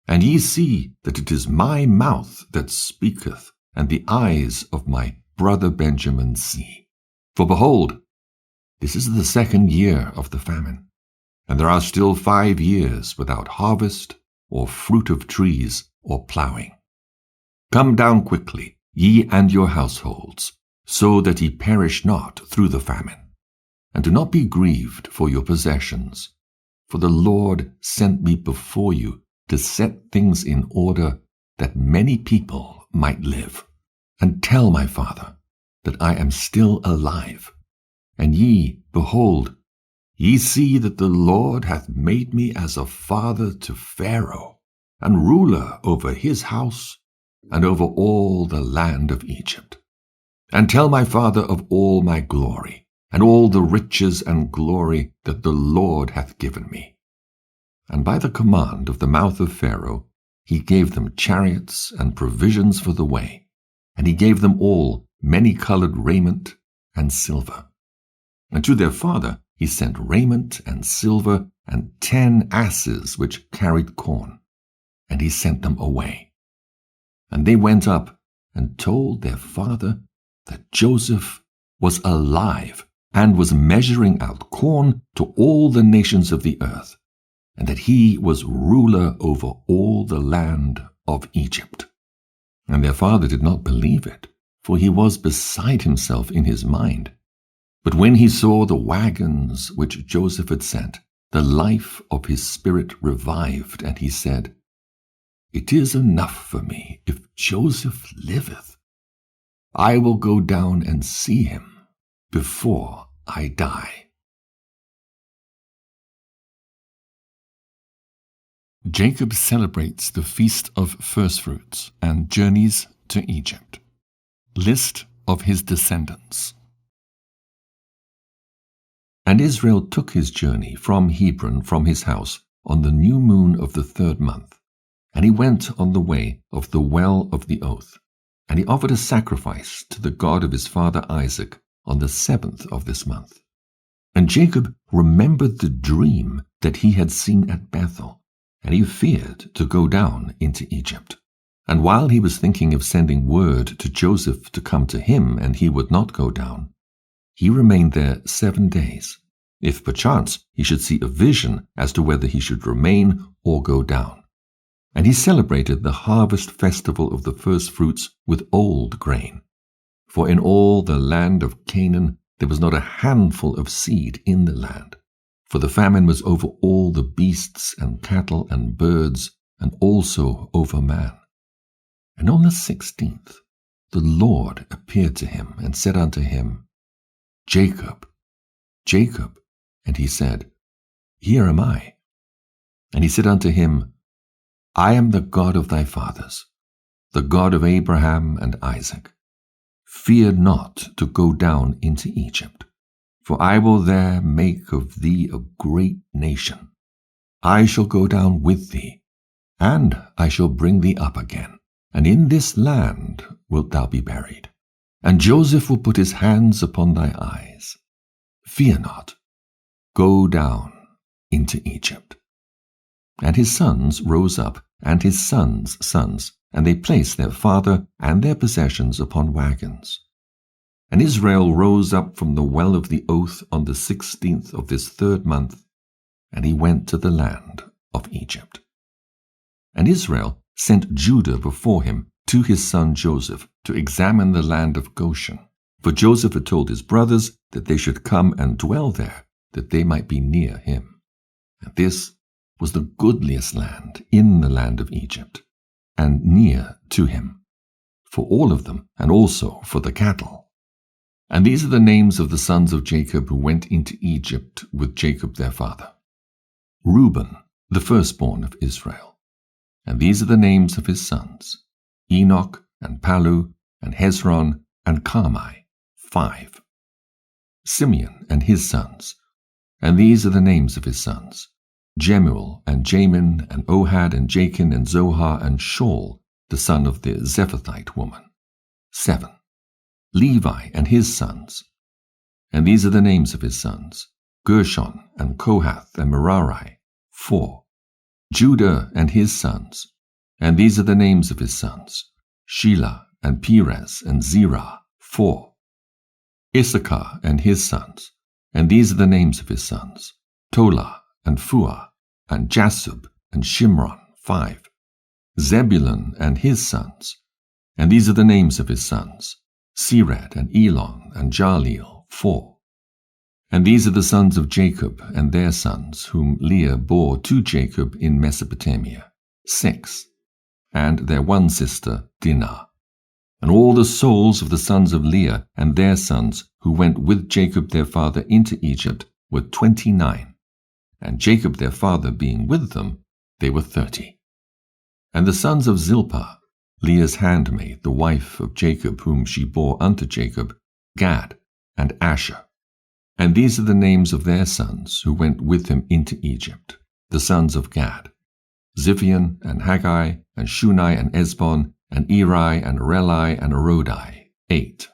And ye see that it is my mouth that speaketh, and the eyes of my brother Benjamin see. For behold, this is the 2nd year of the famine, and there are still 5 years without harvest, or fruit of trees, or plowing. Come down quickly, ye and your households, so that ye perish not through the famine. And do not be grieved for your possessions, for the Lord sent me before you to set things in order, that many people might live. And tell my father that I am still alive. And ye, behold, ye see that the Lord hath made me as a father to Pharaoh, and ruler over his house, and over all the land of Egypt. And tell my father of all my glory, and all the riches and glory that the Lord hath given me. And by the command of the mouth of Pharaoh he gave them chariots and provisions for the way, and he gave them all many-colored raiment and silver. And to their father he sent raiment and silver, and 10 asses which carried corn, and he sent them away. And they went up and told their father that Joseph was alive, and was measuring out corn to all the nations of the earth, and that he was ruler over all the land of Egypt. And their father did not believe it, for he was beside himself in his mind. But when he saw the wagons which Joseph had sent, the life of his spirit revived, and he said, "It is enough for me if Joseph liveth. I will go down and see him before I die." Jacob celebrates the Feast of Firstfruits and journeys to Egypt. List of his descendants. And Israel took his journey from Hebron from his house on the new moon of the 3rd month, and he went on the way of the well of the oath, and he offered a sacrifice to the God of his father Isaac on the 7th of this month. And Jacob remembered the dream that he had seen at Bethel, and he feared to go down into Egypt. And while he was thinking of sending word to Joseph to come to him, and he would not go down, he remained there 7 days, if perchance he should see a vision as to whether he should remain or go down. And he celebrated the harvest festival of the firstfruits with old grain. For in all the land of Canaan there was not a handful of seed in the land, for the famine was over all the beasts and cattle and birds, and also over man. And on the 16th the Lord appeared to him and said unto him, "Jacob, Jacob." And he said, "Here am I." And he said unto him, "I am the God of thy fathers, the God of Abraham and Isaac. Fear not to go down into Egypt, for I will there make of thee a great nation. I shall go down with thee, and I shall bring thee up again, and in this land wilt thou be buried. And Joseph will put his hands upon thy eyes. Fear not, go down into Egypt." And his sons rose up, and his sons' sons, and they placed their father and their possessions upon wagons. And Israel rose up from the well of the oath on the 16th of this 3rd month, and he went to the land of Egypt. And Israel sent Judah before him to his son Joseph to examine the land of Goshen. For Joseph had told his brothers that they should come and dwell there, that they might be near him. And this was the goodliest land in the land of Egypt, and near to him, for all of them, and also for the cattle. And these are the names of the sons of Jacob who went into Egypt with Jacob their father. Reuben, the firstborn of Israel. And these are the names of his sons, Enoch, and Palu, and Hezron, and Carmi, 5. Simeon and his sons. And these are the names of his sons, Jemuel, and Jamin, and Ohad, and Jachin, and Zohar, and Shaul, the son of the Zephathite woman, 7. Levi and his sons. And these are the names of his sons, Gershon, and Kohath, and Merari, 4. Judah and his sons. And these are the names of his sons, Shelah, and Perez, and Zerah, 4. Issachar and his sons. And these are the names of his sons, Tola, and Phua, and Jasub, and Shimron, 5. Zebulun and his sons. And these are the names of his sons, Sered, and Elon, and Jaleel, 4. And these are the sons of Jacob and their sons, whom Leah bore to Jacob in Mesopotamia, 6. And their one sister, Dinah. And all the souls of the sons of Leah and their sons, who went with Jacob their father into Egypt, were 29. And Jacob their father being with them, they were 30. And the sons of Zilpah, Leah's handmaid, the wife of Jacob, whom she bore unto Jacob, Gad, and Asher. And these are the names of their sons, who went with him into Egypt, the sons of Gad, Ziphion, and Haggai, and Shunai, and Esbon, and Eri, and Relai, and Arodi, 8.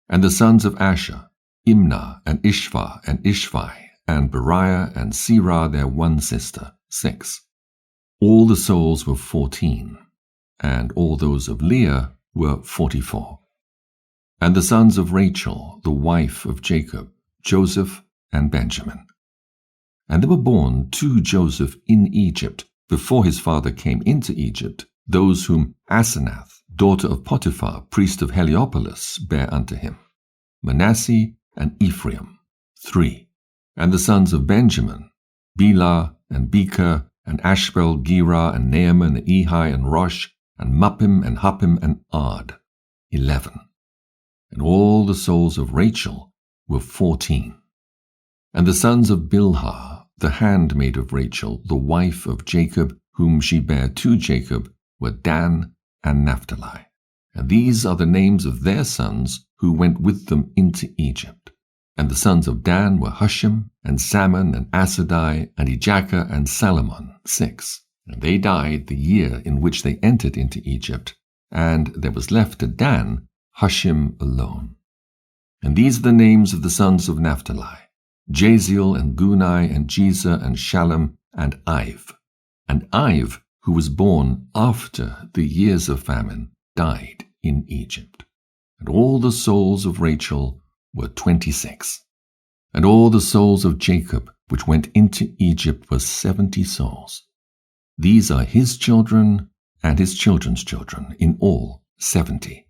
And the sons of Asher, Imnah, and Ishva, and Ishvi, and Beriah, and Serah their one sister, 6. All the souls were 14, and all those of Leah were 44. And the sons of Rachel, the wife of Jacob, Joseph and Benjamin. And there were born to Joseph in Egypt, before his father came into Egypt, those whom Asenath, daughter of Potiphar, priest of Heliopolis, bare unto him, Manasseh and Ephraim, 3. And the sons of Benjamin, Bilhah and Becher, and Ashbel, Gerah, and Naaman, and Ehi, and Rosh, and Muppim, and Huppim, and Ard, 11. And all the souls of Rachel were 14. And the sons of Bilhah, the handmaid of Rachel, the wife of Jacob, whom she bare to Jacob, were Dan and Naphtali. And these are the names of their sons who went with them into Egypt. And the sons of Dan were Hushim, and Salmon, and Asadai, and Ijachar, and Salomon, 6. And they died the year in which they entered into Egypt, and there was left to Dan Hushim alone. And these are the names of the sons of Naphtali, Jaziel, and Gunai, and Jezer, and Shalom, and Iv. And Iv, who was born after the years of famine, died in Egypt. And all the souls of Rachel were 26. And all the souls of Jacob, which went into Egypt, were 70 souls. These are his children and his children's children, in all 70.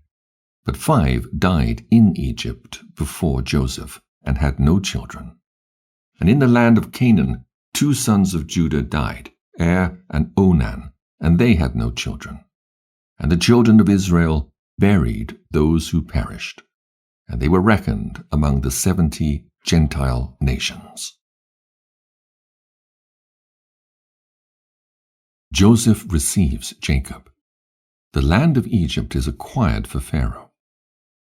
But 5 died in Egypt before Joseph, and had no children. And in the land of Canaan 2 sons of Judah died, and Onan, and they had no children. And the children of Israel buried those who perished, and they were reckoned among the 70 Gentile nations. Joseph receives Jacob. The land of Egypt is acquired for Pharaoh.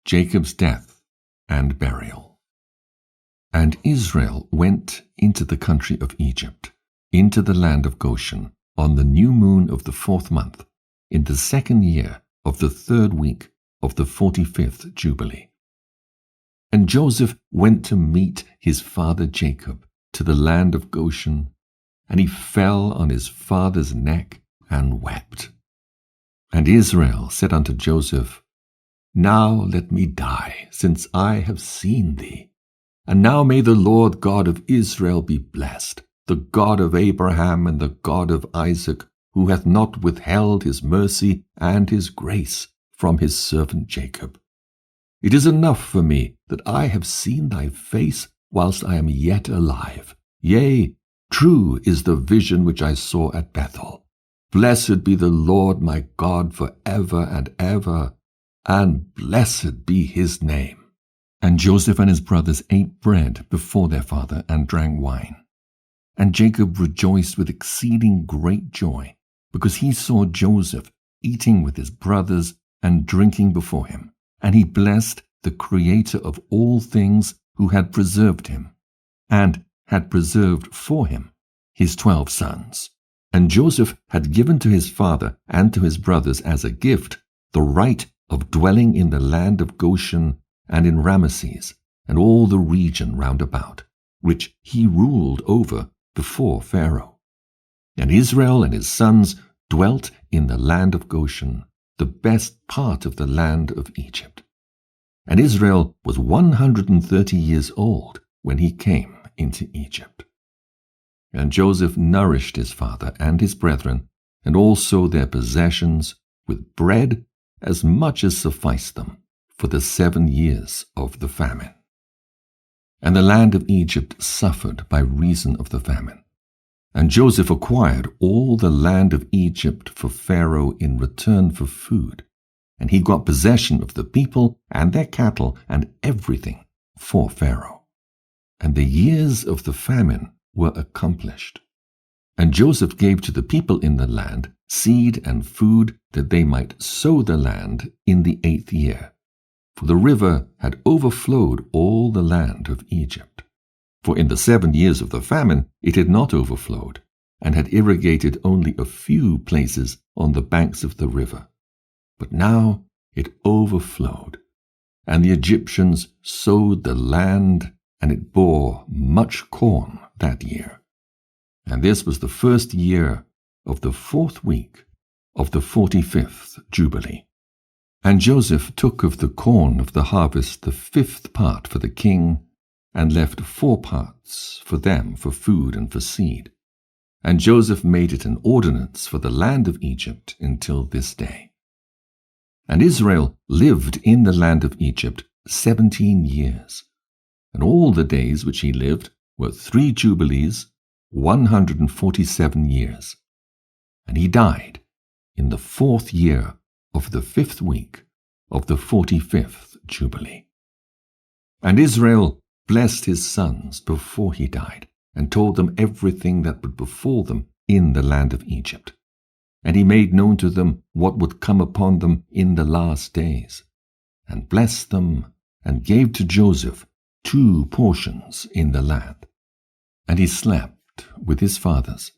Jacob's death and burial. And Israel went into the country of Egypt, into the land of Goshen, on the new moon of the 4th month, in the 2nd year of the 3rd week of the 45th Jubilee. And Joseph went to meet his father Jacob to the land of Goshen, and he fell on his father's neck and wept. And Israel said unto Joseph, Now let me die, since I have seen thee. And now may the Lord God of Israel be blessed, the God of Abraham and the God of Isaac, who hath not withheld his mercy and his grace from his servant Jacob. It is enough for me that I have seen thy face whilst I am yet alive. Yea, true is the vision which I saw at Bethel. Blessed be the Lord my God for ever and ever, and blessed be his name. And Joseph and his brothers ate bread before their father and drank wine. And Jacob rejoiced with exceeding great joy, because he saw Joseph eating with his brothers and drinking before him. And he blessed the Creator of all things, who had preserved him, and had preserved for him his 12 sons. And Joseph had given to his father and to his brothers as a gift the right of dwelling in the land of Goshen and in Ramesses, and all the region round about, which he ruled over before Pharaoh. And Israel and his sons dwelt in the land of Goshen, the best part of the land of Egypt. And Israel was 130 years old when he came into Egypt. And Joseph nourished his father and his brethren, and also their possessions, with bread as much as sufficed them for the 7 years of the famine. And the land of Egypt suffered by reason of the famine. And Joseph acquired all the land of Egypt for Pharaoh in return for food, and he got possession of the people and their cattle and everything for Pharaoh. And the years of the famine were accomplished. And Joseph gave to the people in the land seed and food, that they might sow the land in the 8th year. For the river had overflowed all the land of Egypt. For in the 7 years of the famine it had not overflowed, and had irrigated only a few places on the banks of the river. But now it overflowed, and the Egyptians sowed the land, and it bore much corn that year. And this was the 1st year of the 4th week of the 45th Jubilee. And Joseph took of the corn of the harvest the 5th part for the king, and left 4 parts for them for food and for seed. And Joseph made it an ordinance for the land of Egypt until this day. And Israel lived in the land of Egypt 17 years, and all the days which he lived were 3 jubilees, 147 years. And he died in the 4th year of the 5th week of the 45th jubilee. And Israel blessed his sons before he died, and told them everything that would befall them in the land of Egypt. And he made known to them what would come upon them in the last days, and blessed them, and gave to Joseph 2 portions in the land. And he slept with his fathers,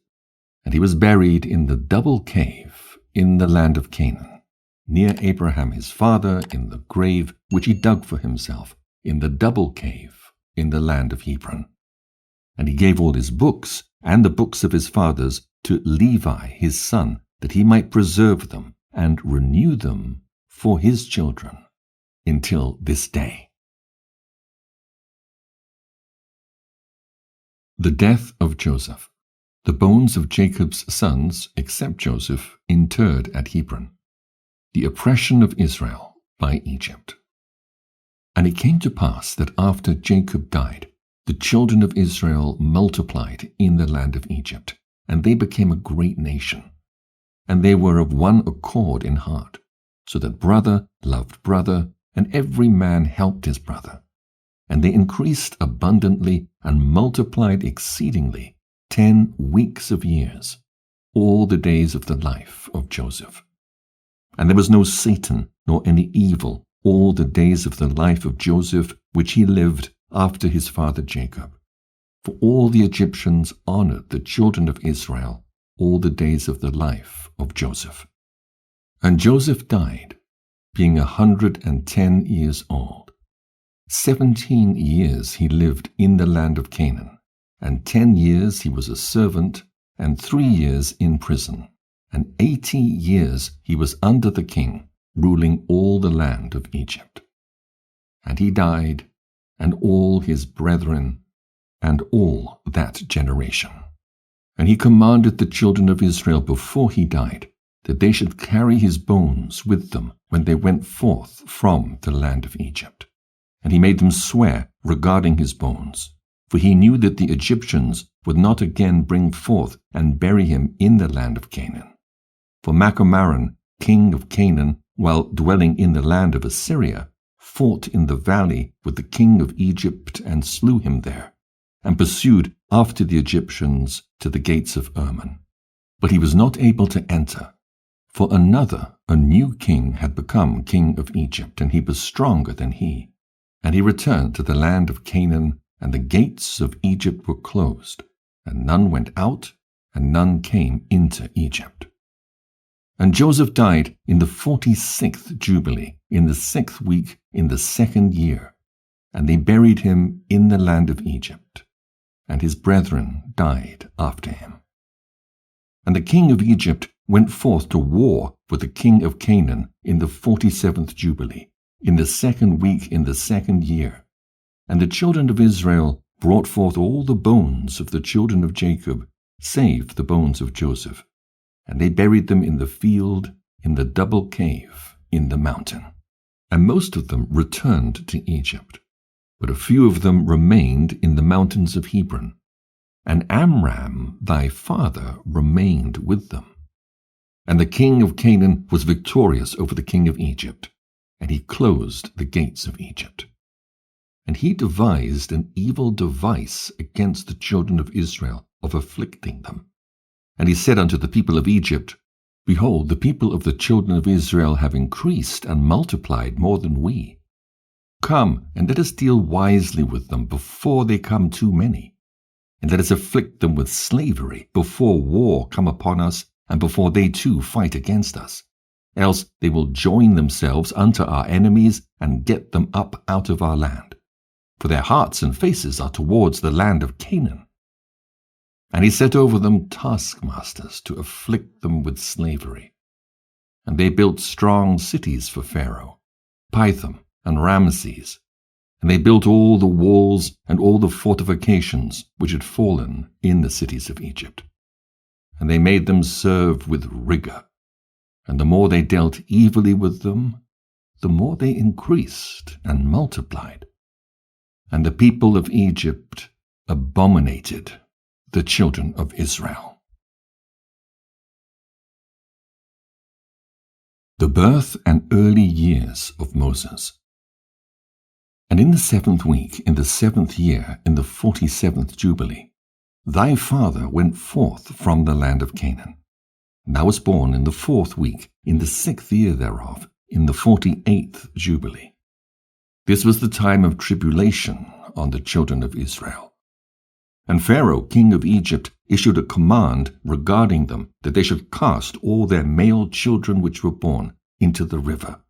and he was buried in the double cave in the land of Canaan, near Abraham his father, in the grave which he dug for himself, in the double cave in the land of Hebron. And he gave all his books and the books of his fathers to Levi his son, that he might preserve them and renew them for his children until this day. The death of Joseph. The bones of Jacob's sons, except Joseph, interred at Hebron. The oppression of Israel by Egypt. And it came to pass that after Jacob died, the children of Israel multiplied in the land of Egypt, and they became a great nation. And they were of one accord in heart, so that brother loved brother, and every man helped his brother. And they increased abundantly and multiplied exceedingly 10 weeks of years, all the days of the life of Joseph. And there was no Satan nor any evil all the days of the life of Joseph, which he lived after his father Jacob. For all the Egyptians honored the children of Israel all the days of the life of Joseph. And Joseph died, being 110 years old. 17 years he lived in the land of Canaan, and 10 years he was a servant, and 3 years in prison, and 80 years he was under the king, ruling all the land of Egypt. And he died, and all his brethren, and all that generation. And he commanded the children of Israel before he died, that they should carry his bones with them when they went forth from the land of Egypt. And he made them swear regarding his bones, for he knew that the Egyptians would not again bring forth and bury him in the land of Canaan. For Macamaran, king of Canaan, while dwelling in the land of Assyria, fought in the valley with the king of Egypt and slew him there, and pursued after the Egyptians to the gates of Erman. But he was not able to enter, for another, a new king, had become king of Egypt, and he was stronger than he. And he returned to the land of Canaan, and the gates of Egypt were closed, and none went out, and none came into Egypt. And Joseph died in the 46th jubilee, in the 6th week, in the 2nd year, and they buried him in the land of Egypt. And his brethren died after him. And the king of Egypt went forth to war with the king of Canaan in the 47th jubilee, in the 2nd week, in the 2nd year. And the children of Israel brought forth all the bones of the children of Jacob, save the bones of Joseph. And they buried them in the field, in the double cave, in the mountain. And most of them returned to Egypt, but a few of them remained in the mountains of Hebron. And Amram, thy father, remained with them. And the king of Canaan was victorious over the king of Egypt, and he closed the gates of Egypt. And he devised an evil device against the children of Israel, of afflicting them. And he said unto the people of Egypt, Behold, the people of the children of Israel have increased and multiplied more than we. Come, and let us deal wisely with them before they come too many. And let us afflict them with slavery before war come upon us, and before they too fight against us. Else they will join themselves unto our enemies, and get them up out of our land. For their hearts and faces are towards the land of Canaan. And he set over them taskmasters to afflict them with slavery. And they built strong cities for Pharaoh, Pithom and Ramses. And they built all the walls and all the fortifications which had fallen in the cities of Egypt. And they made them serve with rigor. And the more they dealt evilly with them, the more they increased and multiplied. And the people of Egypt abominated the children of Israel. The birth and early years of Moses. And in the 7th week, in the 7th year, in the 47th Jubilee, thy father went forth from the land of Canaan. And thou wast born in the 4th week, in the 6th year thereof, in the 48th Jubilee. This was the time of tribulation on the children of Israel. And Pharaoh, king of Egypt, issued a command regarding them, that they should cast all their male children which were born into the river.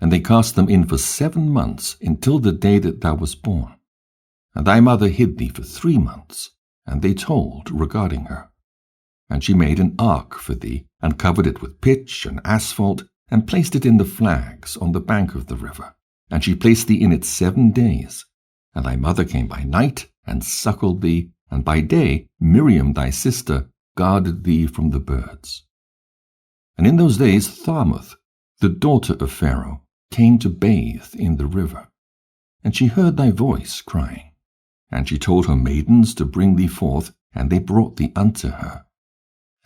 And they cast them in for 7 months, until the day that thou wast born. And thy mother hid thee for 3 months, and they told regarding her. And she made an ark for thee, and covered it with pitch and asphalt, and placed it in the flags on the bank of the river. And she placed thee in it 7 days. And thy mother came by night, and suckled thee, and by day Miriam thy sister guarded thee from the birds. And in those days Tharmuth, the daughter of Pharaoh, came to bathe in the river. And she heard thy voice crying. And she told her maidens to bring thee forth, and they brought thee unto her.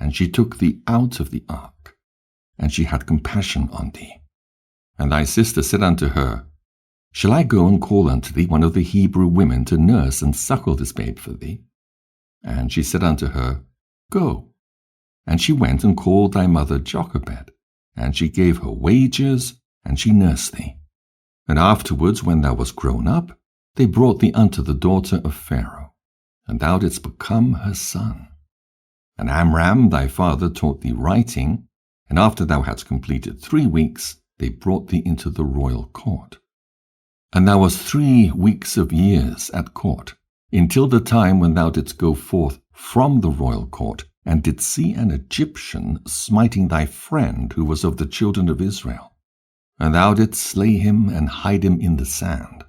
And she took thee out of the ark, and she had compassion on thee. And thy sister said unto her, Shall I go and call unto thee one of the Hebrew women to nurse and suckle this babe for thee? And she said unto her, Go. And she went and called thy mother Jochebed, and she gave her wages, and she nursed thee. And afterwards, when thou wast grown up, they brought thee unto the daughter of Pharaoh, and thou didst become her son. And Amram thy father taught thee writing, and after thou hadst completed 3 weeks, they brought thee into the royal court. And thou wast 3 weeks of years at court, until the time when thou didst go forth from the royal court, and didst see an Egyptian smiting thy friend who was of the children of Israel. And thou didst slay him and hide him in the sand.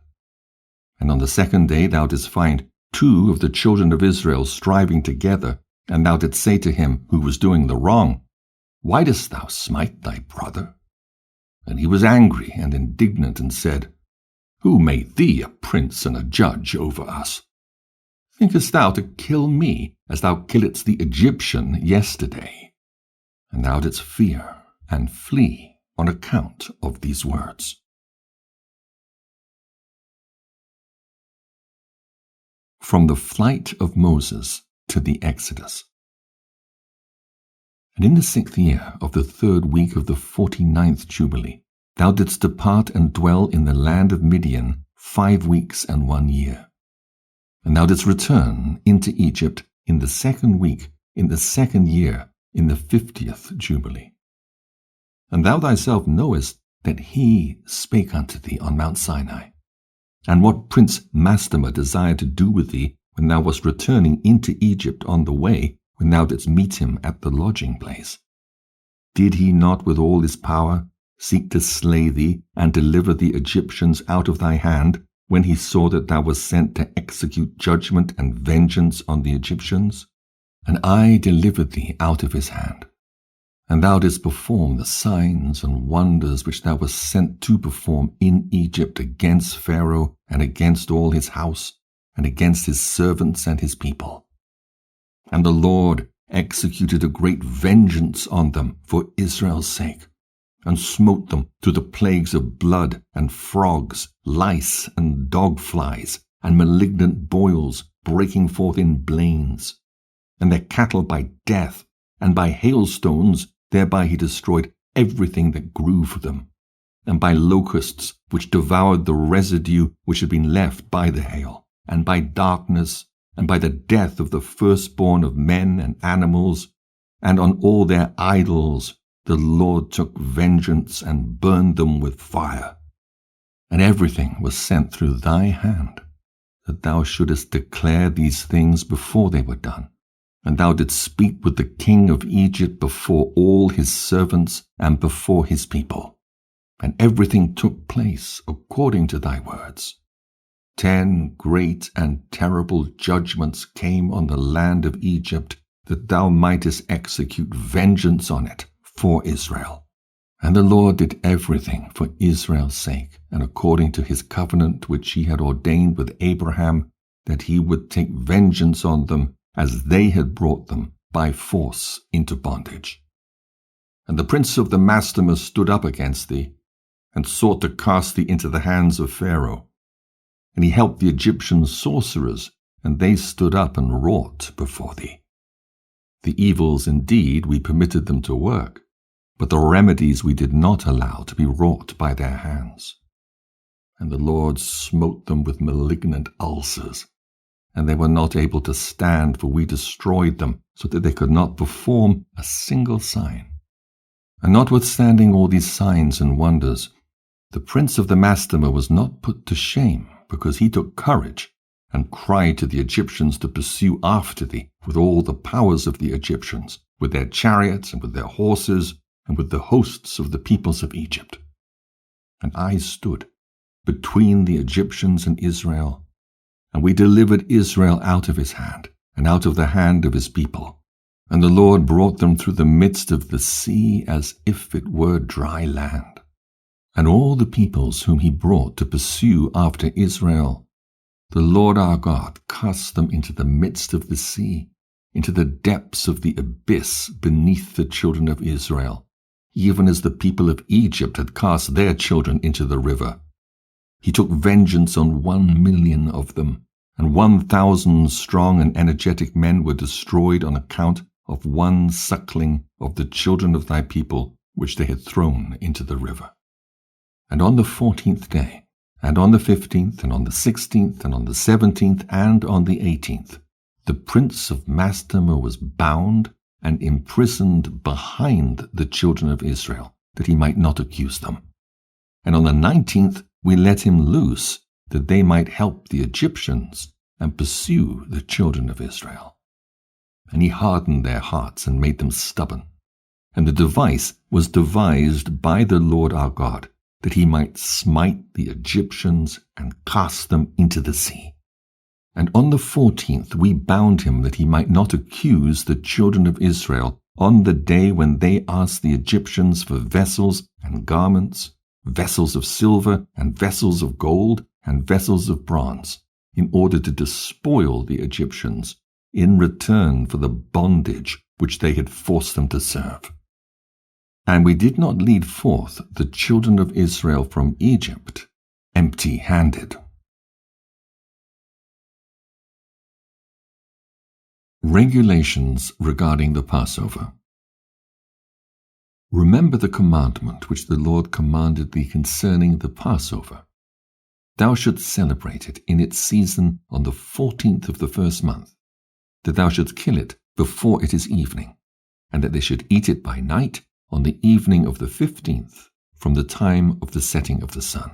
And on the 2nd day thou didst find 2 of the children of Israel striving together, and thou didst say to him who was doing the wrong, Why dost thou smite thy brother? And he was angry and indignant, and said, Who made thee a prince and a judge over us? Thinkest thou to kill me, as thou killedst the Egyptian yesterday? And thou didst fear and flee on account of these words. From the flight of Moses to the Exodus. And in the 6th year of the 3rd week of the 49th Jubilee, thou didst depart and dwell in the land of Midian 5 weeks and 1 year. And thou didst return into Egypt in the 2nd week, in the 2nd year, in the 50th Jubilee. And thou thyself knowest that he spake unto thee on Mount Sinai, and what Prince Mastema desired to do with thee when thou wast returning into Egypt on the way, when thou didst meet him at the lodging place. Did he not with all his power seek to slay thee and deliver the Egyptians out of thy hand, when he saw that thou wast sent to execute judgment and vengeance on the Egyptians? And I delivered thee out of his hand. And thou didst perform the signs and wonders which thou wast sent to perform in Egypt against Pharaoh and against all his house, and against his servants and his people. And the Lord executed a great vengeance on them for Israel's sake, and smote them through the plagues of blood and frogs, lice and dog-flies, and malignant boils breaking forth in blains, and their cattle by death, and by hailstones thereby he destroyed everything that grew for them, and by locusts which devoured the residue which had been left by the hail, and by darkness, and by the death of the firstborn of men and animals, and on all their idols the Lord took vengeance and burned them with fire. And everything was sent through thy hand, that thou shouldest declare these things before they were done. And thou didst speak with the king of Egypt before all his servants and before his people. And everything took place according to thy words. 10 great and terrible judgments came on the land of Egypt, that thou mightest execute vengeance on it for Israel. And the Lord did everything for Israel's sake, and according to his covenant which he had ordained with Abraham, that he would take vengeance on them as they had brought them by force into bondage. And the prince of the Mastamah stood up against thee, and sought to cast thee into the hands of Pharaoh. And he helped the Egyptian sorcerers, and they stood up and wrought before thee. The evils indeed we permitted them to work, but the remedies we did not allow to be wrought by their hands. And the Lord smote them with malignant ulcers, and they were not able to stand, for we destroyed them, so that they could not perform a single sign. And notwithstanding all these signs and wonders, the prince of the Mastamah was not put to shame, because he took courage, and cried to the Egyptians to pursue after thee with all the powers of the Egyptians, with their chariots and with their horses, and with the hosts of the peoples of Egypt. And I stood between the Egyptians and Israel, and we delivered Israel out of his hand, and out of the hand of his people. And the Lord brought them through the midst of the sea as if it were dry land. And all the peoples whom he brought to pursue after Israel, the Lord our God cast them into the midst of the sea, into the depths of the abyss beneath the children of Israel, even as the people of Egypt had cast their children into the river. He took vengeance on 1,000,000 of them, and 1,000 strong and energetic men were destroyed on account of one suckling of the children of thy people, which they had thrown into the river. And on the 14th day, and on the 15th, and on the 16th, and on the 17th, and on the 18th, the prince of Mastamah was bound and imprisoned behind the children of Israel, that he might not accuse them. And on the 19th we let him loose, that they might help the Egyptians and pursue the children of Israel. And he hardened their hearts and made them stubborn. And the device was devised by the Lord our God, that he might smite the Egyptians and cast them into the sea. And on the 14th we bound him, that he might not accuse the children of Israel on the day when they asked the Egyptians for vessels and garments, vessels of silver and vessels of gold and vessels of bronze, in order to despoil the Egyptians in return for the bondage which they had forced them to serve. And we did not lead forth the children of Israel from Egypt empty-handed. Regulations regarding the Passover. Remember the commandment which the Lord commanded thee concerning the Passover. Thou shouldst celebrate it in its season on the 14th of the first month, that thou shouldst kill it before it is evening, and that they should eat it by night on the evening of the 15th, from the time of the setting of the sun.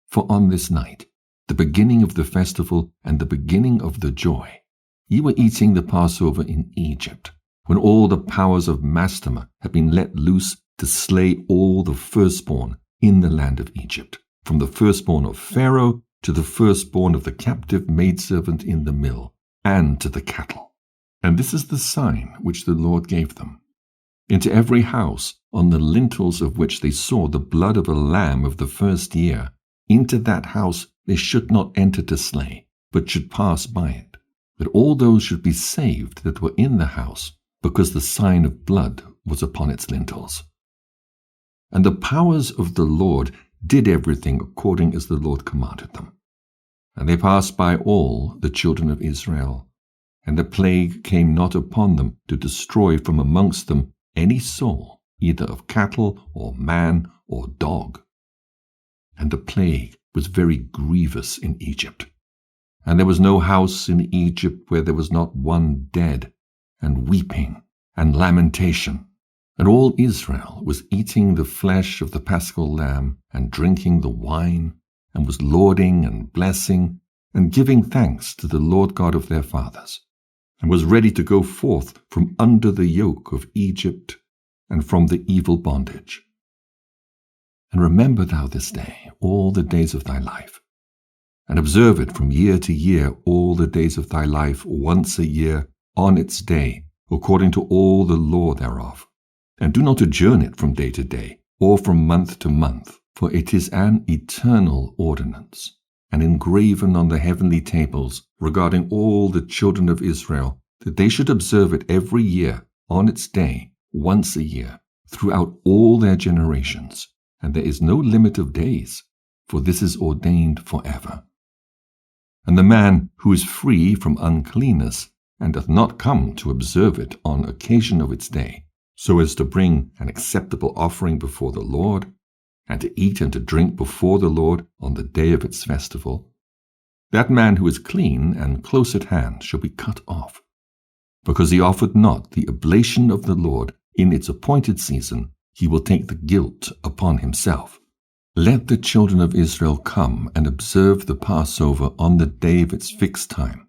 For on this night, the beginning of the festival and the beginning of the joy, ye were eating the Passover in Egypt, when all the powers of Mastamah had been let loose to slay all the firstborn in the land of Egypt, from the firstborn of Pharaoh to the firstborn of the captive maidservant in the mill, and to the cattle. And this is the sign which the Lord gave them. Into every house, on the lintels of which they saw the blood of a lamb of the first year, into that house they should not enter to slay, but should pass by it, that all those should be saved that were in the house, because the sign of blood was upon its lintels. And the powers of the Lord did everything according as the Lord commanded them. And they passed by all the children of Israel, and the plague came not upon them to destroy from amongst them any soul, either of cattle or man or dog. And the plague was very grievous in Egypt. And there was no house in Egypt where there was not one dead, and weeping and lamentation. And all Israel was eating the flesh of the paschal lamb, and drinking the wine, and was lauding and blessing, and giving thanks to the Lord God of their fathers, and was ready to go forth from under the yoke of Egypt, and from the evil bondage. And remember thou this day all the days of thy life, and observe it from year to year all the days of thy life, once a year, on its day, according to all the law thereof. And do not adjourn it from day to day, or from month to month, for it is an eternal ordinance, and engraven on the heavenly tables regarding all the children of Israel, that they should observe it every year, on its day, once a year, throughout all their generations. And there is no limit of days, for this is ordained forever. And the man who is free from uncleanness, and doth not come to observe it on occasion of its day, so as to bring an acceptable offering before the Lord, and to eat and to drink before the Lord on the day of its festival, that man who is clean and close at hand shall be cut off, because he offered not the oblation of the Lord in its appointed season. He will take the guilt upon himself. Let the children of Israel come and observe the Passover on the day of its fixed time,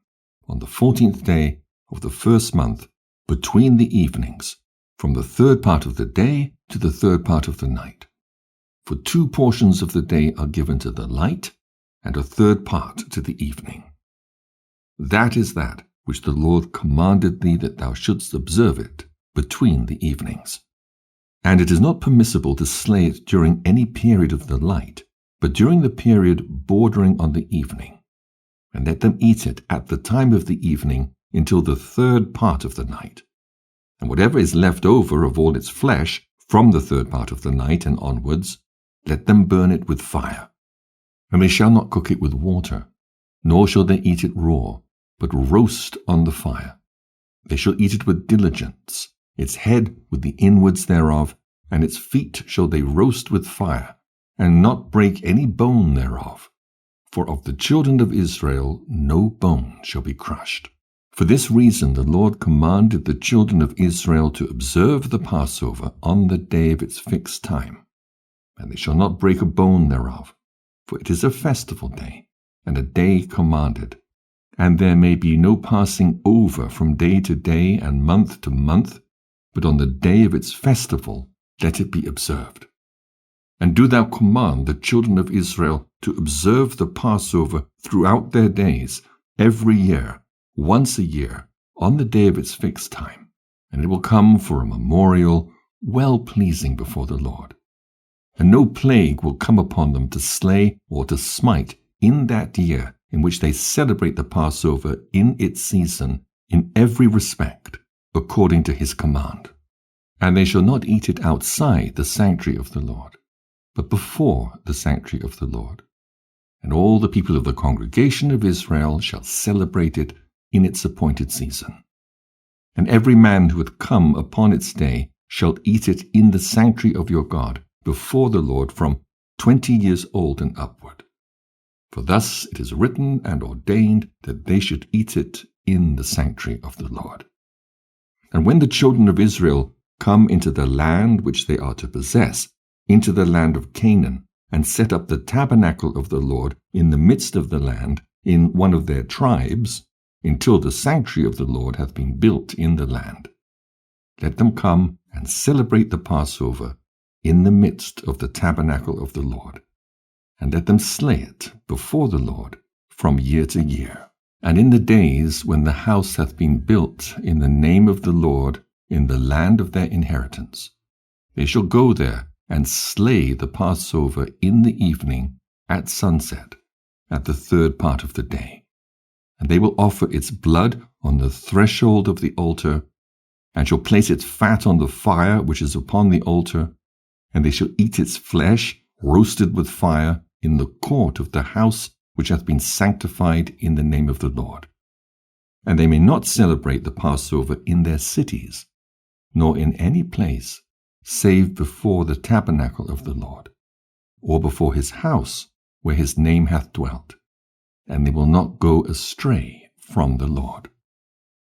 on the 14th day of the first month, between the evenings, from the third part of the day to the third part of the night. For 2 portions of the day are given to the light, and a third part to the evening. That is that which the Lord commanded thee, that thou shouldst observe it between the evenings. And it is not permissible to slay it during any period of the light, but during the period bordering on the evening. And let them eat it at the time of the evening until the third part of the night. And whatever is left over of all its flesh from the third part of the night and onwards, let them burn it with fire. And they shall not cook it with water, nor shall they eat it raw, but roast on the fire. They shall eat it with diligence, its head with the inwards thereof, and its feet shall they roast with fire, and not break any bone thereof. For of the children of Israel no bone shall be crushed. For this reason the Lord commanded the children of Israel to observe the Passover on the day of its fixed time. And they shall not break a bone thereof, for it is a festival day, and a day commanded. And there may be no passing over from day to day and month to month, but on the day of its festival let it be observed. And do thou command the children of Israel to observe the Passover throughout their days, every year, once a year, on the day of its fixed time. And it will come for a memorial, well-pleasing before the Lord. And no plague will come upon them to slay or to smite in that year in which they celebrate the Passover in its season, in every respect, according to his command. And they shall not eat it outside the sanctuary of the Lord, but before the sanctuary of the Lord. And all the people of the congregation of Israel shall celebrate it in its appointed season. And every man who hath come upon its day shall eat it in the sanctuary of your God, before the Lord, from 20 years old and upward. For thus it is written and ordained that they should eat it in the sanctuary of the Lord. And when the children of Israel come into the land which they are to possess, into the land of Canaan, and set up the tabernacle of the Lord in the midst of the land, in one of their tribes, until the sanctuary of the Lord hath been built in the land, let them come and celebrate the Passover in the midst of the tabernacle of the Lord, and let them slay it before the Lord from year to year. And in the days when the house hath been built in the name of the Lord in the land of their inheritance, they shall go there and slay the Passover in the evening at sunset, at the third part of the day. And they will offer its blood on the threshold of the altar, and shall place its fat on the fire which is upon the altar, and they shall eat its flesh roasted with fire in the court of the house which hath been sanctified in the name of the Lord. And they may not celebrate the Passover in their cities, nor in any place, save before the tabernacle of the Lord, or before his house where his name hath dwelt, and they will not go astray from the Lord.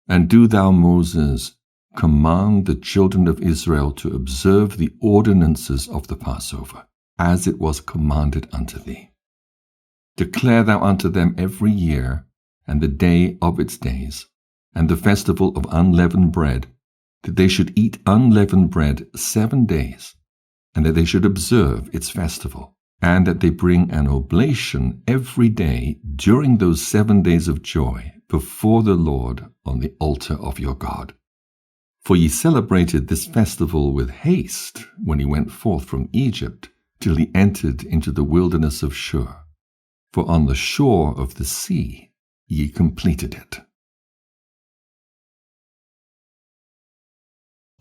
And do thou, Moses, command the children of Israel to observe the ordinances of the Passover, as it was commanded unto thee. Declare thou unto them every year, and the day of its days, and the festival of unleavened bread, that they should eat unleavened bread 7 days, and that they should observe its festival. and that they bring an oblation every day during those 7 days of joy before the Lord on the altar of your God. For ye celebrated this festival with haste when he went forth from Egypt, till he entered into the wilderness of Shur. For on the shore of the sea ye completed it.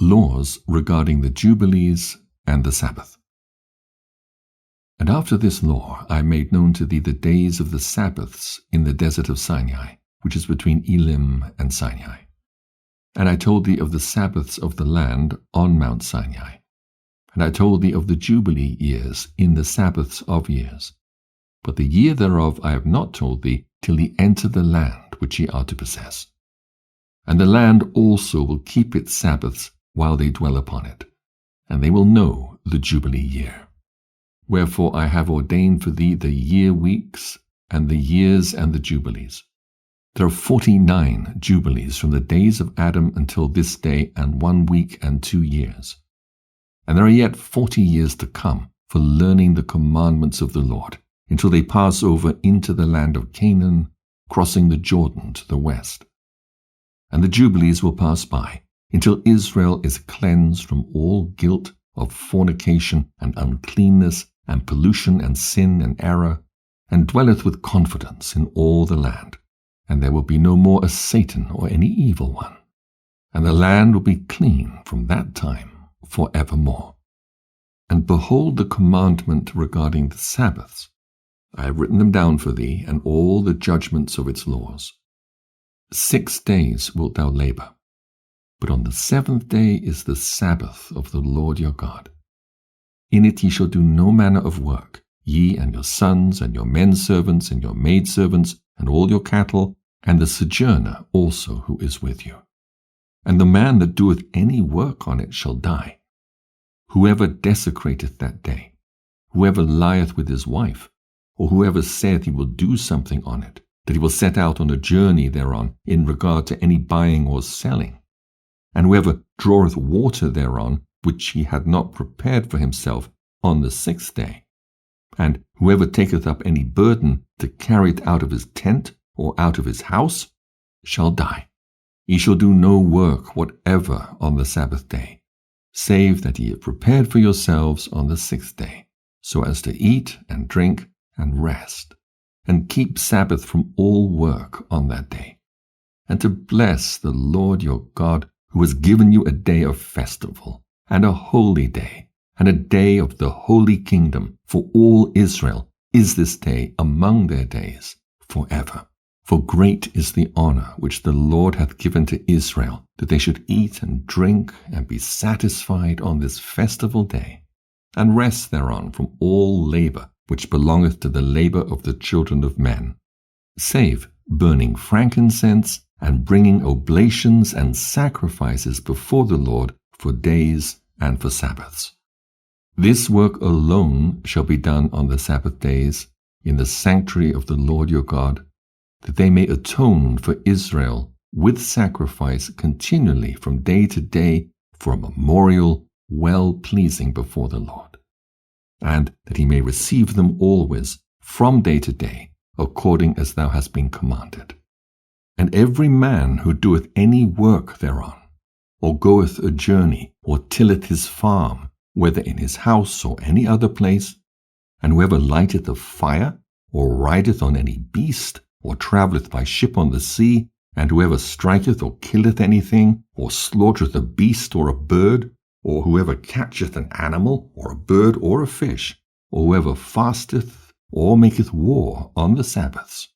Laws regarding the Jubilees and the Sabbath. And after this law I made known to thee the days of the Sabbaths in the desert of Sinai, which is between Elim and Sinai. And I told thee of the Sabbaths of the land on Mount Sinai. And I told thee of the Jubilee years in the Sabbaths of years. But the year thereof I have not told thee, till ye enter the land which ye are to possess. And the land also will keep its Sabbaths while they dwell upon it, and they will know the Jubilee year. Wherefore I have ordained for thee the year weeks, and the years and the Jubilees. There are 49 Jubilees from the days of Adam until this day, and 1 week and 2 years. And there are yet 40 years to come for learning the commandments of the Lord, until they pass over into the land of Canaan, crossing the Jordan to the west. And the Jubilees will pass by, until Israel is cleansed from all guilt of fornication and uncleanness and pollution and sin and error, and dwelleth with confidence in all the land. And there will be no more a Satan or any evil one. And the land will be clean from that time for evermore. And behold the commandment regarding the Sabbaths. I have written them down for thee, and all the judgments of its laws. 6 days wilt thou labor, but on the 7th day is the Sabbath of the Lord your God. In it ye shall do no manner of work, ye and your sons, and your menservants, and your maidservants, and all your cattle, and the sojourner also who is with you. And the man that doeth any work on it shall die. Whoever desecrateth that day, whoever lieth with his wife, or whoever saith he will do something on it, that he will set out on a journey thereon in regard to any buying or selling, and whoever draweth water thereon, which he had not prepared for himself on the 6th day, and whoever taketh up any burden to carry it out of his tent or out of his house, shall die. Ye shall do no work whatever on the Sabbath day, save that ye have prepared for yourselves on the 6th day, so as to eat and drink and rest, and keep Sabbath from all work on that day, and to bless the Lord your God, who has given you a day of festival, and a holy day, and a day of the holy kingdom for all Israel is this day among their days forever. For great is the honor which the Lord hath given to Israel, that they should eat and drink and be satisfied on this festival day, and rest thereon from all labor which belongeth to the labor of the children of men, save burning frankincense and bringing oblations and sacrifices before the Lord for days and for Sabbaths. This work alone shall be done on the Sabbath days in the sanctuary of the Lord your God, that they may atone for Israel with sacrifice continually from day to day for a memorial well-pleasing before the Lord, and that he may receive them always from day to day, according as thou hast been commanded. And every man who doeth any work thereon, or goeth a journey, or tilleth his farm, whether in his house or any other place, and whoever lighteth a fire, or rideth on any beast, or travelleth by ship on the sea, and whoever striketh or killeth anything, or slaughtereth a beast or a bird, or whoever catcheth an animal, or a bird, or a fish, or whoever fasteth, or maketh war on the Sabbaths,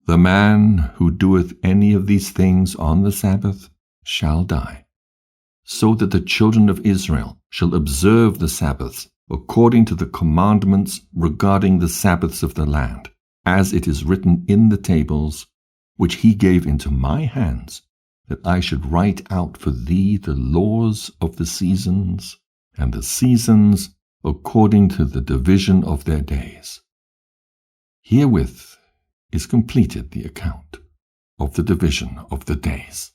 the man who doeth any of these things on the Sabbath shall die. So that the children of Israel shall observe the Sabbaths according to the commandments regarding the Sabbaths of the land, as it is written in the tables, which he gave into my hands, that I should write out for thee the laws of the seasons, and the seasons according to the division of their days. Herewith is completed the account of the division of the days.